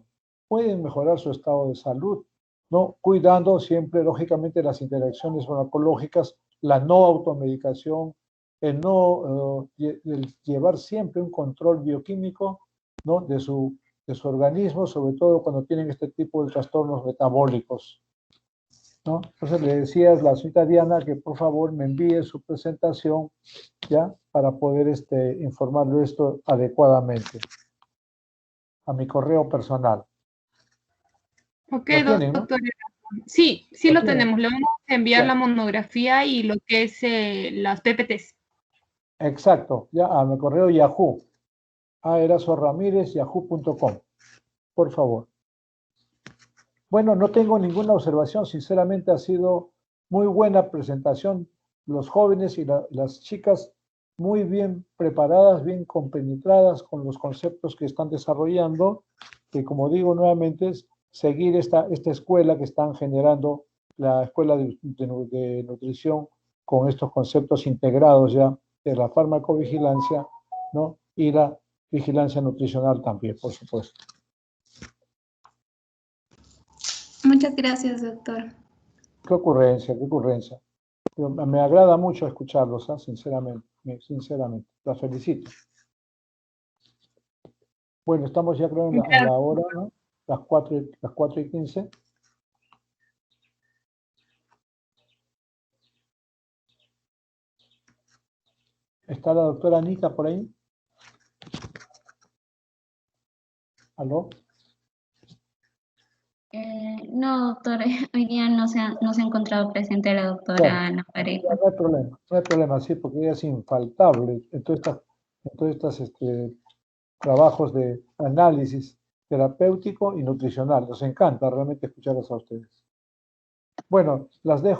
pueden mejorar su estado de salud, ¿no? Cuidando siempre, lógicamente, las interacciones farmacológicas, la no automedicación el no el llevar siempre un control bioquímico, ¿no?, de su organismo, sobre todo cuando tienen este tipo de trastornos metabólicos, ¿no? Entonces le decía a la señorita Diana que por favor me envíe su presentación, ¿ya?, para poder informarle esto adecuadamente a mi correo personal. Ok, ¿Lo tienen, no? doctor. Sí, sí lo tienen. tenemos. Le vamos a enviar Ya. la monografía y lo que es las PPTs. Exacto, ya a mi correo Yahoo, aerasoramirez@yahoo.com, por favor. Bueno, no tengo ninguna observación, sinceramente ha sido muy buena presentación. Los jóvenes y las chicas muy bien preparadas, bien compenetradas con los conceptos que están desarrollando, que como digo nuevamente es seguir esta escuela que están generando, la escuela de nutrición, con estos conceptos integrados ya de la farmacovigilancia, ¿no?, y la vigilancia nutricional también, por supuesto. Muchas gracias, doctor. Qué ocurrencia, qué ocurrencia. Pero me agrada mucho escucharlos, ¿eh? Sinceramente, la felicito. Bueno, estamos ya creo en la hora, ¿no? Las 4:15. ¿Está la doctora Anita por ahí? ¿Aló? No, doctor, hoy día no se ha encontrado presente la doctora Bueno, Ana Pareja. no hay problema, sí, porque ella es infaltable en todos estos trabajos de análisis terapéutico y nutricional. Nos encanta realmente escucharlos a ustedes. Bueno, las dejo.